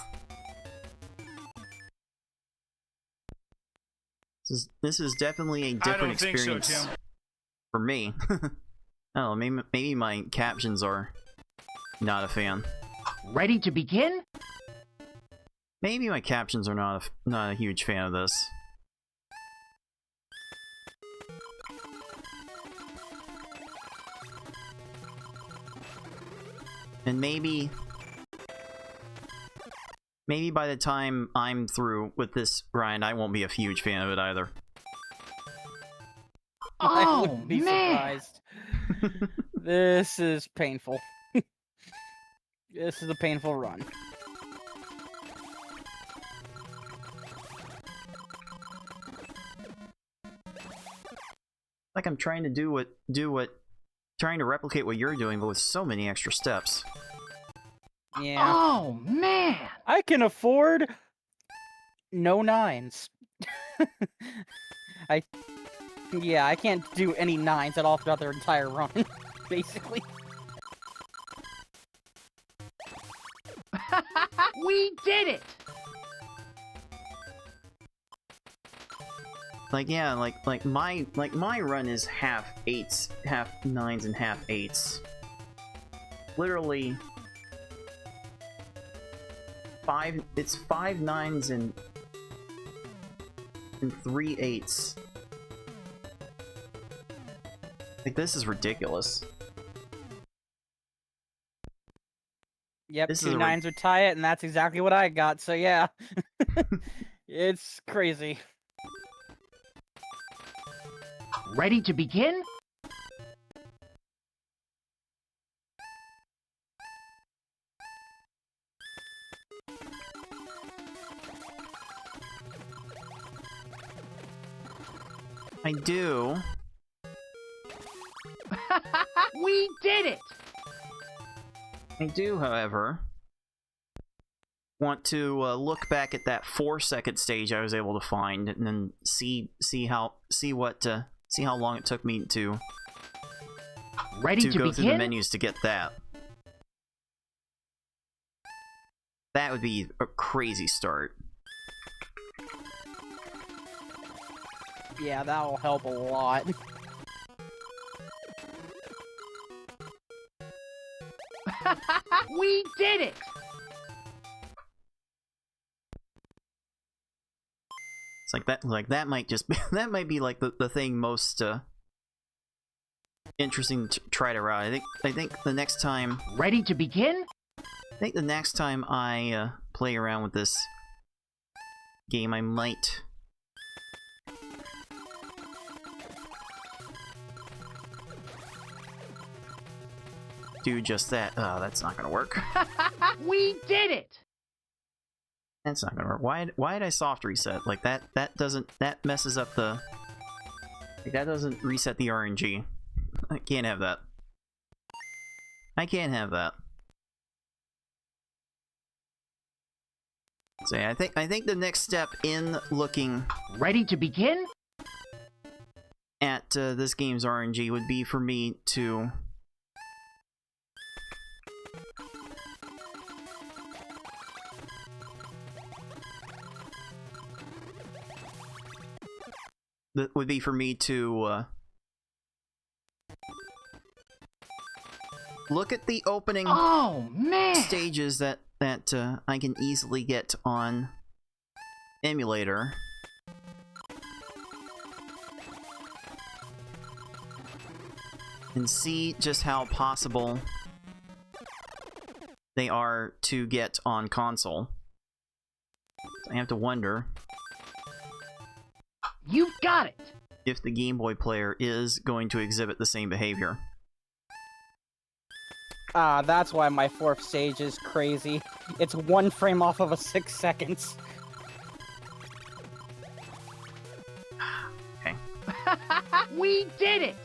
This is definitely a different experience for me. Oh, maybe my captions are not a fan. Ready to begin? Maybe my captions are not a huge fan of this. And maybe by the time I'm through with this grind, I won't be a huge fan of it either. I Oh, wouldn't be man! surprised. This is painful. This is a painful run. Like I'm trying to trying to replicate what you're doing, but with so many extra steps. Yeah. Oh, man! I can afford no 9s. I can't do any 9s at all throughout their entire run, basically. We did it! Like yeah, like my run is half 8s, half 9s, and half 8s. Literally it's 5 9s and 3 8s. Like this is ridiculous. Yep, This is two a nines would tie it, and that's exactly what I got. So yeah, it's crazy. Ready to begin? I do. We did it! I do, however, want to look back at that 4-second stage I was able to find, and then see how long it took me to Ready to go through the begin? menus to get that. That would be a crazy start. Yeah, that'll help a lot. We did it! It's like that might just be, that might be like the thing most interesting to try to route. I think the next time Ready to begin? I play around with this game, I might do just that. Oh, that's not gonna work. We did it! That's not gonna work. Why did I soft reset? Like that messes up the, like, that doesn't reset the RNG. I can't have that. I can't have that. So yeah, I think the next step in looking Ready to begin? at this game's RNG would be for me to look at the opening Oh, man! stages that I can easily get on emulator. And see just how possible they are to get on console. I have to wonder You've got it! if the Game Boy player is going to exhibit the same behavior. Ah, that's why my fourth stage is crazy. It's 1 frame off of a 6 seconds. Okay. We did it!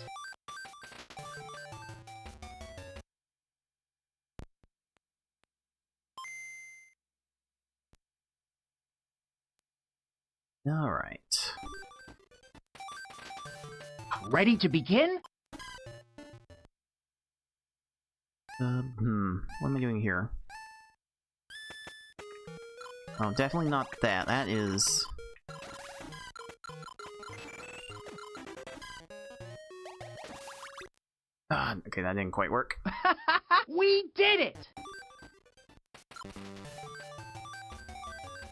Alright. Ready to begin? What am I doing here? Oh, definitely not that. That is... okay, that didn't quite work. We did it!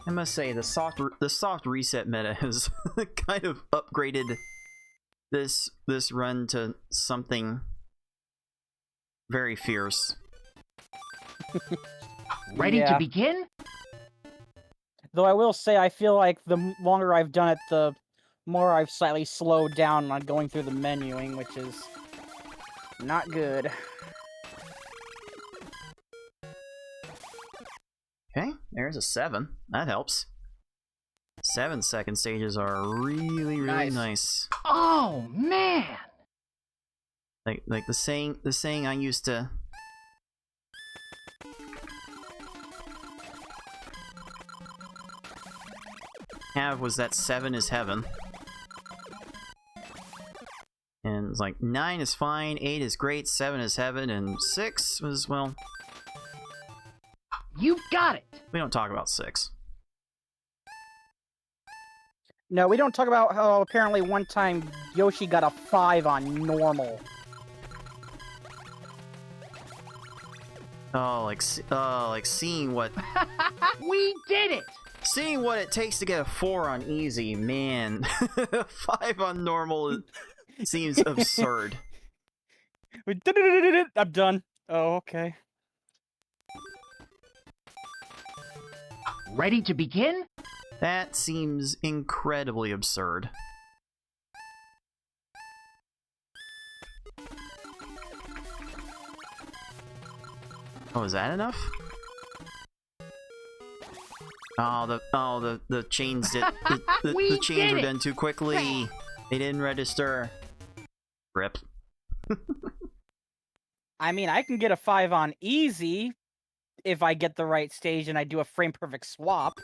I must say, the soft reset meta has kind of upgraded this run to something very fierce. Ready Yeah. to begin? Though I will say, I feel like the longer I've done it, the more I've slightly slowed down on going through the menuing, which is not good. Okay, there's a 7. That helps. 7-second stages are really nice. Oh, man! Like the saying I used to have was that 7 is heaven. And it's like 9 is fine, 8 is great, 7 is heaven, and 6 was, well, You've got it! we don't talk about 6. No, we don't talk about how apparently one time Yoshi got a 5 on normal. Oh, like seeing what We did it! seeing what it takes to get a 4 on easy, man. 5 on normal seems absurd. I'm done. Oh, okay. Ready to begin? That seems incredibly absurd. Oh, is that enough? The chains did the chains were done too quickly. They didn't register. Rip. I mean, I can get a 5 on easy if I get the right stage and I do a frame perfect swap,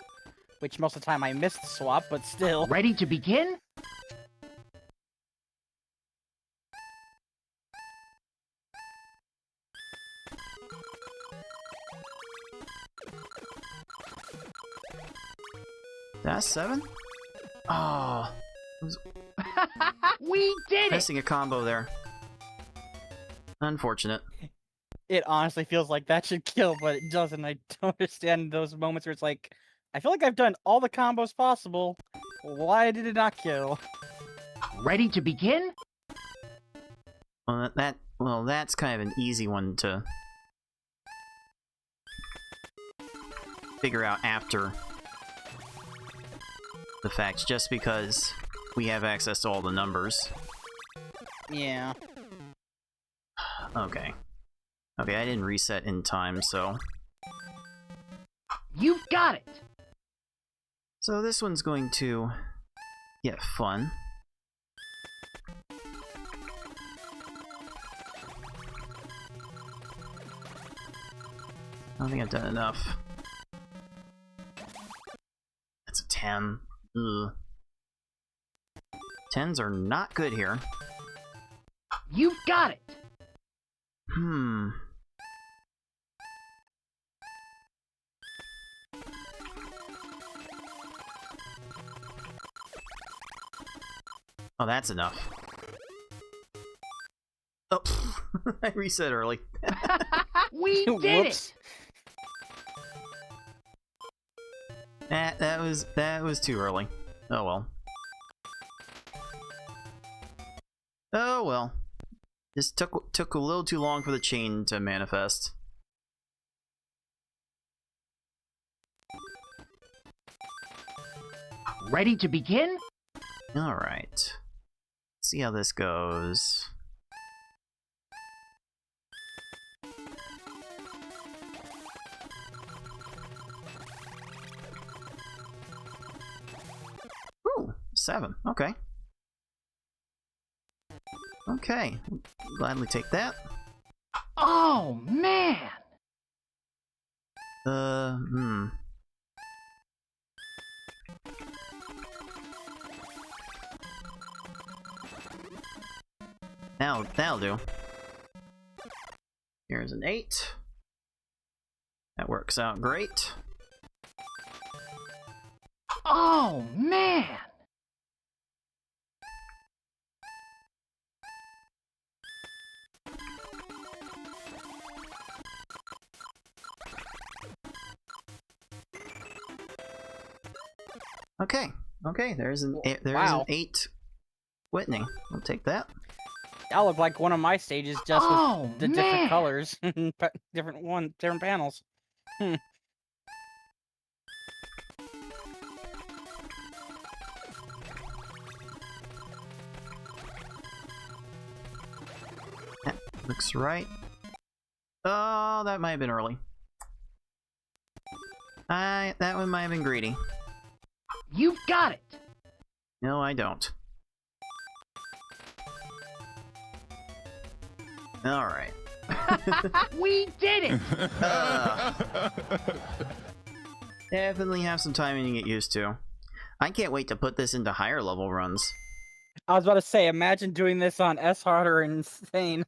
which most of the time I miss the swap, but still. Ready to begin? That's 7? Oh, We did it! missing a combo there. Unfortunate. It honestly feels like that should kill, but it doesn't. I don't understand those moments where it's like, I feel like I've done all the combos possible. Why did it not kill? Ready to begin? Well, that's kind of an easy one to figure out after the fact, just because we have access to all the numbers. Yeah. Okay. Okay, I didn't reset in time, so... You've got it! So this one's going to get fun. I don't think I've done enough. That's a 10. Ugh. 10s are not good here. You've got it! Oh, that's enough. Oh, I reset early. We did it! That was too early. Oh well. Oh well. This took a little too long for the chain to manifest. Ready to begin? Alright. See how this goes. Ooh, 7. Okay. Okay. Gladly take that. Oh, man! Now, that'll do. Here's an 8. That works out great. Oh, man! Okay. Okay, there's an Wow. 8 Whitney. We'll take that. That looked like one of my stages just Oh, with the man. different colors. different panels. That looks right. Oh, that might have been early. That one might have been greedy. You've got it! No, I don't. Alright. We did it! Definitely have some timing to get used to. I can't wait to put this into higher level runs. I was about to say, imagine doing this on S Hard or Insane.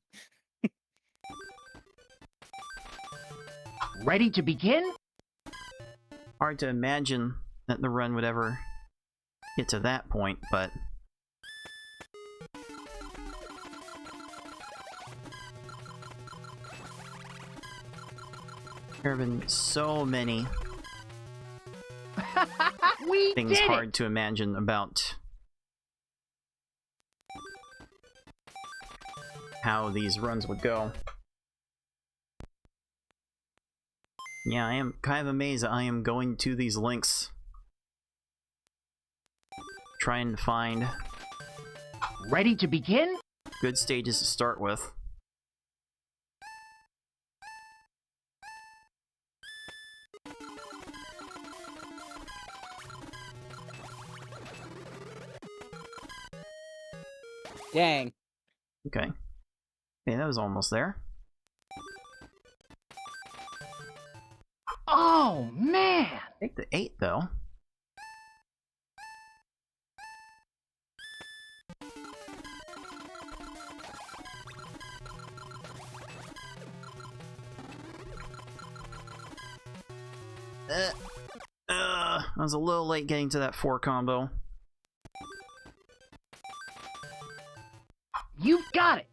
Ready to begin? Hard to imagine that the run would ever get to that point, but... there have been so many We things did hard it! to imagine about how these runs would go. Yeah, I am kind of amazed that I am going to these links. Trying to find Ready to begin? good stages to start with. Dang. Okay. Okay, that was almost there. Oh, man! Take the 8 though. I was a little late getting to that 4 combo. You've got it!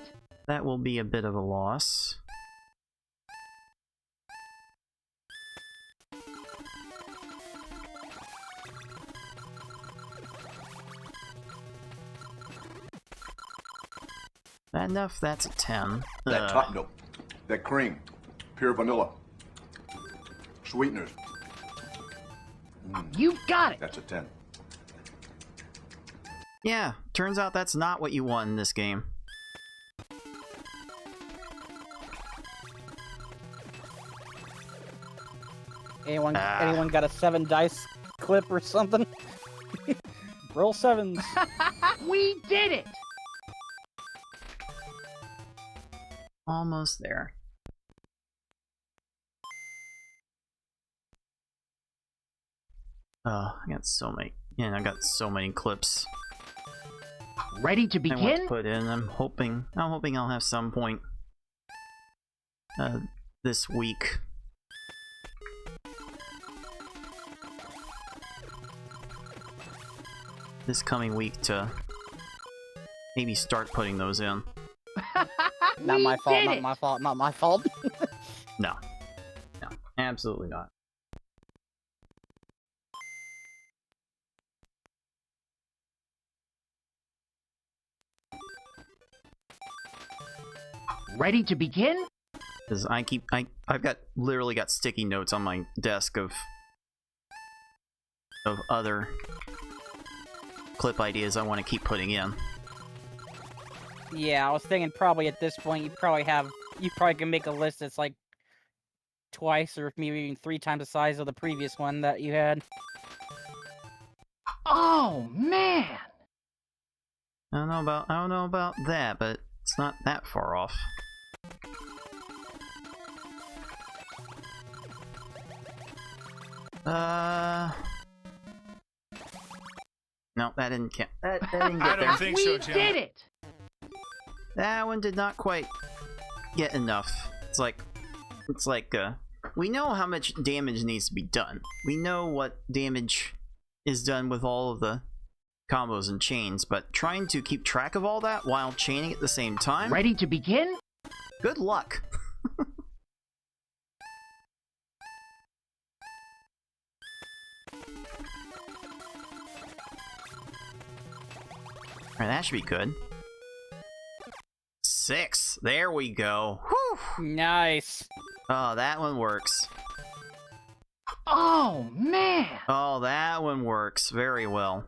That will be a bit of a loss. That enough? That's a 10. That top note, that cream, pure vanilla, sweeteners, You've got it! that's a 10. Yeah, turns out that's not what you want in this game. Anyone got a 7 dice clip or something? Roll 7s. We did it! Almost there. Oh, I got so many. Yeah, I got so many clips Ready to I want to begin? put in. I'm hoping I'll have some point this week. This coming week to maybe start putting those in. Not We my fault, did not it. my fault, not my fault. No. No, absolutely not. Ready to begin? Because I've got literally got sticky notes on my desk of other clip ideas I want to keep putting in. Yeah, I was thinking probably at this point you probably can make a list that's like twice or maybe even 3 times the size of the previous one that you had. Oh, man! I don't know about that, but it's not that far off. No, that didn't count. That didn't get I there. don't think We so, Jim. did it! That one did not quite get enough. It's like we know how much damage needs to be done. We know what damage is done with all of the combos and chains, but trying to keep track of all that while chaining at the same time, Ready to begin? good luck. Alright, that should be good. 6. There we go. Whew. Nice. Oh, that one works. Oh, man! Oh, that one works very well.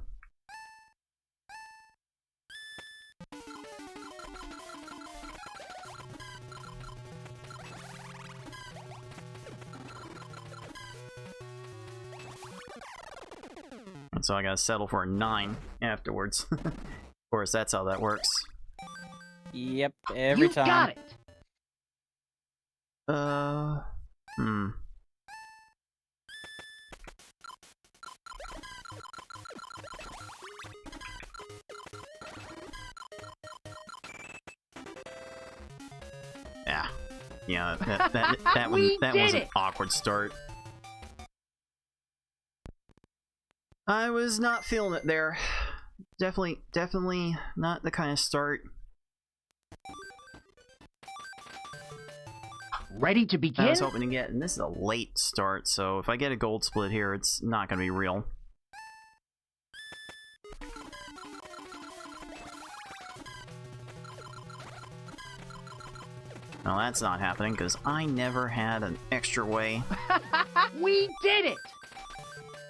And so I gotta settle for a 9 afterwards. Of course, that's how that works. Yep, every You've time. got it! Hmm. Yeah. Yeah, that We that did was an it! awkward start. I was not feeling it there. Definitely not the kind of start Ready to I begin? was hoping to get, and this is a late start, so if I get a gold split here, it's not going to be real. Oh, Well, that's not happening because I never had an extra way We did it!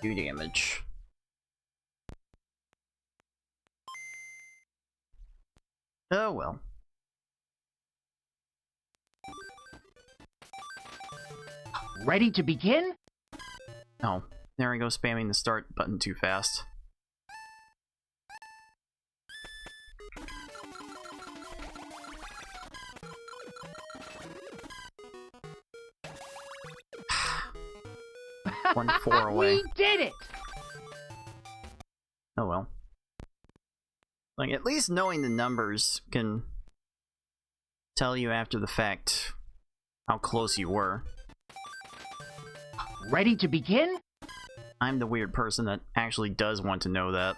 to do damage. Oh well. Ready to begin? Oh, there I go spamming the start button too fast. One four away. We did it! Oh well. Like, at least knowing the numbers can tell you after the fact how close you were. Ready to begin? I'm the weird person that actually does want to know that.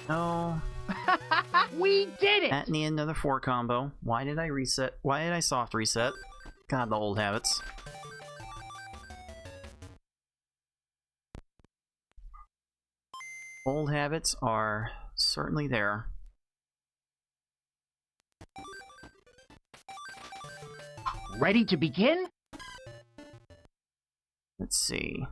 No. We did it! That need another 4 combo. Why did I reset? Why did I soft reset? God, the old habits. Old habits are certainly there. Ready to begin? Let's see.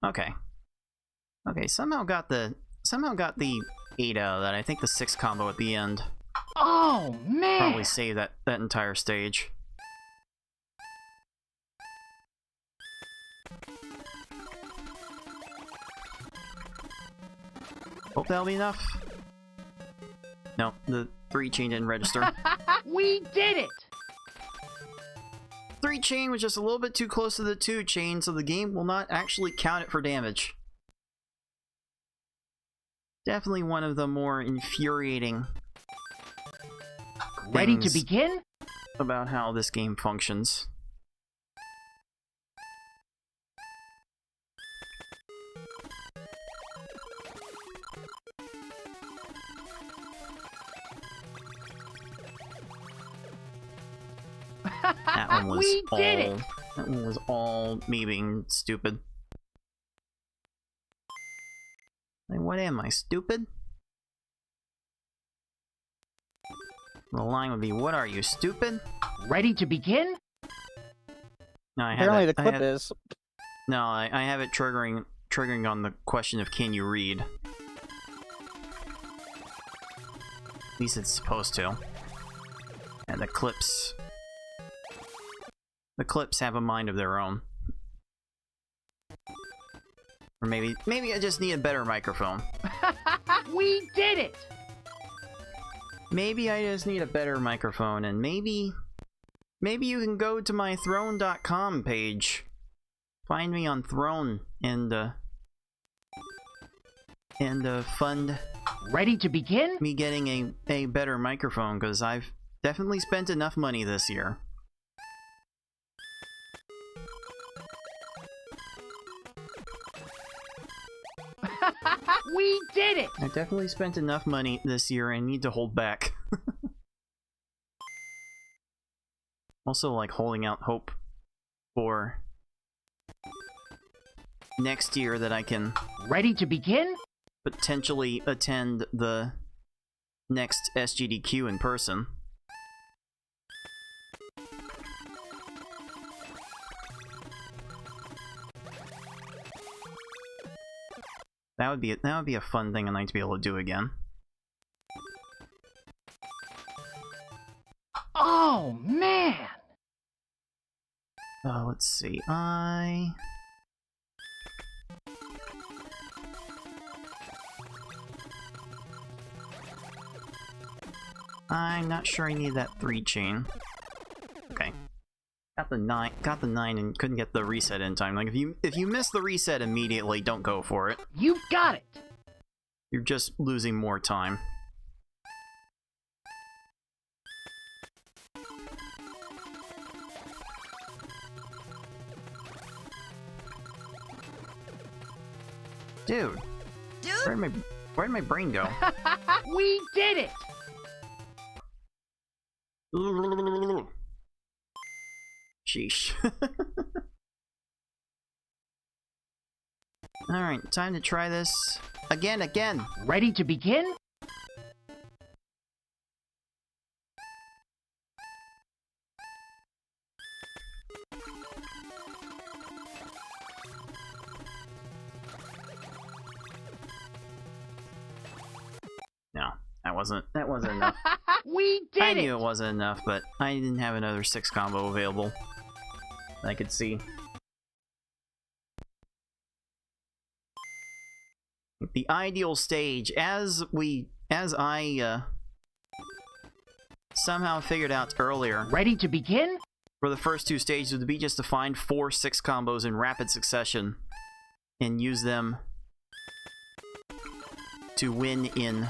Okay. Okay, somehow got the 8 out of that. I think the 6 combo at the end Oh, man! probably saved that entire stage. Hope that'll be enough. No, the 3 chain didn't register. We did it! 3 chain was just a little bit too close to the 2 chain, so the game will not actually count it for damage. Definitely one of the more infuriating Ready to things begin? about how this game functions. That one was We did it! That one was all me being stupid. Like, what am I, stupid? The line would be, "What are you, stupid?" Ready to begin? No, I have Apparently, it, the clip is. No, I have it triggering on the question of can you read. At least it's supposed to. And the clips have a mind of their own. Or maybe I just need a better microphone. We did it! Maybe I just need a better microphone, and maybe you can go to my throne.com page. Find me on Throne and fund Ready to begin? me getting a better microphone, because I've definitely spent enough money this year. We did it! I definitely spent enough money this year and need to hold back. Also, like, holding out hope for next year that I can Ready to begin? potentially attend the next SGDQ in person. That would be a fun thing I'd like to be able to do again. Oh, man! Let's see. I'm not sure I need that 3 chain. Okay. Got the 9 and couldn't get the reset in time. Like, if you miss the reset immediately, don't go for it. You've got it! You're just losing more time. Dude, Dude, where'd my brain go? We did it! Sheesh. Alright, time to try this again. Ready to begin? No, that wasn't enough. We did I it! knew it wasn't enough, but I didn't have another 6 combo available that I could see. The ideal stage, as I somehow figured out earlier, Ready to begin? for the first 2 stages would be just to find 4 6 combos in rapid succession and use them to win in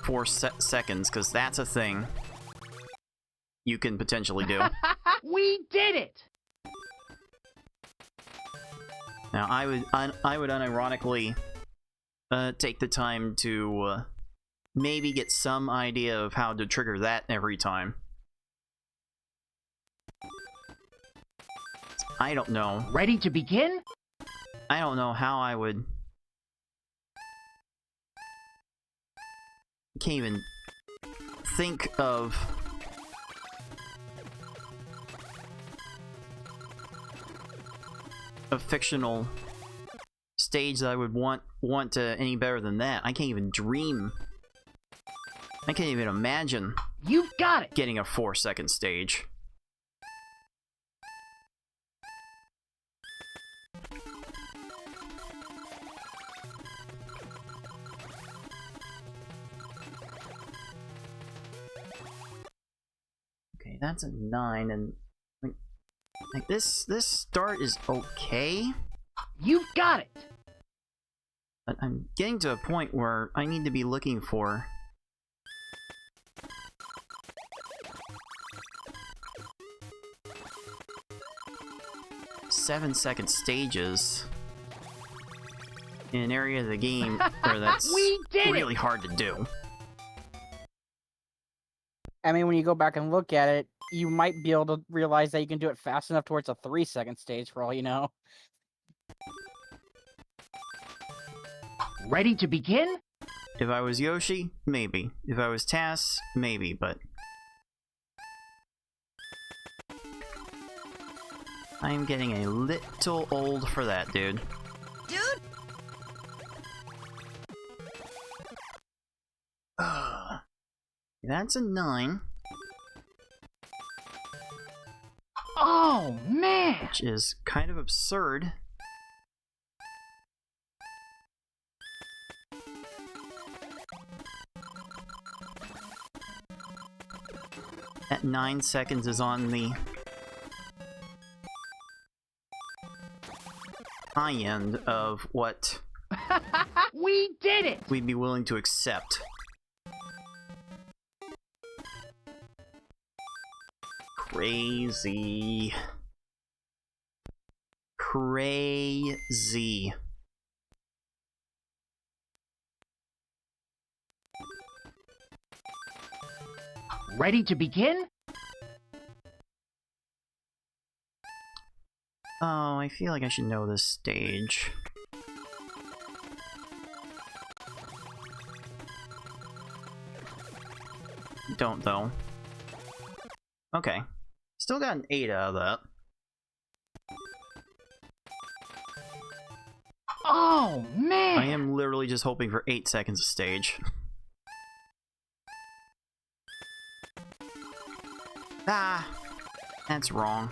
4 seconds, because that's a thing you can potentially do. We did it! Now, I would unironically take the time to maybe get some idea of how to trigger that every time. I don't know. Ready to begin? I don't know how I would... Can't even think of... a fictional stage that I would want any better than that. I can't even dream. I can't even imagine You've got it! getting a 4-second stage. Okay, that's a 9, and like this start is okay, You've got it! but I'm getting to a point where I need to be looking for seven-second stages in an area of the game where that's We did it! really hard to do. I mean, when you go back and look at it, you might be able to realize that you can do it fast enough towards a 3-second stage, for all you know. Ready to begin? If I was Yoshi, maybe. If I was Tass, maybe, but... I'm getting a little old for that, dude. dude, That's a 9, Oh, man! which is kind of absurd. That 9 seconds is on the high end of what We did it! we'd be willing to accept. Crazy. Crazy. Ready to begin? Oh, I feel like I should know this stage. Don't, though. Okay. Still got an 8 out of that. Oh, man! I am literally just hoping for 8 seconds of stage. Ah! That's wrong.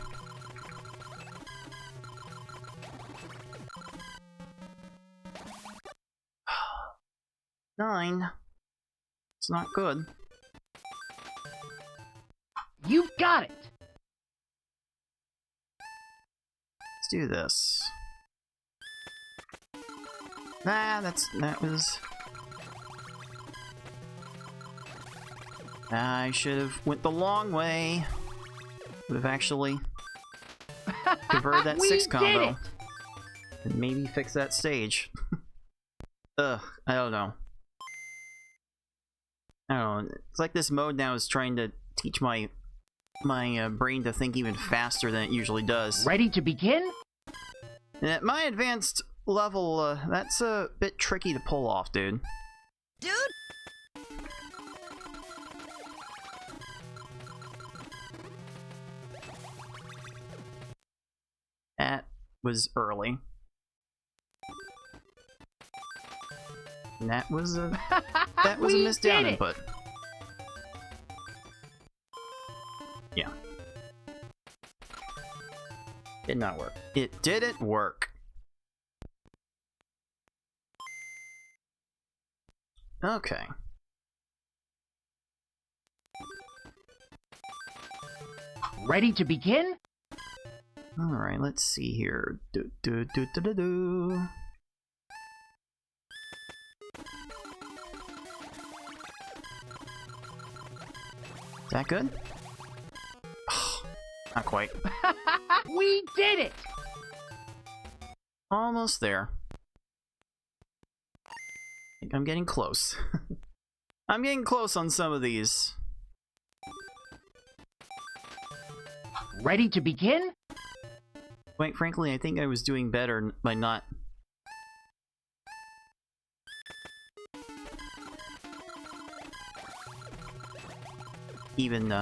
Nine. It's not good. You've got it! Let's do this. Nah, that was... I should have went the long way. Would have actually converted that We 6 did combo. it! And maybe fix that stage. Ugh, I don't know. I don't know. It's like this mode now is trying to teach my brain to think even faster than it usually does. Ready to begin? And at my advanced level, that's a bit tricky to pull off, dude. Dude, That was early. And that was a that was a We missed down did it. input. Yeah. Did not work. It didn't work. Okay. Ready to begin? Alright, let's see here. Do, do, do, do, do, do. Is that good? Not quite. We did it! Almost there. I think I'm getting close. I'm getting close on some of these. Ready to begin? Quite frankly, I think I was doing better by not... even,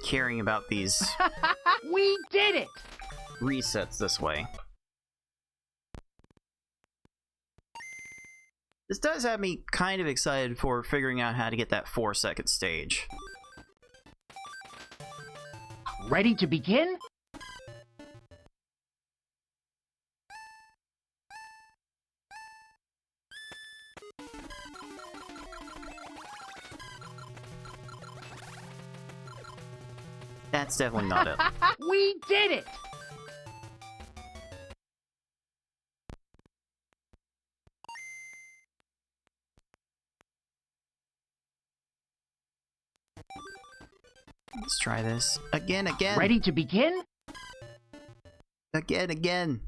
caring about these We did it! resets this way. This does have me kind of excited for figuring out how to get that 4-second stage. Ready to begin? That's definitely not it. We did it! Let's try this again. Ready to begin? Again.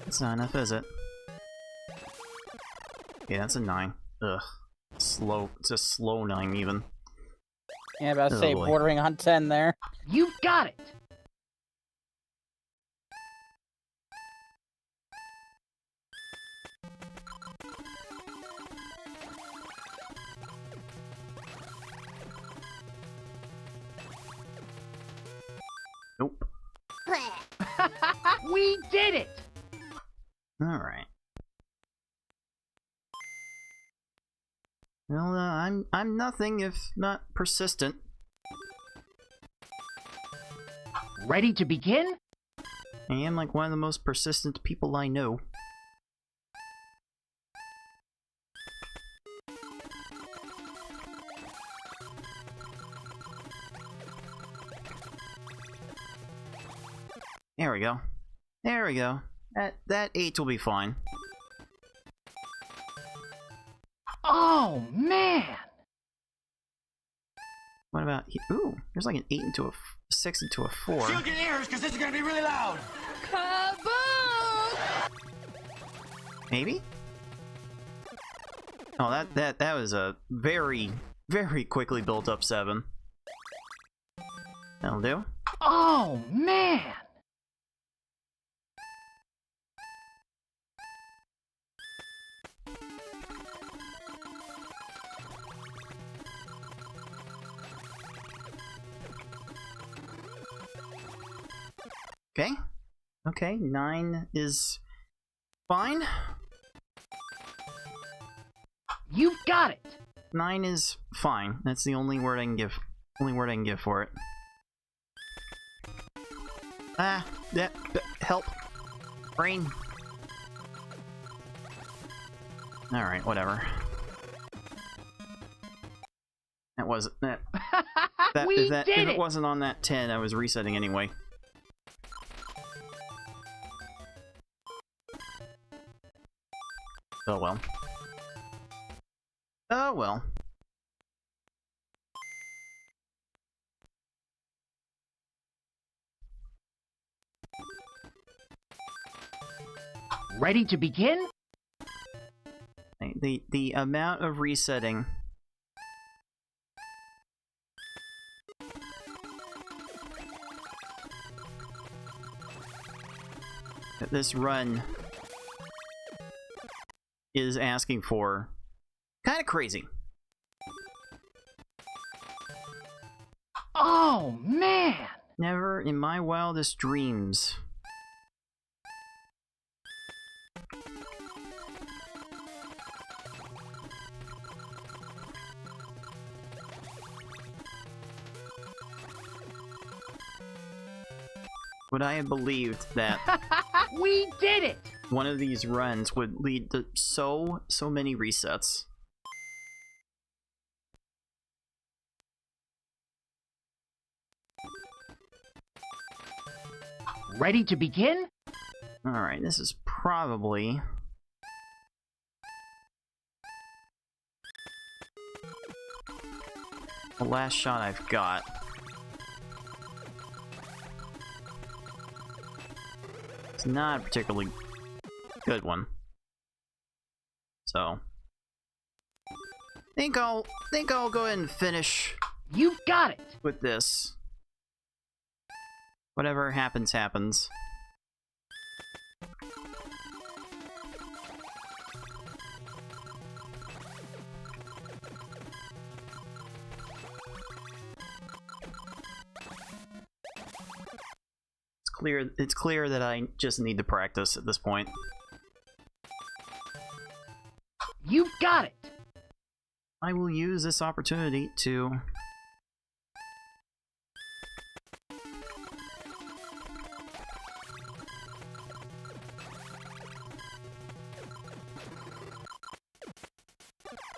That's not enough, is it? Yeah, that's a 9. Ugh. Slow. It's a slow 9 even. Yeah, about to Oh, say boy. bordering on 10 there. You've got it! Nope. We did it! Alright. Well, I'm nothing if not persistent. Ready to begin? I am like one of the most persistent people I know. There we go. There we go. That 8 will be fine. Oh, man! What about ooh, there's like an 8 into a 6 into a 4. Shield your ears, because this is gonna be really loud. kaboom! Maybe? Oh, that was a very, very quickly built up 7. That'll do. Oh, man! Okay. Okay, 9 is fine. You've got it! 9 is fine. That's the only word I can give. Only word I can give for it. Ah, yeah, help. Brain. Alright, whatever. That wasn't that. We did If it! it wasn't on that 10, I was resetting anyway. Oh well. Oh well. Ready to begin? The amount of resetting that this run is asking for, kind of crazy. Oh, man! Never in my wildest dreams. Would I have believed that We did it! one of these runs would lead to so many resets? Ready to begin? Alright, this is probably the last shot I've got. It's not a particularly good one. So think I'll go ahead and finish You've got it! with this. Whatever happens, happens. It's clear that I just need to practice at this point. You've got it! I will use this opportunity to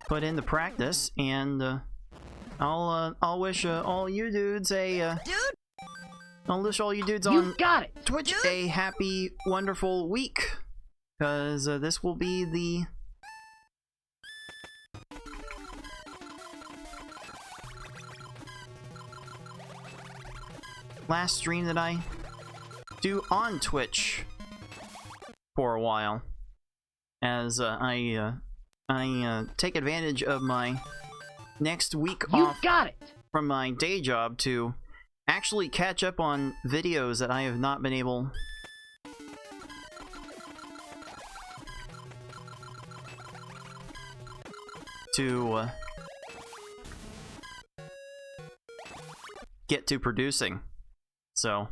put in the practice, and I'll wish all you dudes a Dude, I'll wish all you dudes on You've got it! Twitch a happy, wonderful week, because this will be the last stream that I do on Twitch for a while, as I take advantage of my next week You've off got it! from my day job to actually catch up on videos that I have not been able to get to producing. So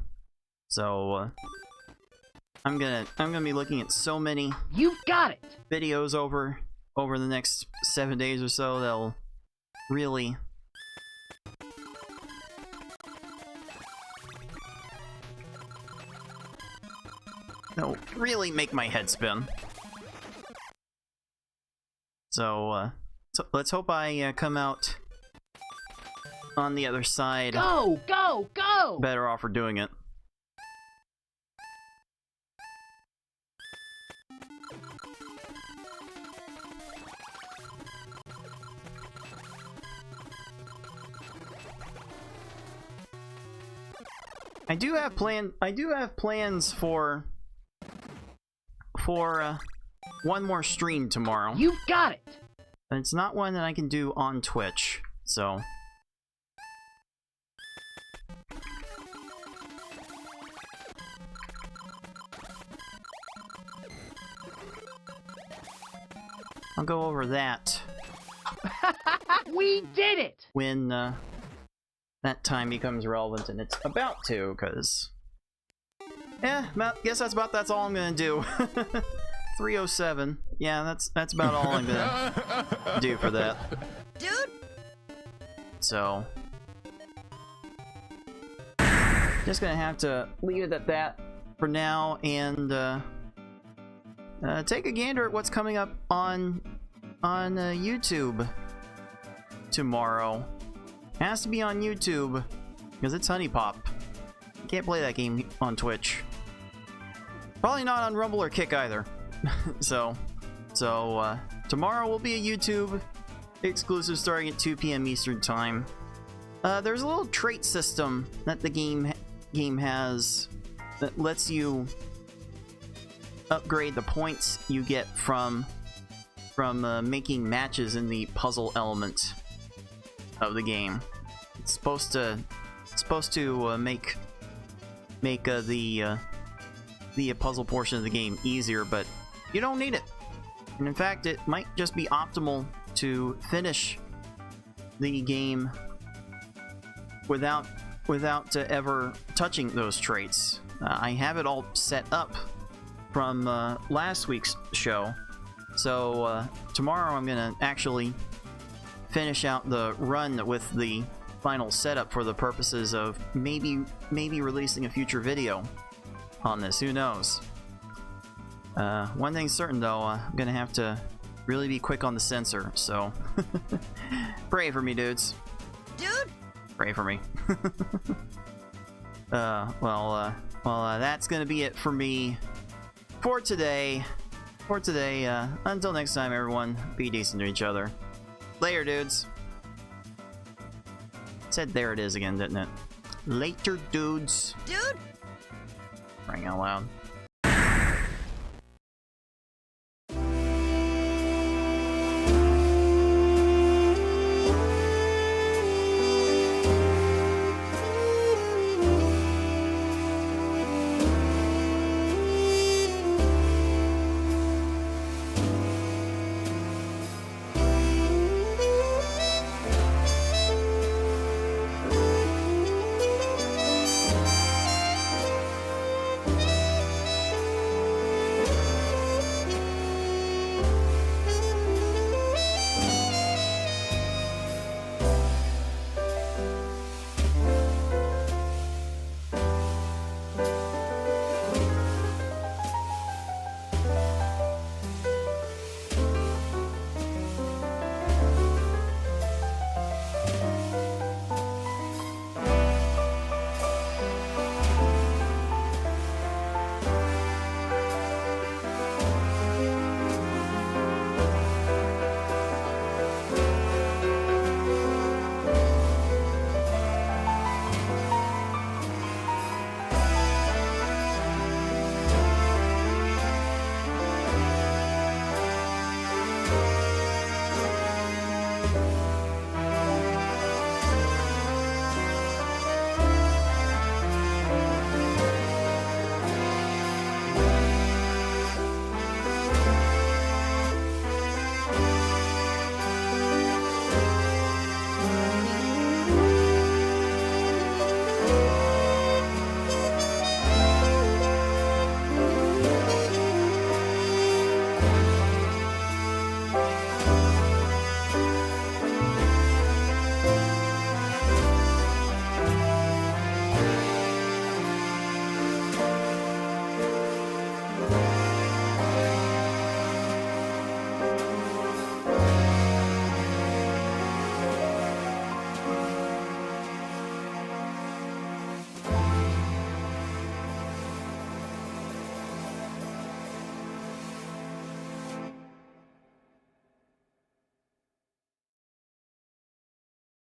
I'm gonna be looking at so many You've got it! videos over the next 7 days or so that'll really make my head spin. So let's hope I come out on the other side Go, go, go! better off for doing it. I do have plans for one more stream tomorrow. You've got it! But it's not one that I can do on Twitch, so I'll go over that We did it! when that time becomes relevant, and it's about to, because guess that's all I'm gonna do. 307. Yeah, that's about all I'm gonna do for that. dude, So just gonna have to leave it at that for now, and take a gander at what's coming up on YouTube tomorrow. Has to be on YouTube because it's Honey Pop. Can't play that game on Twitch. Probably not on Rumble or Kick either. So So tomorrow will be a YouTube exclusive starting at 2 p.m. Eastern Time. There's a little trait system that the game has that lets you upgrade the points you get from making matches in the puzzle element of the game. It's supposed to make the puzzle portion of the game easier, but you don't need it. And in fact, it might just be optimal to finish the game without ever touching those traits. I have it all set up from last week's show, so tomorrow I'm gonna actually finish out the run with the final setup for the purposes of maybe releasing a future video on this. Who knows? One thing's certain though, I'm gonna have to really be quick on the sensor, so pray for me, dudes. Dude? Pray for me. Well, that's gonna be it for me for today. Until next time, everyone, be decent to each other. Later, dudes. Said there it is again, didn't it? Later, dudes. Dude? Crying out loud.